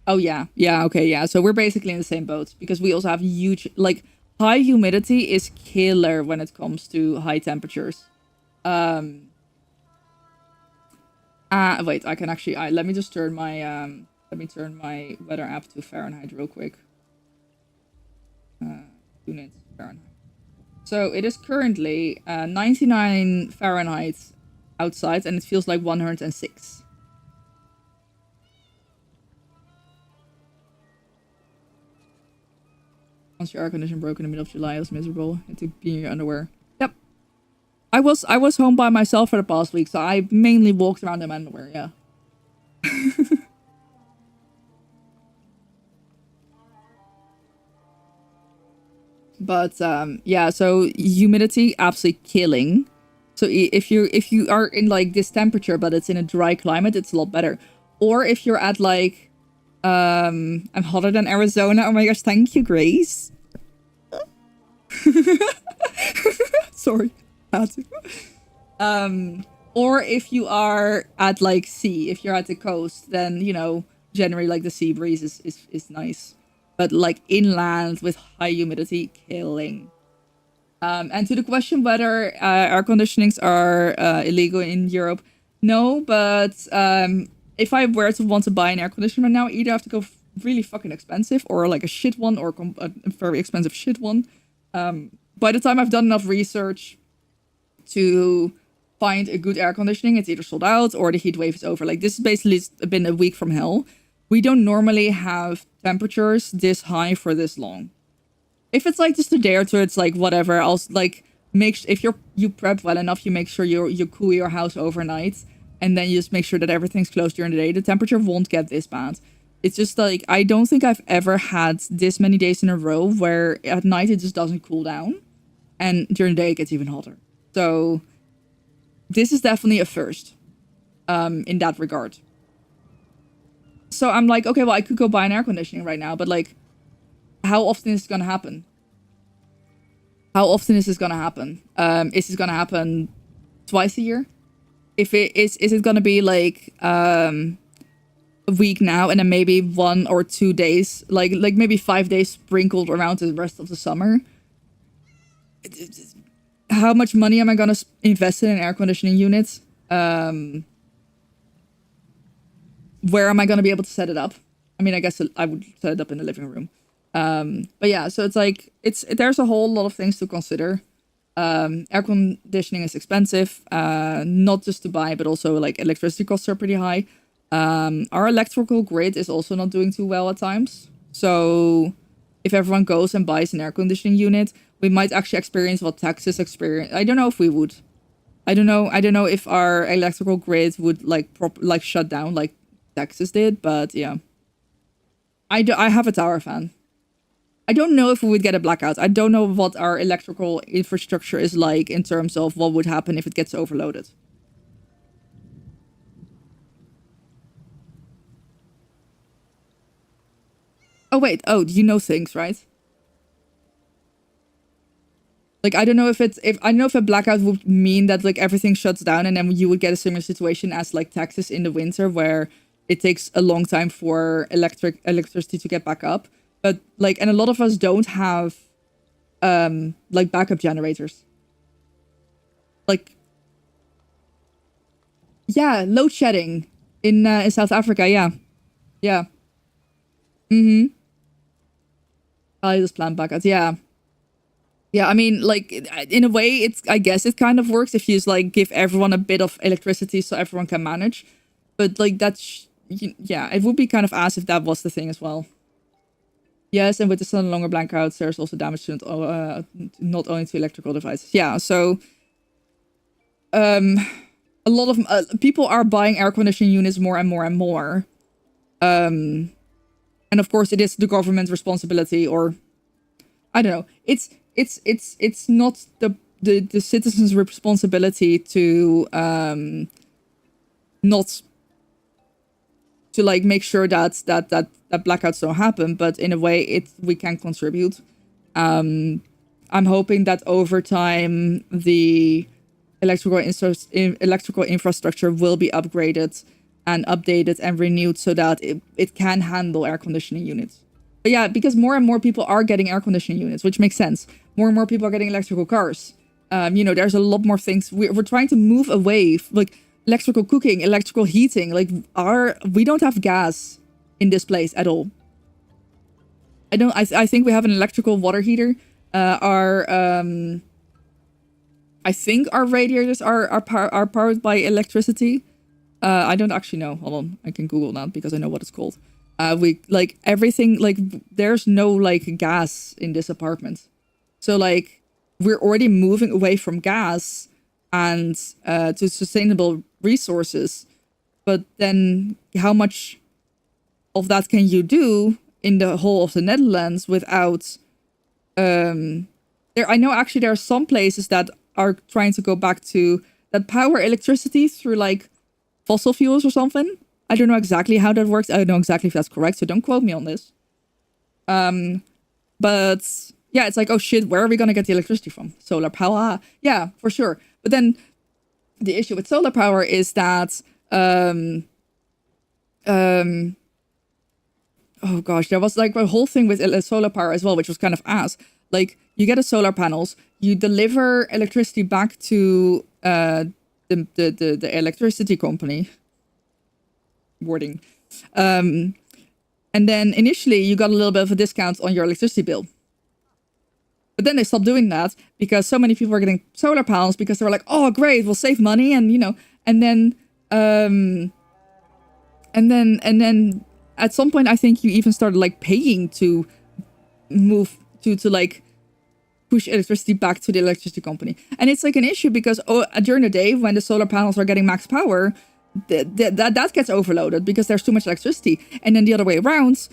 Oh yeah, okay, yeah. So we're basically in the same boat because we also have huge, like, high humidity is killer when it comes to high temperatures. Wait, I can actually, let me just turn my, let me turn my weather app to Fahrenheit real quick. Units Fahrenheit. So it is currently 99 Fahrenheit outside and it feels like 106. Once your air conditioner broke in the middle of July, it was miserable. You had to be in your underwear. Yep. I was home by myself for the past week, so I mainly walked around in my underwear, yeah. But yeah, so humidity absolutely killing. So if you are in like this temperature but it's in a dry climate, it's a lot better. Or if you're at like I'm hotter than Arizona. Oh my gosh, thank you, Grace. Sorry. Had to. Or if you are at like sea, if you're at the coast, then you know, generally like the sea breeze is nice. But like inland with high humidity, killing. And to the question whether air conditionings are illegal in Europe, no. But if I were to want to buy an air conditioner right now, either I have to go really fucking expensive or like a shit one or a very expensive shit one. By the time I've done enough research to find a good air conditioning, it's either sold out or the heat wave is over. Like this has basically been a week from hell. We don't normally have temperatures this high for this long. If it's like just a day or two, it's like whatever. I'll like if you prep well enough, you make sure you cool your house overnight, and then you just make sure that everything's closed during the day. The temperature won't get this bad. It's just like I don't think I've ever had this many days in a row where at night it just doesn't cool down, and during the day it gets even hotter. So this is definitely a first, in that regard. So I'm like, okay, well, I could go buy an air conditioning right now, but like, how often is it gonna happen? How often is this gonna happen? Is this gonna happen twice a year? If it is it gonna be like a week now and then maybe 1 or 2 days, like maybe 5 days sprinkled around the rest of the summer? How much money am I gonna invest in an air conditioning unit? Where am I going to be able to set it up? I mean, I guess I would set it up in the living room. But yeah, so it's like, there's a whole lot of things to consider. Air conditioning is expensive, not just to buy, but also like electricity costs are pretty high. Our electrical grid is also not doing too well at times. So if everyone goes and buys an air conditioning unit, we might actually experience what Texas experienced. I don't know if we would. I don't know if our electrical grid would like shut down like Texas did, but yeah. I have a tower fan. I don't know if we would get a blackout. I don't know what our electrical infrastructure is like in terms of what would happen if it gets overloaded. Oh wait, you know things, right? Like, I don't know if a blackout would mean that like everything shuts down and then you would get a similar situation as like Texas in the winter where it takes a long time for electricity to get back up. But like, and a lot of us don't have like backup generators. Like, yeah, load shedding in South Africa, yeah. Yeah. I just plan backouts, yeah. Yeah, I mean, like, in a way, I guess it kind of works if you just, like, give everyone a bit of electricity so everyone can manage. But, like, yeah, it would be kind of ass if that was the thing as well. Yes, and with the sun longer blackouts, there's also damage to not only to electrical devices. Yeah, so, a lot of people are buying air conditioning units more and more and more. And of course, it is the government's responsibility, or I don't know. It's not the citizens' responsibility to not to like make sure that blackouts don't happen, but in a way we can contribute. I'm hoping that over time the electrical infrastructure will be upgraded and updated and renewed so that it can handle air conditioning units. But yeah, because more and more people are getting air conditioning units, which makes sense. More and more people are getting electrical cars. You know, there's a lot more things. We're trying to move away, like electrical cooking, electrical heating. Like we don't have gas in this place at all. I think we have an electrical water heater. I think our radiators are powered by electricity. I don't actually know. Hold on, I can Google that because I know what it's called. We like everything, like there's no like gas in this apartment. So like we're already moving away from gas and to sustainable resources. But then how much of that can you do in the whole of the Netherlands without I know actually there are some places that are trying to go back to that power electricity through like fossil fuels or something. I don't know exactly how that works. I don't know exactly if that's correct, so don't quote me on this. But yeah, it's like, oh shit, where are we gonna get the electricity from? Solar power. Yeah, for sure. But then the issue with solar power is that oh gosh, there was like a whole thing with solar power as well, which was kind of ass. Like, you get a solar panels, you deliver electricity back to the electricity company. Wording. And then initially you got a little bit of a discount on your electricity bill. But then they stopped doing that because so many people were getting solar panels because they were like, oh great, we'll save money, and you know, and then at some point I think you even started like paying to move to like push electricity back to the electricity company. And it's like an issue because during the day when the solar panels are getting max power, that gets overloaded because there's too much electricity. And then the other way around,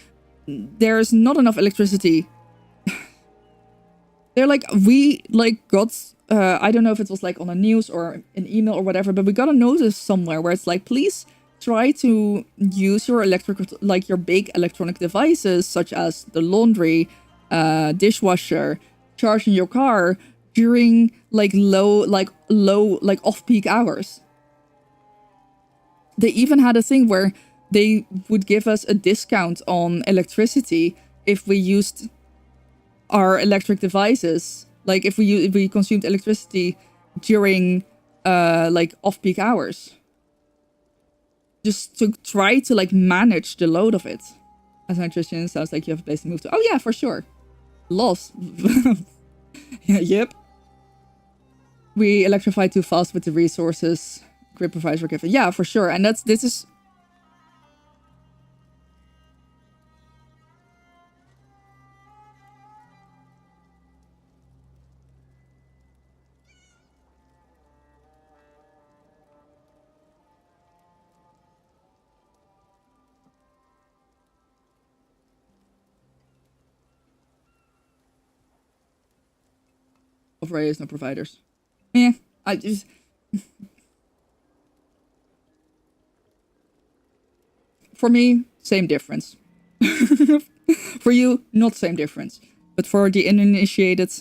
there's not enough electricity. They're like, we like got, I don't know if it was like on the news or an email or whatever, but we got a notice somewhere where it's like, please try to use your your big electronic devices, such as the laundry, dishwasher, charging your car during low off-peak hours. They even had a thing where they would give us a discount on electricity if we used our electric devices. Like if we consumed electricity during like off-peak hours. Just to try to like manage the load of it. As an Christian, sounds like you have a place to move to. Oh yeah, for sure. Lost. Yeah, yep. We electrify too fast with the resources grid provides were given. Yeah, for sure. And this is of radios, no providers. Yeah, I just for me, same difference. For you, not same difference. But for the uninitiated,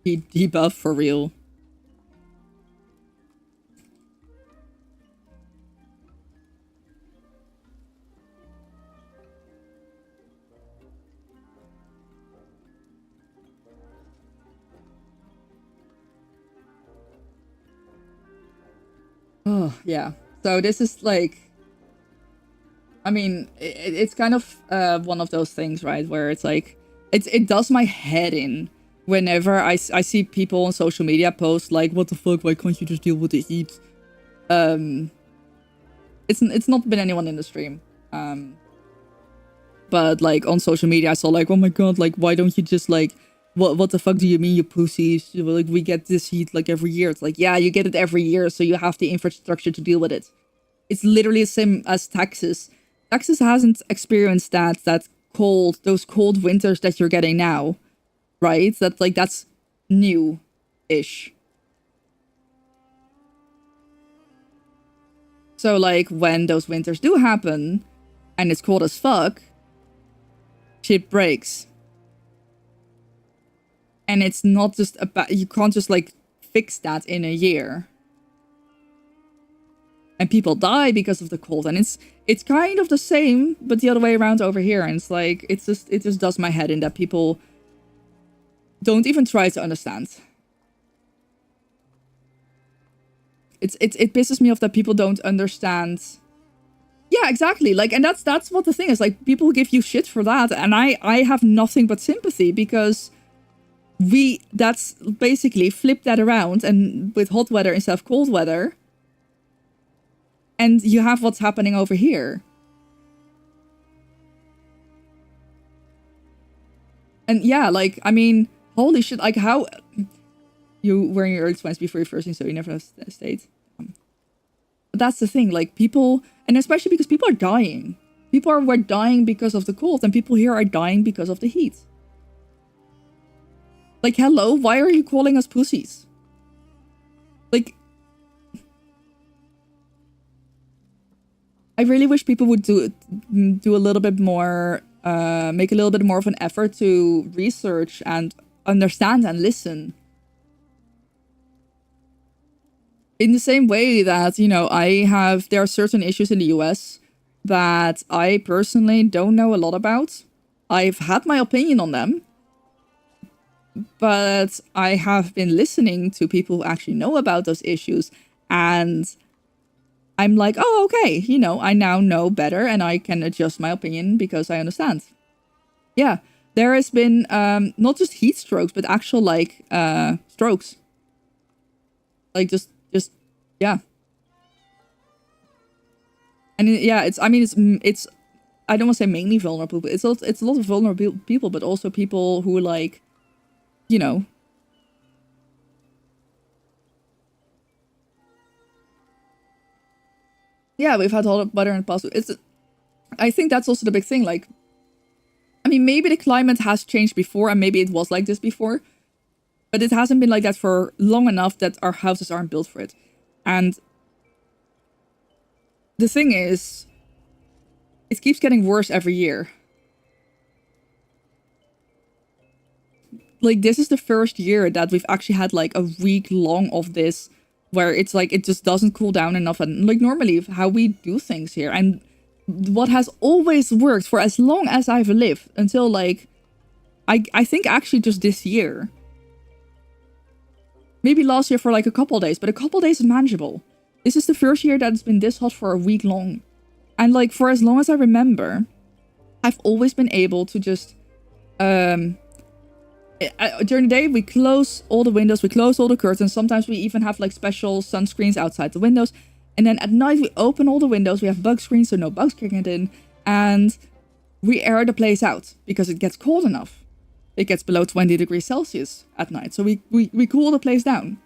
debuff for real. Oh, yeah. So this is like, I mean, it's kind of one of those things, right? Where it's like, it does my head in whenever I see people on social media post like, what the fuck, why can't you just deal with the heat? It's not been anyone in the stream. But like on social media, I saw like, oh my god, like, why don't you just like, what the fuck do you mean, you pussies? Like, we get this heat like every year. It's like, yeah, you get it every year, so you have the infrastructure to deal with it. It's literally the same as Texas. Texas hasn't experienced that cold, those cold winters that you're getting now, right? That's new-ish. So like when those winters do happen and it's cold as fuck, shit breaks. And it's not just about, you can't just like fix that in a year. And people die because of the cold. And it's kind of the same, but the other way around over here. And it's like, it just does my head in that people don't even try to understand. It pisses me off that people don't understand. Yeah, exactly. Like, and that's what the thing is. Like, people give you shit for that. And I have nothing but sympathy because that's basically flip that around and with hot weather instead of cold weather. And you have what's happening over here. And yeah, like, I mean, holy shit, like how you were in your early 20s before your first thing, so you never have stayed. But that's the thing, like people, and especially because people are dying. Were dying because of the cold, and people here are dying because of the heat. Like, hello, why are you calling us pussies? Like, I really wish people would do a little bit more, make a little bit more of an effort to research and understand and listen. In the same way that, you know, there are certain issues in the US that I personally don't know a lot about. I've had my opinion on them. But I have been listening to people who actually know about those issues, and I'm like, oh, okay, you know, I now know better and I can adjust my opinion because I understand. Yeah, there has been not just heat strokes, but actual like strokes. Like just yeah. And yeah, it's I don't want to say mainly vulnerable, but it's a lot of vulnerable people, but also people who like, you know, yeah, we've had hot weather in the past. I think that's also the big thing. Like, I mean, maybe the climate has changed before, and maybe it was like this before, but it hasn't been like that for long enough that our houses aren't built for it. And the thing is, it keeps getting worse every year. Like, this is the first year that we've actually had like a week long of this where it's like it just doesn't cool down enough, and like normally how we do things here, and what has always worked for as long as I've lived until like I think actually just this year, maybe last year for like a couple days, but a couple days is manageable. This is the first year that it's been this hot for a week long, and like for as long as I remember, I've always been able to just during the day, we close all the windows, we close all the curtains. Sometimes we even have like special sunscreens outside the windows. And then at night, we open all the windows. We have bug screens, so no bugs can get in. And we air the place out because it gets cold enough. It gets below 20 degrees Celsius at night. So we cool the place down.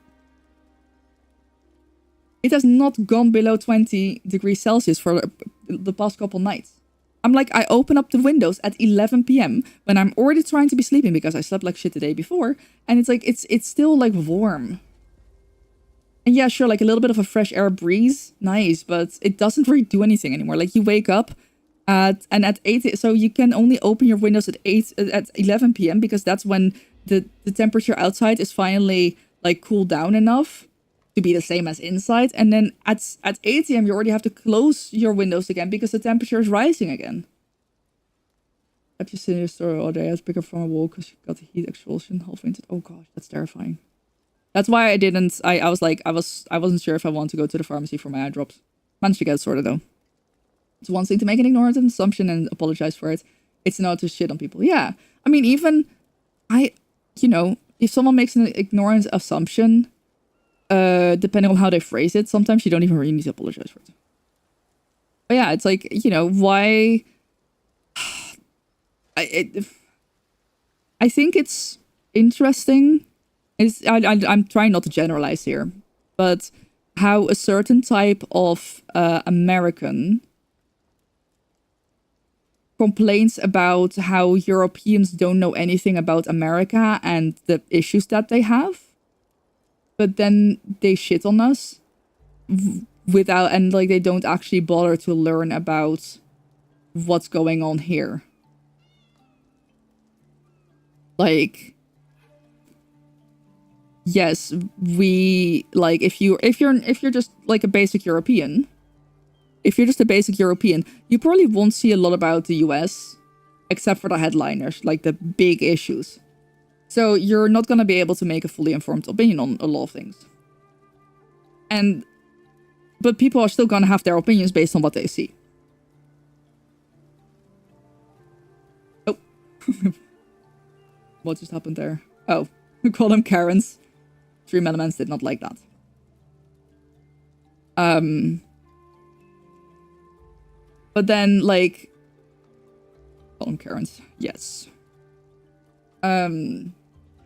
It has not gone below 20 degrees Celsius for the past couple nights. I'm like, I open up the windows at 11 p.m. when I'm already trying to be sleeping because I slept like shit the day before. And it's like, it's still like warm. And yeah, sure, like a little bit of a fresh air breeze. Nice, but it doesn't really do anything anymore. Like you wake up at 8, so you can only open your windows at 11 p.m. because that's when the temperature outside is finally like cooled down enough to be the same as inside, and then at 8 a.m. you already have to close your windows again because the temperature is rising again. I've just seen your story all day. I was picking up from a wall because she got the heat expulsion halfway into. Oh gosh, that's terrifying. That's why I didn't. I was like, I wasn't sure if I wanted to go to the pharmacy for my eye drops. Managed to get it sorted though. It's one thing to make an ignorant assumption and apologize for it. It's another to shit on people. Yeah, I mean, even if someone makes an ignorant assumption, depending on how they phrase it, sometimes you don't even really need to apologize for it. But yeah, it's like, why... I think it's interesting. I'm trying not to generalize here, but how a certain type of American complains about how Europeans don't know anything about America and the issues that they have. But then they shit on us without, and like they don't actually bother to learn about what's going on here. Like, yes, we like if you're just like a basic European, if you're just a basic European, you probably won't see a lot about the US, except for the headliners, like the big issues. So you're not going to be able to make a fully informed opinion on a lot of things. But people are still going to have their opinions based on what they see. Oh. What just happened there? Oh, we call them Karens. Dream Elements did not like that. But then, like... Call them Karens. Yes.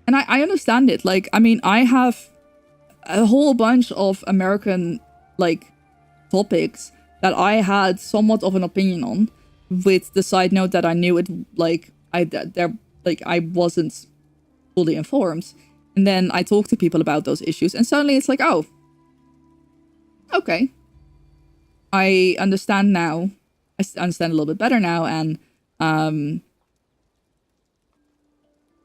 And I understand it. Like, I mean, I have a whole bunch of American, like, topics that I had somewhat of an opinion on, with the side note that I knew it, like, I wasn't fully informed. And then I talked to people about those issues, and suddenly it's like, oh, okay. I understand now. I understand a little bit better now, and,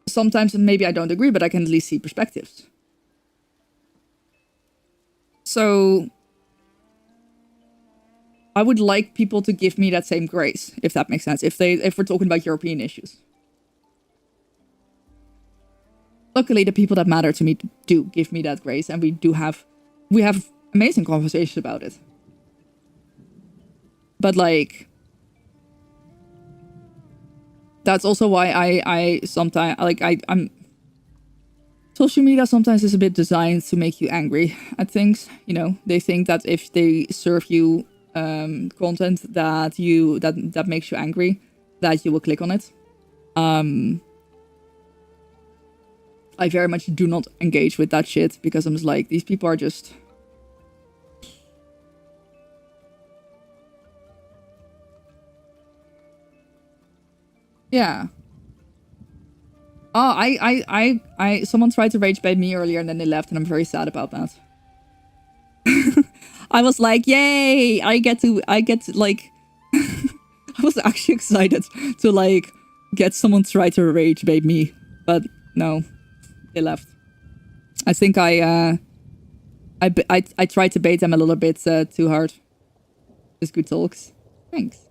sometimes maybe I don't agree, but I can at least see perspectives. So I would like people to give me that same grace, if that makes sense, if we're talking about European issues. Luckily, the people that matter to me do give me that grace, and we have amazing conversations about it. But like, that's also why I sometimes, like, I'm... Social media sometimes is a bit designed to make you angry at things, They think that if they serve you content that makes you angry, that you will click on it. I very much do not engage with that shit, because I'm just like, these people are just... Yeah. Oh, someone tried to rage bait me earlier and then they left, and I'm very sad about that. I was like, yay! I get to like... I was actually excited to like get someone to try to rage bait me, but no, they left. I think I I tried to bait them a little bit too hard. Just good talks. Thanks.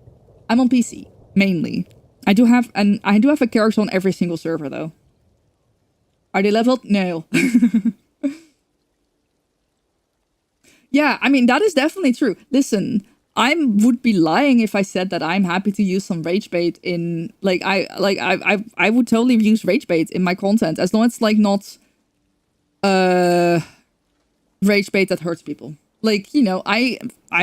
I'm on PC mainly. I do have a character on every single server though. Are they leveled? No. Yeah, I mean that is definitely true. Listen, I would be lying if I said that I'm happy to use some rage bait in I would totally use rage bait in my content as long as it's like not rage bait that hurts people. Like, you know, I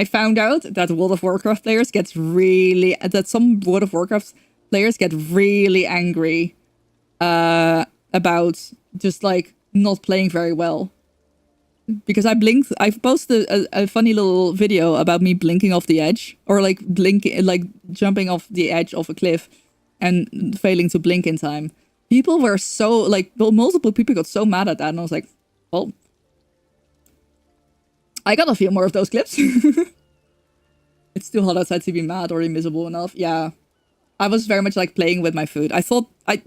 found out that World of Warcraft players that some World of Warcraft players get really angry about just like not playing very well. Because I've posted a funny little video about me blinking off the edge or like jumping off the edge of a cliff and failing to blink in time. People were so like, well, multiple people got so mad at that and I was like, well, I got a few more of those clips. It's too hot outside to be mad or invisible enough. Yeah. I was very much like playing with my food. I thought I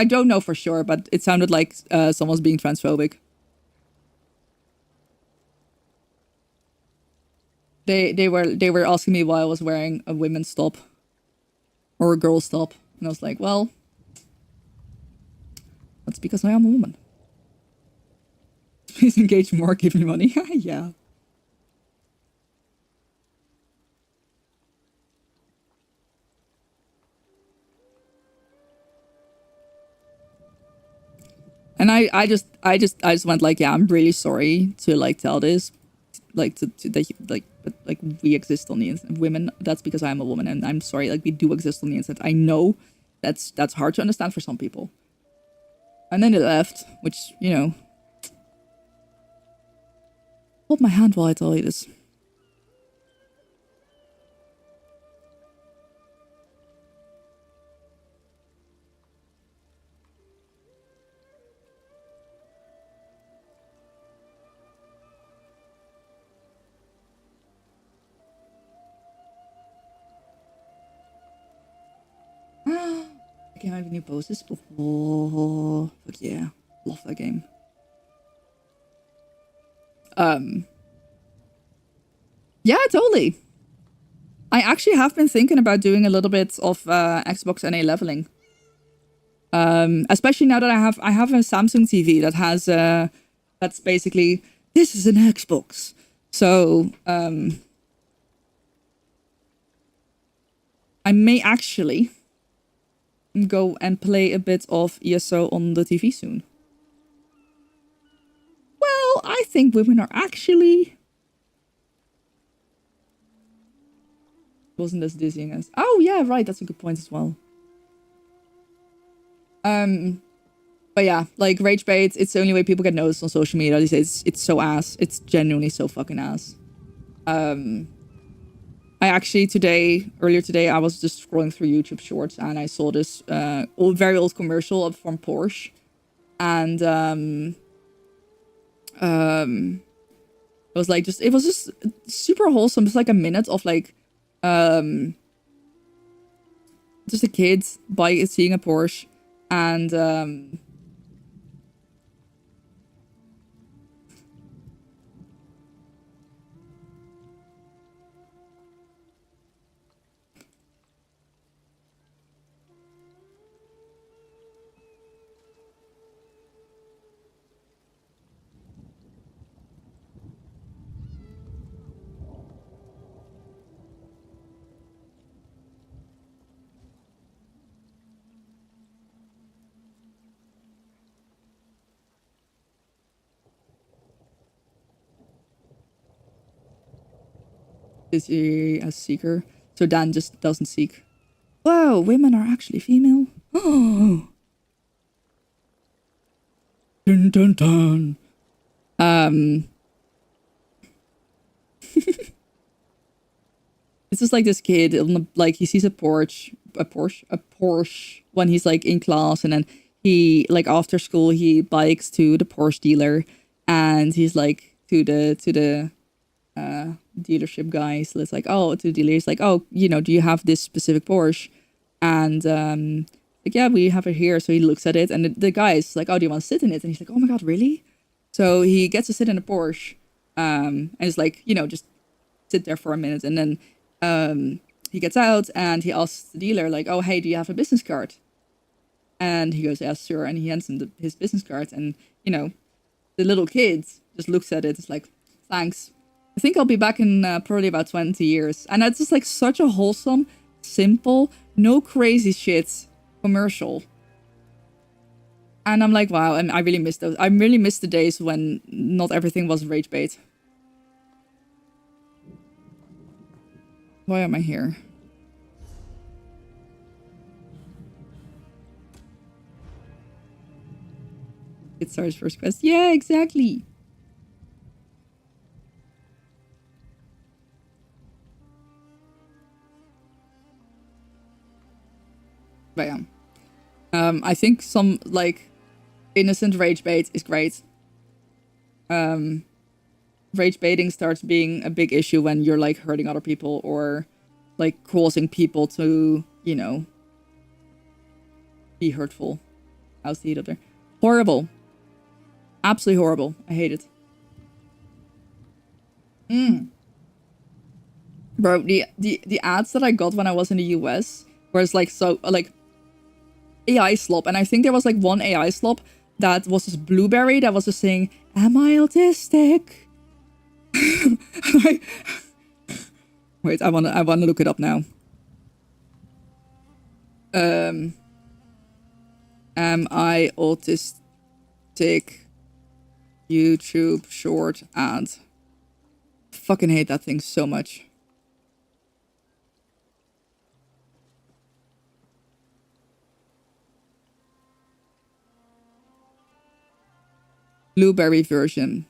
don't know for sure, but it sounded like someone's being transphobic. They were asking me why I was wearing a women's top or a girl's top, and I was like, well, that's because I am a woman. Please engage more, give me money. Yeah. And I just went like, yeah, I'm really sorry to like tell this, like to like we exist on the internet. Women, that's because I'm a woman, and I'm sorry, like we do exist on the internet. I know that's hard to understand for some people. And then it left, which, you know, hold my hand while I tell you this. I can't have new poses. Oh, fuck yeah. Love that game. Yeah, totally. I actually have been thinking about doing a little bit of Xbox NA leveling. Especially now that I have a Samsung TV that has that's basically, this is an Xbox. So I may actually go and play a bit of ESO on the TV soon. Well, I think women are actually... Wasn't as dizzying as... Oh, yeah, right. That's a good point as well. But yeah, like rage bait, it's the only way people get noticed on social media. It's so ass. It's genuinely so fucking ass. I actually earlier today, I was just scrolling through YouTube Shorts and I saw this very old commercial from Porsche. And it was just super wholesome. It's like a minute of like just a kid seeing a Porsche and is he a seeker? So Dan just doesn't seek. Whoa, women are actually female? Oh. Dun dun dun. It's just like this kid, like he sees a Porsche when he's like in class, and then he like after school he bikes to the Porsche dealer, and he's like to the dealership guy. So it's like, oh, to the dealer, he's like, oh, you know, do you have this specific Porsche? And like, yeah, we have it here. So he looks at it, and the guy is like, oh, do you want to sit in it? And he's like, oh my god, really? So he gets to sit in a Porsche, And it's like, you know, just sit there for a minute. And then he gets out and he asks the dealer, like, oh, hey, do you have a business card? And he goes, yes, sure. And he hands him his business card. And, you know, the little kid just looks at it. It's like, thanks. I think I'll be back in probably about 20 years. And that's just like such a wholesome, simple, no crazy shit commercial. And I'm like, wow, and I really miss those. I really miss the days when not everything was rage bait. Why am I here? It starts first quest. Yeah, exactly. But yeah. I think some, like, innocent rage bait is great. Rage baiting starts being a big issue when you're, like, hurting other people or, like, causing people to, you know, be hurtful. How's the heat up there? Horrible. Absolutely horrible. I hate it. Bro, the ads that I got when I was in the US was like so like AI slop, and I think there was like one AI slop that was this blueberry that was just saying, "Am I autistic?" Wait, I wanna look it up now. Am I autistic? YouTube short ad. Fucking hate that thing so much. Blueberry version.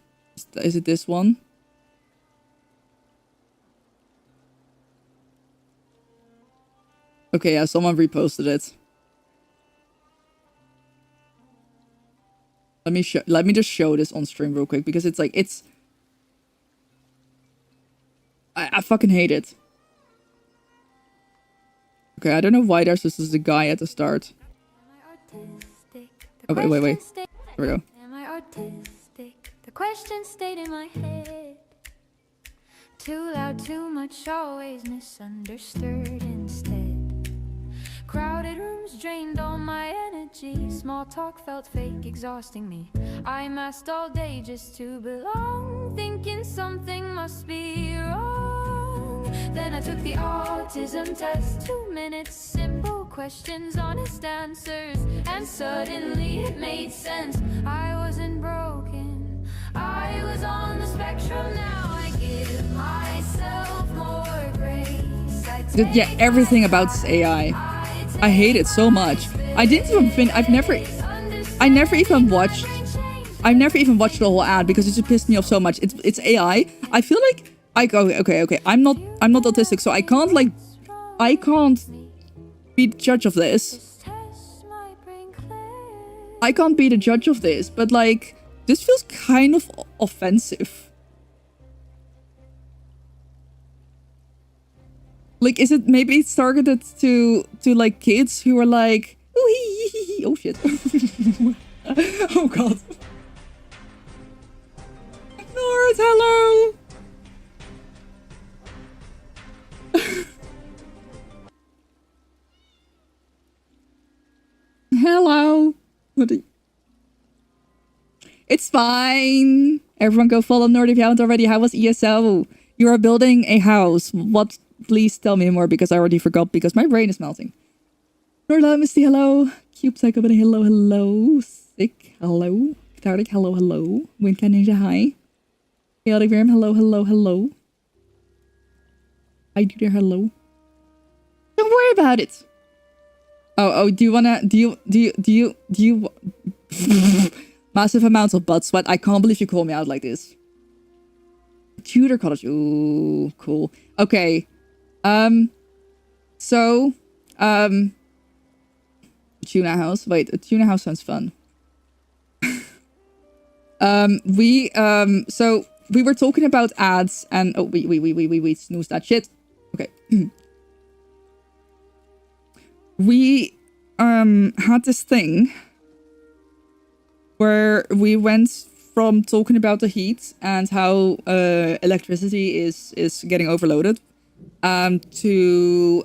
Is it this one? Okay, yeah, someone reposted it. Let me just show this on stream real quick because it's like I fucking hate it. Okay, I don't know why there's just a guy at the start. Oh, wait. There we go. Am I artistic? The question stayed in my head. Too loud, too much, always misunderstood instead. Crowded rooms drained all my energy. Small talk felt fake, exhausting me. I masked all day just to belong, thinking something must be wrong. Then I took the autism test. 2 minutes, simple questions, honest answers, and suddenly it made sense. I wasn't broken, I was on the spectrum. Now I give myself more grace. Yeah, everything about this AI. I hate it so much. I didn't even I've never even watched the whole ad because it just pissed me off so much. It's AI. I feel like okay. I'm not autistic, so I can't be the judge of this. I can't be the judge of this, but like this feels kind of offensive. Like, is it maybe it's targeted to like kids who are like, oh shit. Oh god. North, hello. Hello. It's fine. Everyone go follow Nord if you haven't already. How was ESO? You are building a house. What? Please tell me more because I already forgot because my brain is melting. Hello, Misty, hello. Cube Psycho, hello. Sick, hello. Cathartic, hello. Windcat Ninja, hi. Chaotic Worm, hello. I do there, hello. Don't worry about it. Oh, do you massive amounts of butt sweat. I can't believe you call me out like this. Tudor cottage. Ooh, cool. Okay. Tuna house. Wait, a tuna house sounds fun. So we were talking about ads and we snooze that shit. Okay. We had this thing where we went from talking about the heat and how electricity is getting overloaded to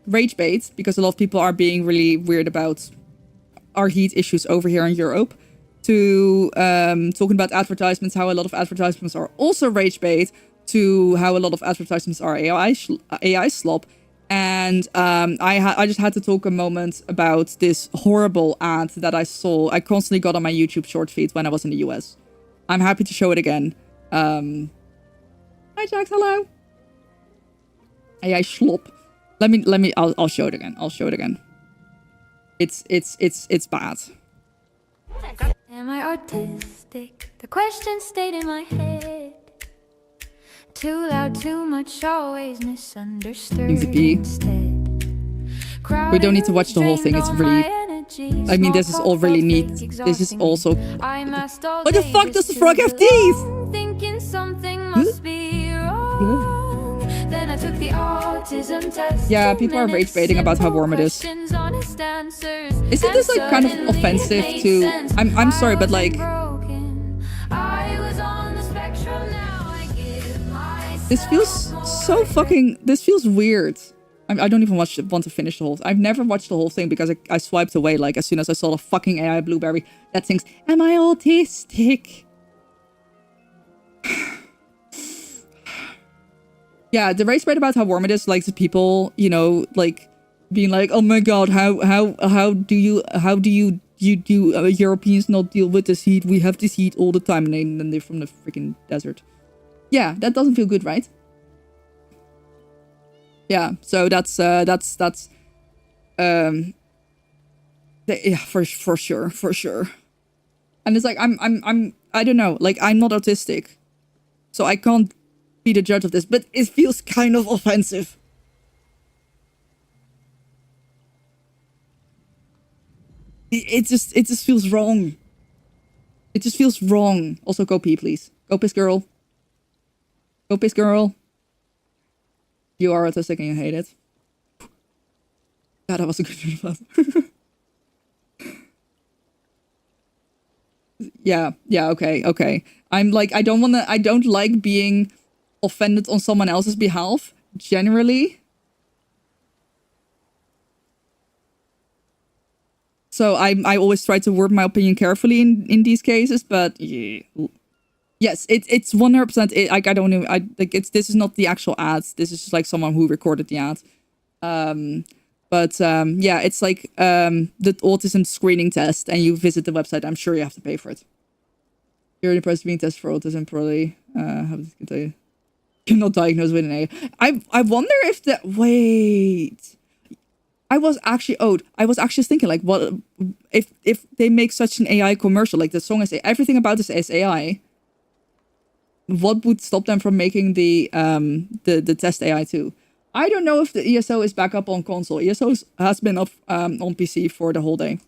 rage bait, because a lot of people are being really weird about our heat issues over here in Europe, to talking about advertisements, how a lot of advertisements are also rage bait, to how a lot of advertisements are AI slop. And I just had to talk a moment about this horrible ad that I saw. I constantly got on my YouTube short feed when I was in the US. I'm happy to show it again. Hi Jax, hello. AI slop. I'll show it again. I'll show it again. It's bad. Am I autistic? The question stayed in my head. Too loud, too much, always misunderstood instead. We don't need to watch the whole thing. It's really... I mean, this is all really neat. This is also... What the fuck does the frog have teeth? Thinking something must be wrong. Then I took the autism test. Yeah, people are rage baiting about how warm it is. Isn't this like kind of offensive to... I'm sorry, but like... This feels so fucking... This feels weird. I don't even want to finish the whole... I've never watched the whole thing because I swiped away like as soon as I saw the fucking AI blueberry that sings, "Am I autistic?" Yeah, the rage bait about how warm it is, like the people, you know, like being like, "Oh my god, how do you Europeans not deal with this heat? We have this heat all the time," and then they're from the freaking desert. Yeah, that doesn't feel good, right? Yeah, so that's yeah, for sure. And it's like I don't know, like I'm not autistic, so I can't be the judge of this, but it feels kind of offensive. It just feels wrong. It just feels wrong. Also, go pee, please. Go piss, girl. Go piss, girl. You are autistic and you hate it. Yeah, that was a good response. Yeah, okay. I'm like, I don't like being offended on someone else's behalf, generally. So I always try to word my opinion carefully in these cases, but yeah. Yes, it's 100%. I don't know. This is not the actual ad. This is just like someone who recorded the ad. Yeah, it's like the autism screening test, and you visit the website. I'm sure you have to pay for it. You're the person being tested for autism, probably. You're not diagnosed with an A. I wonder if the wait. I was actually thinking like, what if they make such an AI commercial, like the song is everything about this is AI. What would stop them from making the test AI too? I don't know if the ESO is back up on console. ESO has been up on PC for the whole day.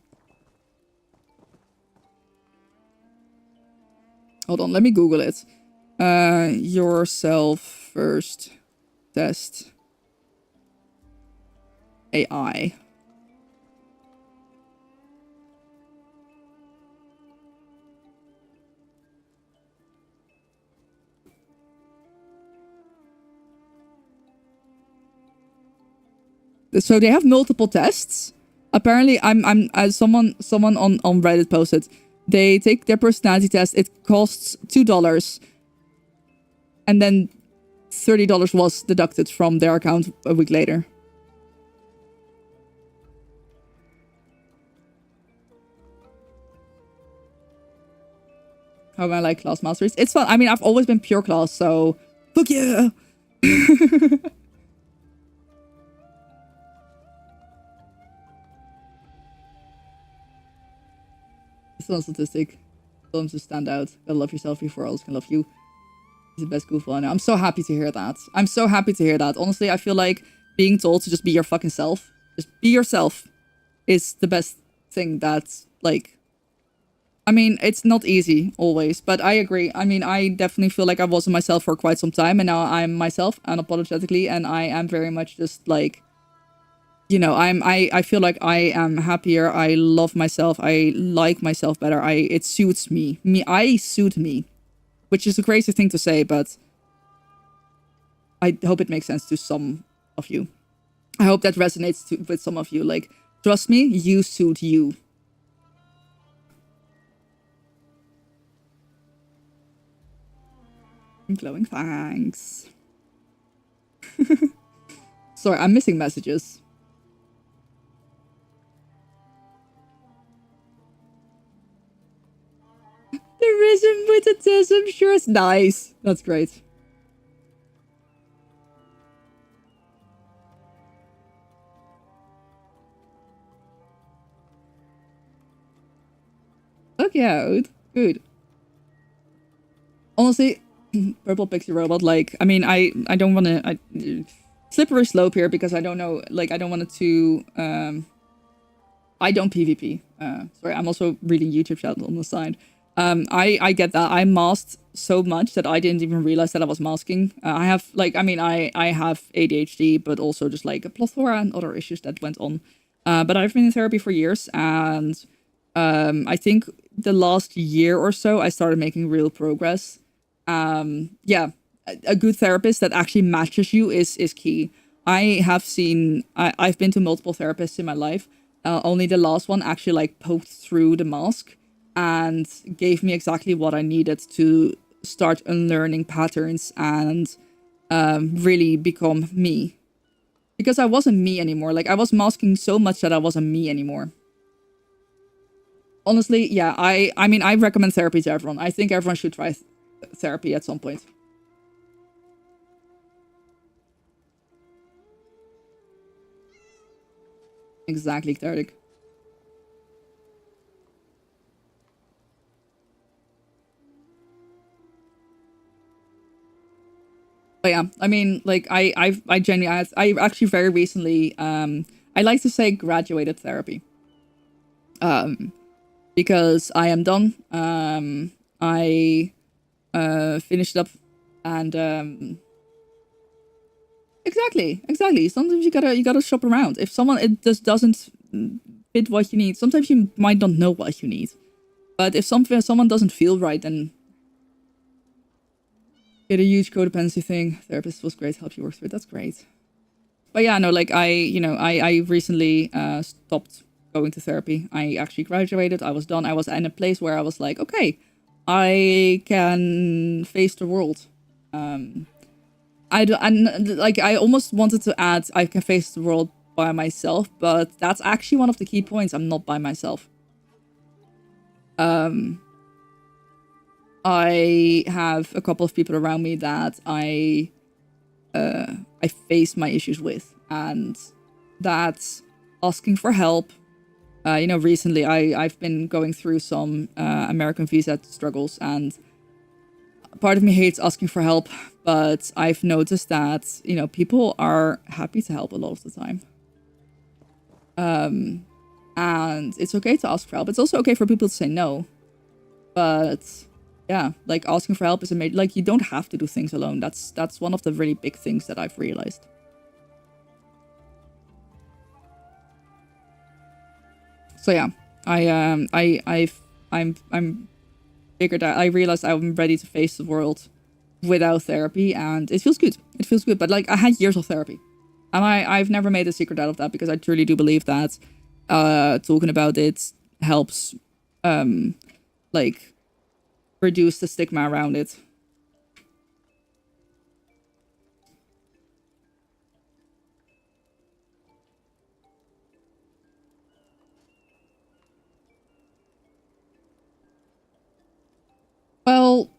Hold on, let me Google it. Yourself first test AI. So they have multiple tests. Apparently, someone on Reddit posted, they take their personality test. It costs $2, and then $30 was deducted from their account a week later. How am I like class masteries? It's fun. I mean, I've always been pure class, so fuck yeah. It's not a statistic. Tell them to stand out. Gotta love yourself before others can love you. He's the best goofball I know. I'm so happy to hear that. I'm so happy to hear that. Honestly, I feel like being told to just be your fucking self, just be yourself, is the best thing that's like... I mean, it's not easy always, but I agree. I mean, I definitely feel like I wasn't myself for quite some time, and now I'm myself unapologetically, and I am very much just like... you know, I feel like I am happier. I love myself. I like myself better. It suits me. I suit me, which is a crazy thing to say, but I hope it makes sense to some of you. I hope that resonates with some of you. Like, trust me, you suit you. Glowing thanks. Sorry, I'm missing messages. The risen with the tism sure is nice. That's great. Okay, out. Good. Honestly, purple pixie robot, like, I mean, I don't want to, slippery slope here because I don't know, like, I don't want it to, I don't PvP. Sorry, I'm also reading YouTube chat on the side. I get that. I masked so much that I didn't even realize that I was masking. I have, like, I mean, I have ADHD, but also just, like, a plethora and other issues that went on. But I've been in therapy for years, and I think the last year or so, I started making real progress. Yeah, a good therapist that actually matches you is key. I've been to multiple therapists in my life. Only the last one actually like poked through the mask and gave me exactly what I needed to start unlearning patterns and really become me. Because I wasn't me anymore. Like, I was masking so much that I wasn't me anymore. Honestly, yeah, I mean, I recommend therapy to everyone. I think everyone should try therapy at some point. Exactly, Tarek. But yeah, I mean, like, I genuinely, I actually very recently, I like to say graduated therapy. Because I am done. I finished up and exactly. Sometimes you gotta shop around. If someone it just doesn't fit what you need, sometimes you might not know what you need. But if someone doesn't feel right, then get a huge codependency thing. Therapist was great, help you work through it. That's great. But yeah, no, like I recently stopped going to therapy. I actually graduated. I was done. I was in a place where I was like, okay, I can face the world. I almost wanted to add I can face the world by myself, but that's actually one of the key points. I'm not by myself. I have a couple of people around me that I face my issues with, and that's asking for help. Recently I've been going through some American visa struggles, and part of me hates asking for help, but I've noticed that, people are happy to help a lot of the time. And it's okay to ask for help. It's also okay for people to say no. But yeah, like, asking for help is amazing. Like, you don't have to do things alone. That's one of the really big things that I've realized. So yeah, I'm figured out. I realized I'm ready to face the world without therapy, and it feels good. It feels good. But like, I had years of therapy, and I've never made a secret out of that, because I truly do believe that talking about it helps like reduce the stigma around it. Well,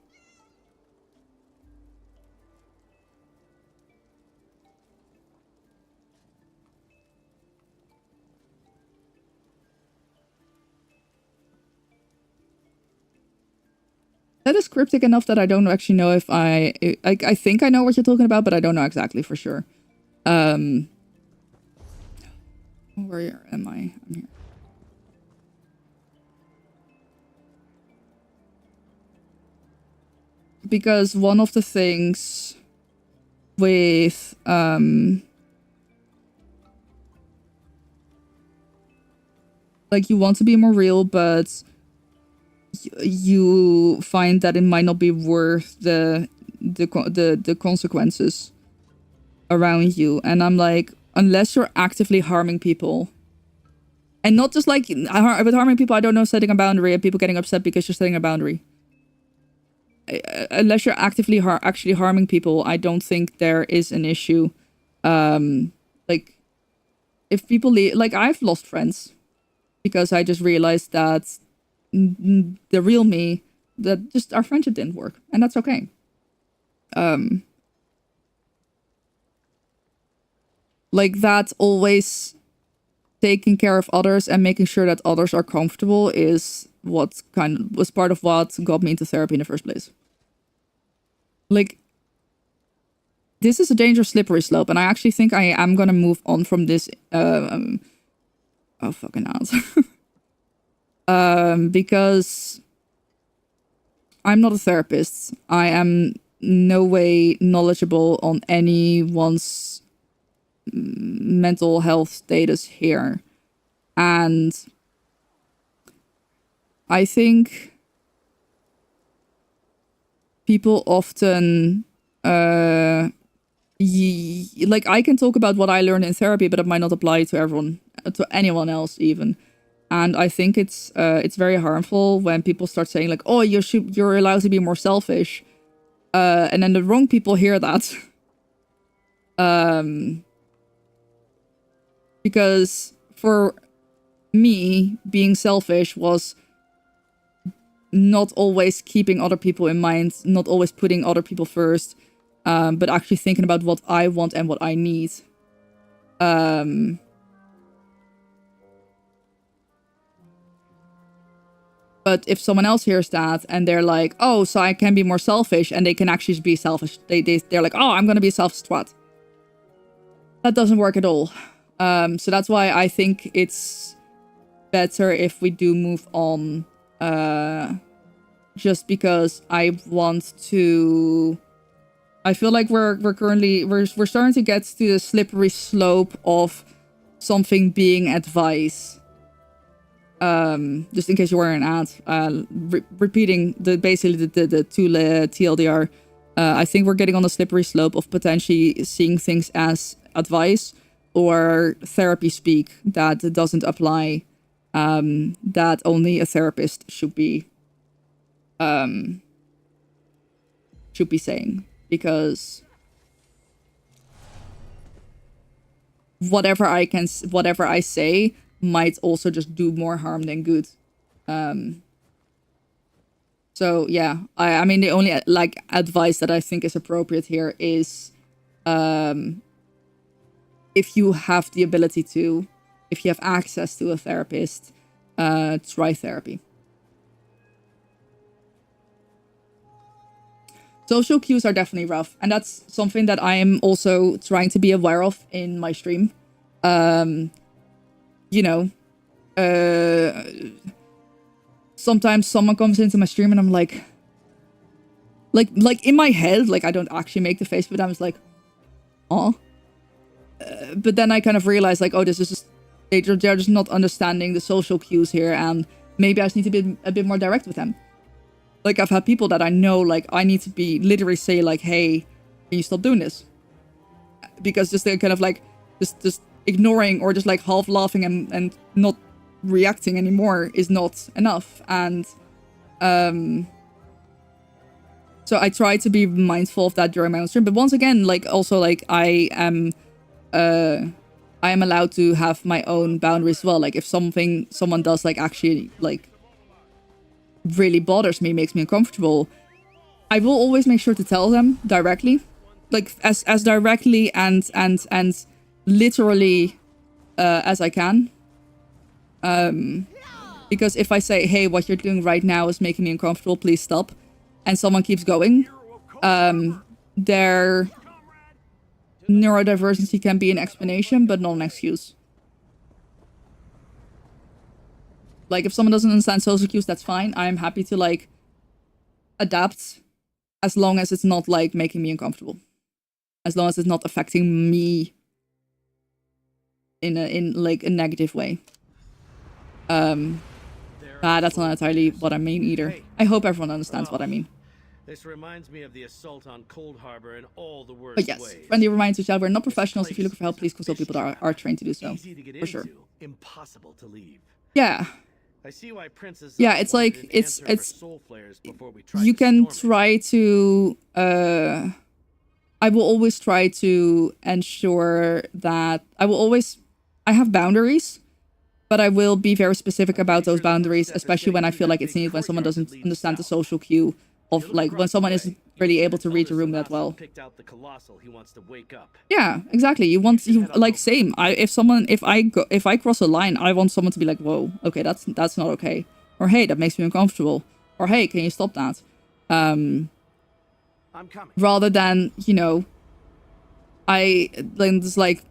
that is cryptic enough that I don't actually know if I think I know what you're talking about, but I don't know exactly for sure. Where am I? I'm here. Because one of the things with like you want to be more real, but you find that it might not be worth the consequences around you. And I'm like, unless you're actively harming people, and not just like with harming people, I don't know, setting a boundary and people getting upset because you're setting a boundary. Unless you're actively actually harming people, I don't think there is an issue. Like if people leave, like I've lost friends because I just realized that the real me, that just our friendship didn't work, and that's okay. Like that, always taking care of others and making sure that others are comfortable is what kind of was part of what got me into therapy in the first place. Like, this is a dangerous slippery slope, and I actually think I am gonna move on from this. Oh fucking ass. Because I'm not a therapist. I am no way knowledgeable on anyone's mental health status here. And I think people often like I can talk about what I learned in therapy, but it might not apply to anyone else even. And I think it's very harmful when people start saying like, oh, you're allowed to be more selfish. And then the wrong people hear that. Because for me, being selfish was not always keeping other people in mind, not always putting other people first, but actually thinking about what I want and what I need. But if someone else hears that and they're like, oh, so I can be more selfish, and they can actually be selfish. They're like, oh, I'm going to be a selfish twat. That doesn't work at all. So that's why I think it's better if we do move on. Just because I want to... I feel like we're starting to get to the slippery slope of something being advice. Just in case you were an ad, repeating basically the two TLDR. I think we're getting on the slippery slope of potentially seeing things as advice or therapy speak that doesn't apply. That only a therapist should be saying, because whatever I say might also just do more harm than good. So yeah, I mean the only like advice that I think is appropriate here is if you have the ability to, if you have access to a therapist, try therapy. Social cues are definitely rough, and that's something that I am also trying to be aware of in my stream. You know, sometimes someone comes into my stream and I'm like in my head, like I don't actually make the face, but I'm just like, oh. But then I kind of realize like, oh, this is just, they're just not understanding the social cues here, and maybe I just need to be a bit more direct with them. Like I've had people that I know, like I need to be literally say like, hey, can you stop doing this? Because just they're kind of like, just ignoring or just like half laughing and not reacting anymore is not enough. And so I try to be mindful of that during my own stream. But once again, like also like I am allowed to have my own boundaries as well. Like if someone does like actually like really bothers me, makes me uncomfortable, I will always make sure to tell them directly, like as directly and literally as I can. Because if I say, hey, what you're doing right now is making me uncomfortable, please stop, and someone keeps going, their neurodiversity can be an explanation, but not an excuse. Like, if someone doesn't understand social cues, that's fine. I'm happy to, like, adapt as long as it's not, like, making me uncomfortable. As long as it's not affecting me in like, a negative way. That's not entirely what I mean either. I hope everyone understands what I mean. This reminds me of the assault on Cold Harbor in all the worst But yes, ways. friendly reminder to we're not professionals. If you look for help, please consult people that are trained to do so. Easy to get For sure. into, impossible to leave. Yeah. I see why Princess Yeah, it's like it's you can try to I will always try to ensure that I have boundaries, but I will be very specific about those boundaries, especially when I feel like it's needed, when someone doesn't understand the social cue of like when someone isn't really able to read the room that well. Yeah, exactly. You like same. If I cross a line, I want someone to be like, whoa, okay, that's not okay. Or hey, that makes me uncomfortable. Or hey, can you stop that? I'm coming. Rather than, you know, I then just like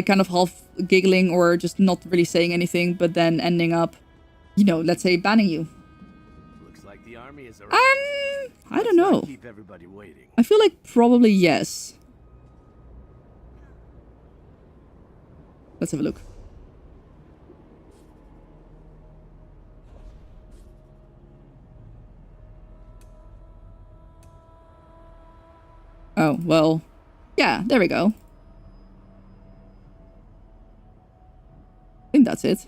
kind of half giggling or just not really saying anything, but then ending up, you know, let's say banning you. Looks like the army is I don't know. Keep everybody waiting. I feel like probably yes. Let's have a look. Oh, well, yeah, there we go. I think that's it.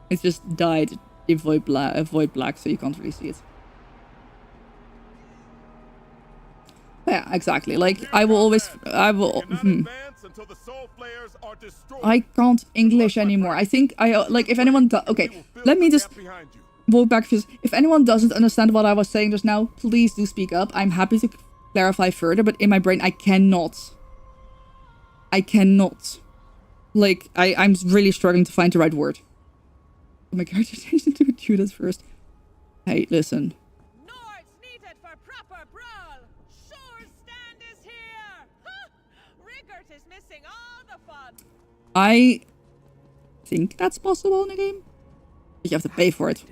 It's just dyed in void black, so you can't really see it. Yeah, exactly. Like, I will... I can't English anymore. I think like, if anyone... Okay, let me just... walk back, because if anyone doesn't understand what I was saying just now, please do speak up. I'm happy to clarify further, but in my brain, I cannot. Like, I'm really struggling to find the right word. My character changed into a Judas first. Hey, listen. Nords needed for proper brawl. Sure stand is here. Riggert is missing all the fun. I think that's possible in a game. But you have to pay for it.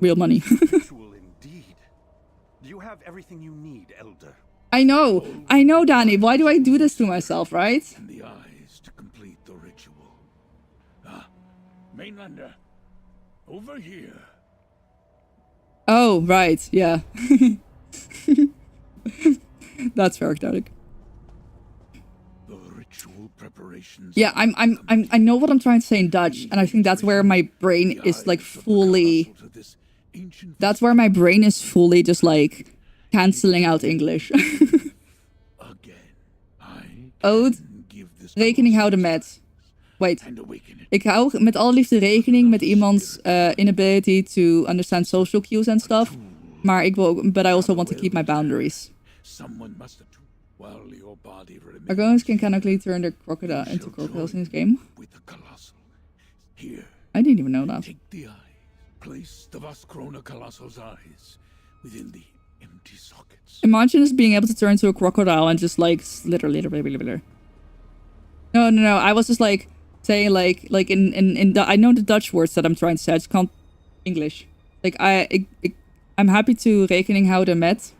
Real money. Indeed. Do you have everything you need, Elder? I know, Danny. Why do I do this to myself, right? And the eyes to complete the ritual. Ah, Mainlander, over here. Oh, right. Yeah. That's very chaotic. The ritual preparations. Yeah, I know what I'm trying to say in Dutch, and I think that's where my brain is like fully. That's where my brain is fully just like canceling out English. Ode, rekening houden met. Wait. Ik hou met alle liefde rekening met iemands inability to understand social cues and stuff. Maar ik wil ook, but I also want to keep my boundaries. Argonauts can canonically turn their crocodile into crocodiles in this game. I didn't even know that. Place the Vascrona Colossal's eyes within the empty sockets. Imagine us being able to turn into a crocodile and just like literally. No. I was just like saying like in the, I know the Dutch words that I'm trying to say. I just can't English. Like I'm happy to rekening houden met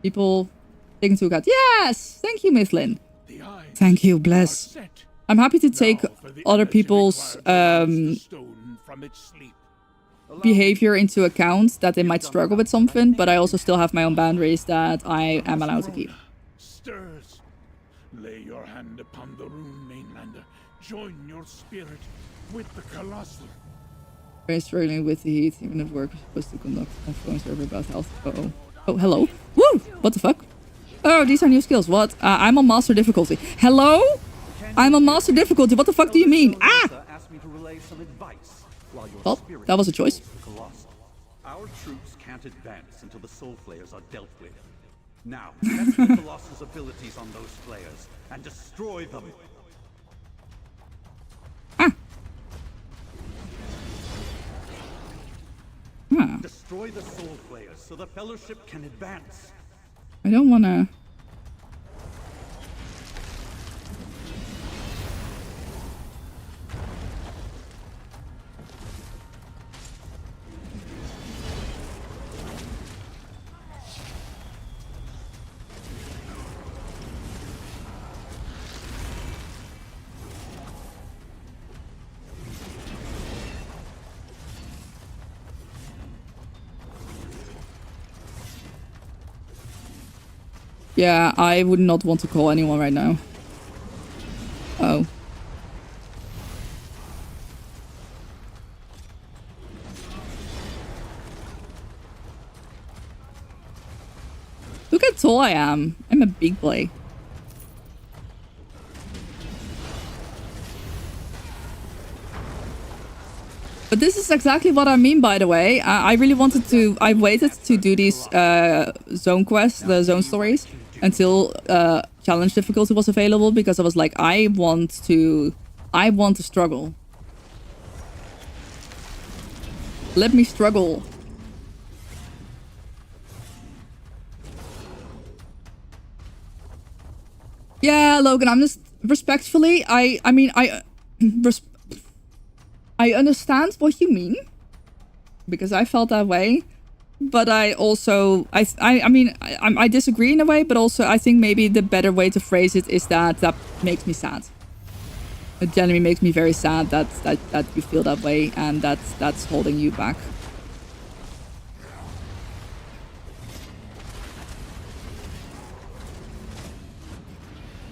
people take into account. Yes, thank you, Miss Lynn. Thank you, bless. I'm happy to take other people's behavior into account, that they might struggle with something, but I also still have my own boundaries that I am allowed to keep. Stirs. Lay your hand upon the rune, Mainlander. Join your spirit with the Colossal. Very struggling with the heat, even if work is supposed to conduct ongoing survey about health. Uh-oh. Oh, hello. Woo! What the fuck? Oh, these are new skills. What? I'm on master difficulty. Hello? I'm on master difficulty. What the fuck do you mean? Ah! Well, that was a choice. Our troops can't advance until the Soul Flayers are dealt with. Now, test the Colossus' abilities on those Flayers and destroy them. Destroy the Soul Flayers so the Fellowship can advance. I don't wanna... Yeah, I would not want to call anyone right now. Oh. Look how tall I am. I'm a big boy. But this is exactly what I mean, by the way. I really wanted to... I waited to do these zone quests, the zone stories, until challenge difficulty was available, because I was like, I want to struggle. Let me struggle. Yeah, Logan, I'm just respectfully, I mean, I understand what you mean, because I felt that way, but I also, I mean, I disagree in a way, but also I think maybe the better way to phrase it is that makes me sad. It genuinely makes me very sad that you feel that way, and that's holding you back.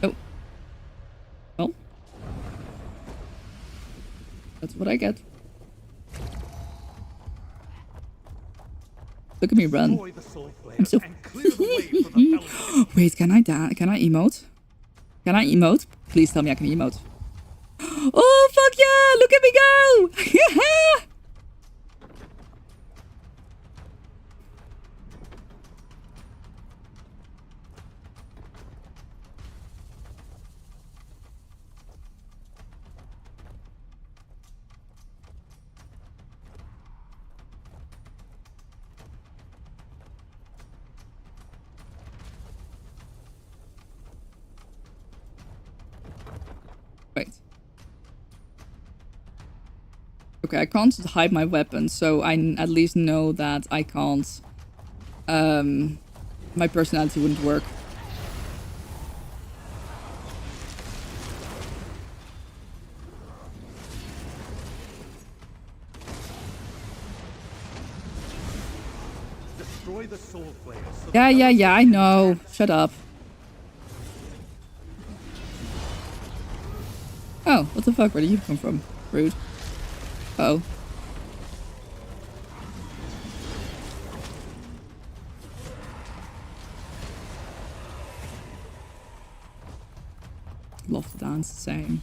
Oh. Well. That's what I get. Look at me run. I'm so... Wait, can I emote? Can I emote? Please tell me I can emote. Oh, fuck yeah! Look at me go! Yeah! Wait. Okay, I can't hide my weapon, so I at least know that I can't... my personality wouldn't work. Destroy the soul flayers. Yeah, I know. Shut up. Oh, what the fuck? Where did you come from? Rude. Uh-oh. Love to dance, same.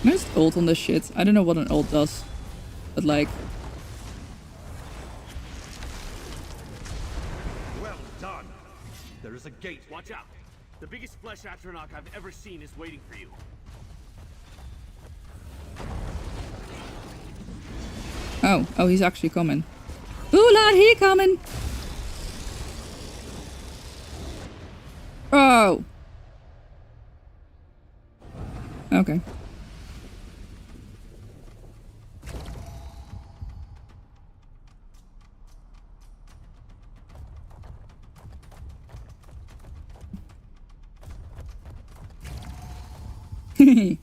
Can I just ult on this shit? I don't know what an ult does. But like... Well done. There is a gate. Watch out. The biggest flesh Atronach I've ever seen is waiting for you. Oh, he's actually coming. Ooh, lad, he coming. Oh. Okay.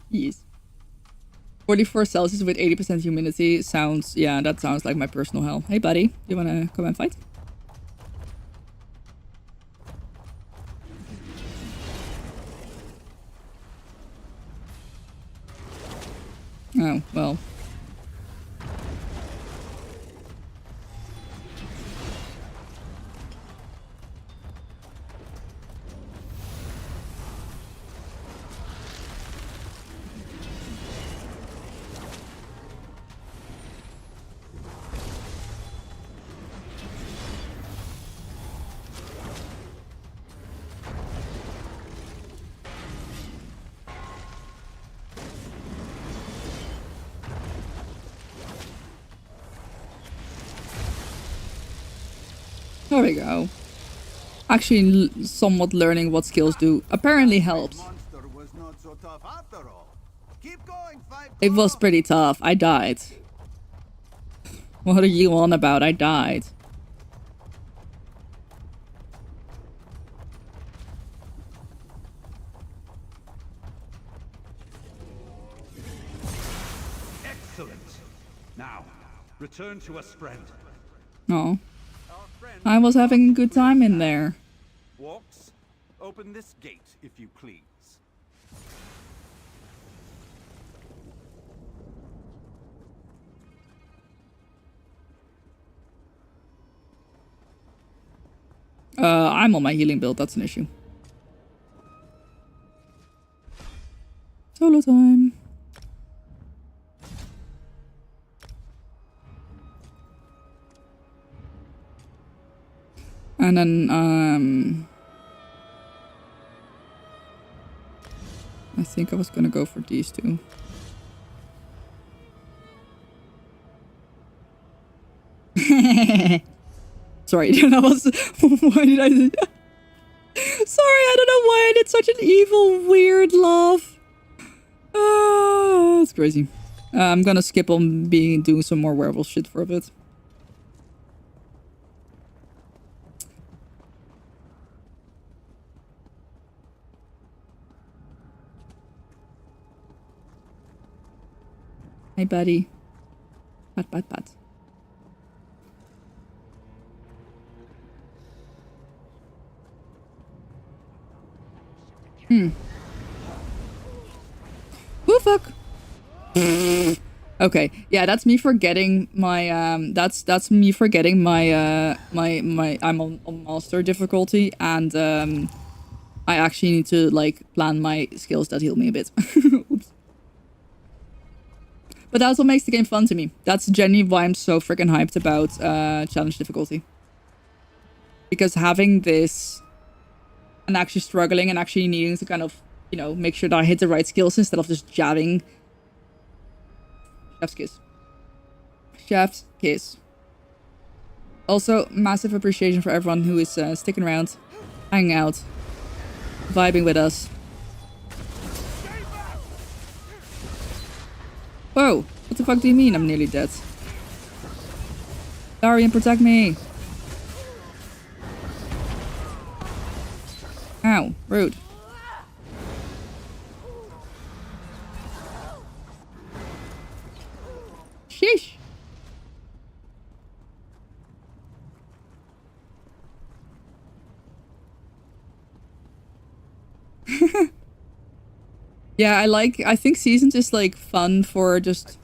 Yes. 44 Celsius with 80% humidity sounds... Yeah, that sounds like my personal hell. Hey, buddy. You wanna come and fight? Oh, well. There we go. Actually, somewhat learning what skills do apparently helps. It was pretty tough. I died. What are you on about? I died. Excellent. Now, return to us, friend. Oh. Our friend I was having a good time in there. Walks, open this gate, if you please. I'm on my healing build, that's an issue. Solo time. And then, I think I was gonna go for these two. Sorry, that was... Why did I... Sorry, I don't know why I did such an evil, weird laugh. It's crazy. I'm gonna skip on doing some more werewolf shit for a bit. Hey, buddy. Pat, pat, pat. Woo fuck. Okay, yeah, that's me forgetting my that's me forgetting my I'm on master difficulty, and I actually need to like plan my skills that heal me a bit. Oops. But that's what makes the game fun to me. That's genuinely why I'm so freaking hyped about challenge difficulty. Because having this and actually struggling and actually needing to kind of, you know, make sure that I hit the right skills instead of just jabbing. Chef's kiss. Chef's kiss. Also, massive appreciation for everyone who is sticking around, hanging out, vibing with us. Whoa, what the fuck do you mean I'm nearly dead? Darian, protect me! Ow, rude. Sheesh. Yeah, I think Seasons is like fun for just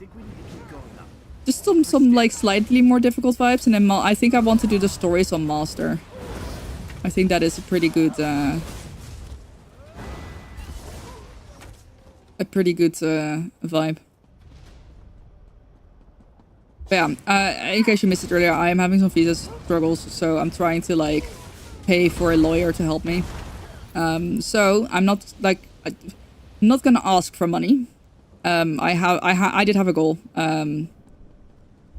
some like slightly more difficult vibes, and then I think I want to do the stories on Master. I think that is a pretty good vibe. But yeah, in case you missed it earlier, I am having some visa struggles, so I'm trying to like pay for a lawyer to help me. So I'm not like I'm not gonna ask for money. I did have a goal,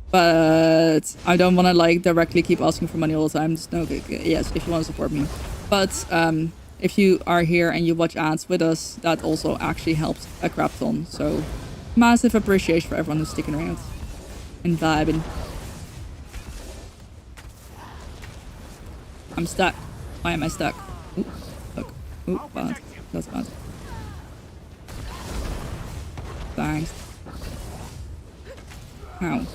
but I don't want to like directly keep asking for money all the time. Just no, yes, if you want to support me, but if you are here and you watch ads with us, that also actually helps a crap ton. So massive appreciation for everyone who's sticking around and vibing. I'm stuck. Why am I stuck? Ooh, look. Ooh, bad. That's bad. Thanks. Ow.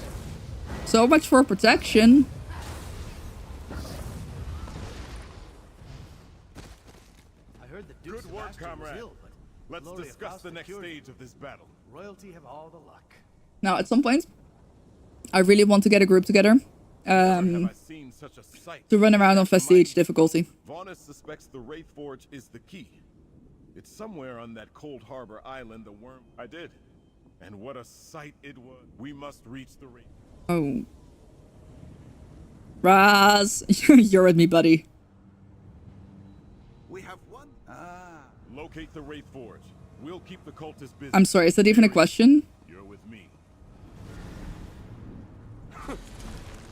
So much for protection. I heard the Good work, comrade. Let's discuss the next stage of this battle. Royalty have all the luck. Now, at some point, I really want to get a group together. To run around on Vestige difficulty. Vaunus suspects the Wraith Forge is the key. It's somewhere on that Cold Harbor island the worm... I did. And what a sight it was. We must reach the Wraith. Oh. Raz, you're with me, buddy. We have one. Locate the Wraith Forge. We'll keep the cultists busy. I'm sorry, is that even a question? You're with me.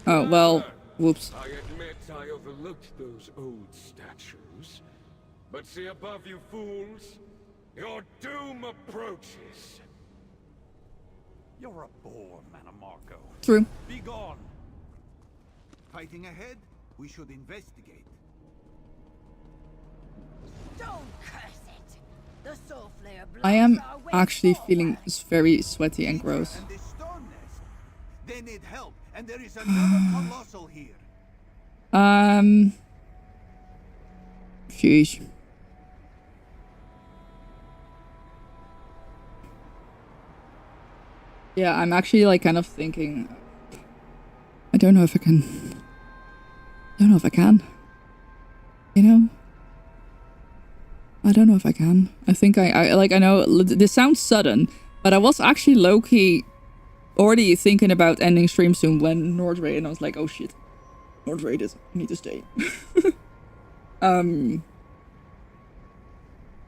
Oh, well, whoops. I admit I overlooked those old statues. But see above you fools, your doom approaches. You're a bore, Manamarco. True. Be gone. Fighting ahead, we should investigate. Don't curse it. The Soul Flayer I am blocks our way actually forward. feeling very sweaty and gross. And the storm nest. They need help, and there is another colossal here. Sheesh. Yeah, I'm actually like kind of thinking. I don't know if I can. I don't know if I can. You know? I don't know if I can. I think I know this sounds sudden, but I was actually low-key already thinking about ending stream soon when Nord raid, and I was like, oh shit. Nord raid is, I need to stay.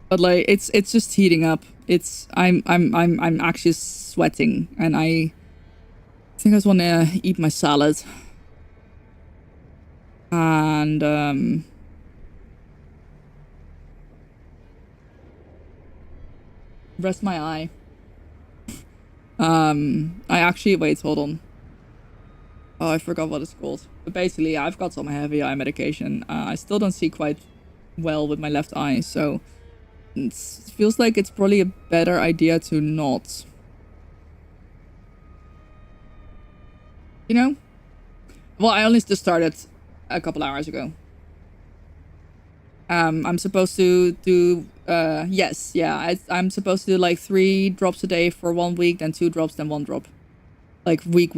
But like it's just heating up. I'm actually sweating, and I think I just want to eat my salad. And rest my eye. I actually wait, hold on. Oh, I forgot what it's called. But basically, I've got some heavy eye medication. I still don't see quite well with my left eye, so it feels like it's probably a better idea to not. You know? Well, I only just started a couple hours ago. I'm supposed to do, yes, yeah, I'm supposed to do like 3 drops a day for 1 week, then 2 drops, then 1 drop. Like week.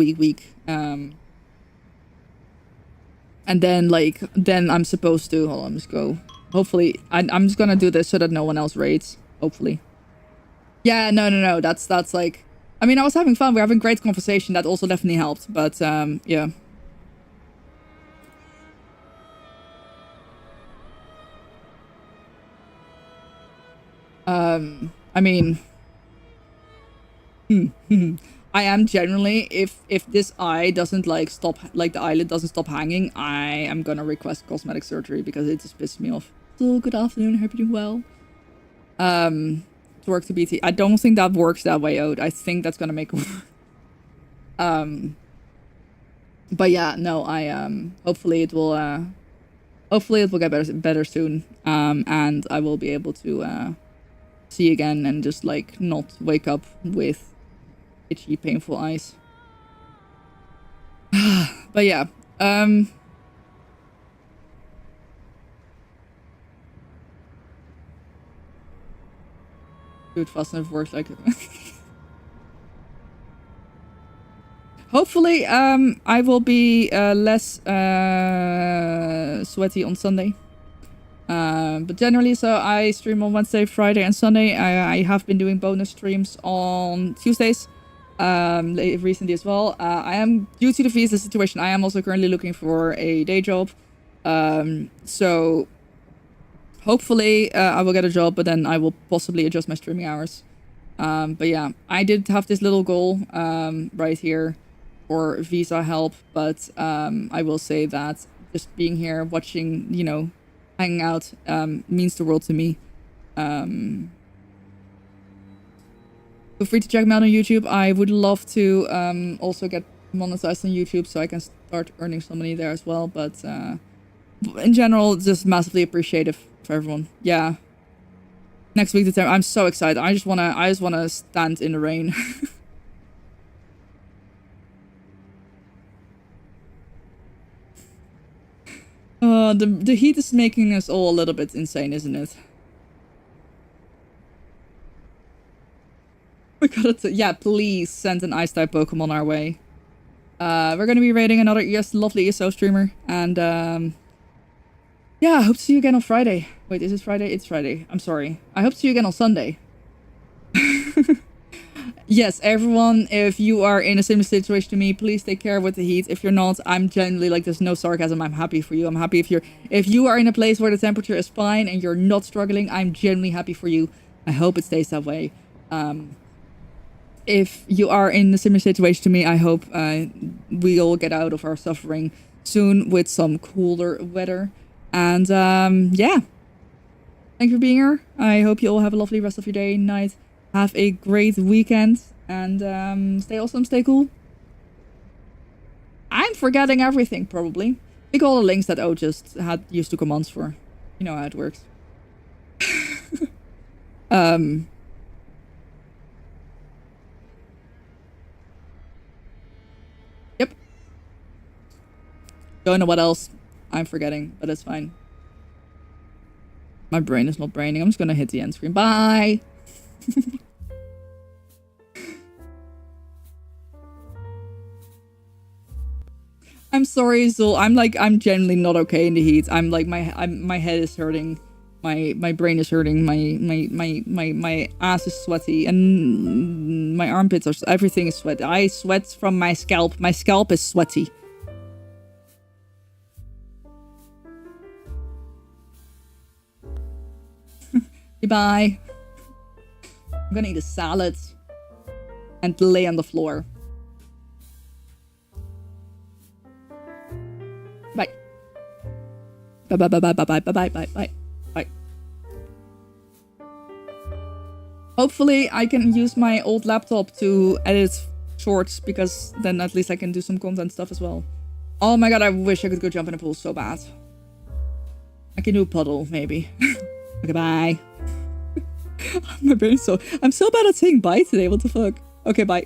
And then then I'm supposed to, hold on, let's go. Hopefully, I'm just gonna do this so that no one else raids. Hopefully. Yeah, no, that's like, I mean, I was having fun. We're having great conversation. That also definitely helped, but yeah. I mean, I am generally, if this eye doesn't like stop, like the eyelid doesn't stop hanging, I am gonna request cosmetic surgery because it just pisses me off. So good afternoon, hope you're doing well. To work to BT. I don't think that works that way out. I think that's gonna make it work. But yeah, no, hopefully it will get better soon. And I will be able to see again and just like not wake up with itchy, painful eyes. But yeah, do it fast enough works like hopefully I will be less sweaty on Sunday. But generally, so I stream on Wednesday, Friday, and Sunday. I have been doing bonus streams on Tuesdays recently as well. I am, due to the visa situation, I am also currently looking for a day job. So hopefully I will get a job, but then I will possibly adjust my streaming hours. But yeah, I did have this little goal right here for visa help, but I will say that just being here, watching, you know, hanging out means the world to me. Feel free to check me out on YouTube. I would love to also get monetized on YouTube so I can start earning some money there as well. But in general, just massively appreciative for everyone. Yeah. Next week, I'm so excited. I just wanna stand in the rain. The heat is making us all a little bit insane, isn't it? We gotta, yeah, please send an ice type Pokemon our way. We're gonna be raiding another lovely ESO streamer, and yeah, I hope to see you again on Friday. Wait, is it Friday? It's Friday. I'm sorry. I hope to see you again on Sunday. Yes, everyone, if you are in a similar situation to me, please take care with the heat. If you're not, I'm genuinely, like, there's no sarcasm. I'm happy for you. I'm happy if you are in a place where the temperature is fine and you're not struggling, I'm genuinely happy for you. I hope it stays that way. If you are in a similar situation to me, I hope we all get out of our suffering soon with some cooler weather. And yeah, thank you for being here. I hope you all have a lovely rest of your day, night. Have a great weekend, and stay awesome, stay cool. I'm forgetting everything, probably. Pick all the links that O just had used to commands for. You know how it works. Yep. Don't know what else. I'm forgetting, but it's fine. My brain is not braining. I'm just gonna hit the end screen. Bye! I'm sorry, Zul. I'm genuinely not okay in the heat. I'm like, my head is hurting. My brain is hurting. My ass is sweaty. And my armpits are, everything is sweaty. I sweat from my scalp. My scalp is sweaty. Goodbye. I'm gonna eat a salad and lay on the floor. Bye. Bye bye bye bye bye bye bye bye bye bye. Hopefully I can use my old laptop to edit shorts, because then at least I can do some content stuff as well. Oh my god, I wish I could go jump in a pool so bad. I can do a puddle, maybe. Okay, bye. My brain's so... I'm so bad at saying bye today, what the fuck? Okay, bye.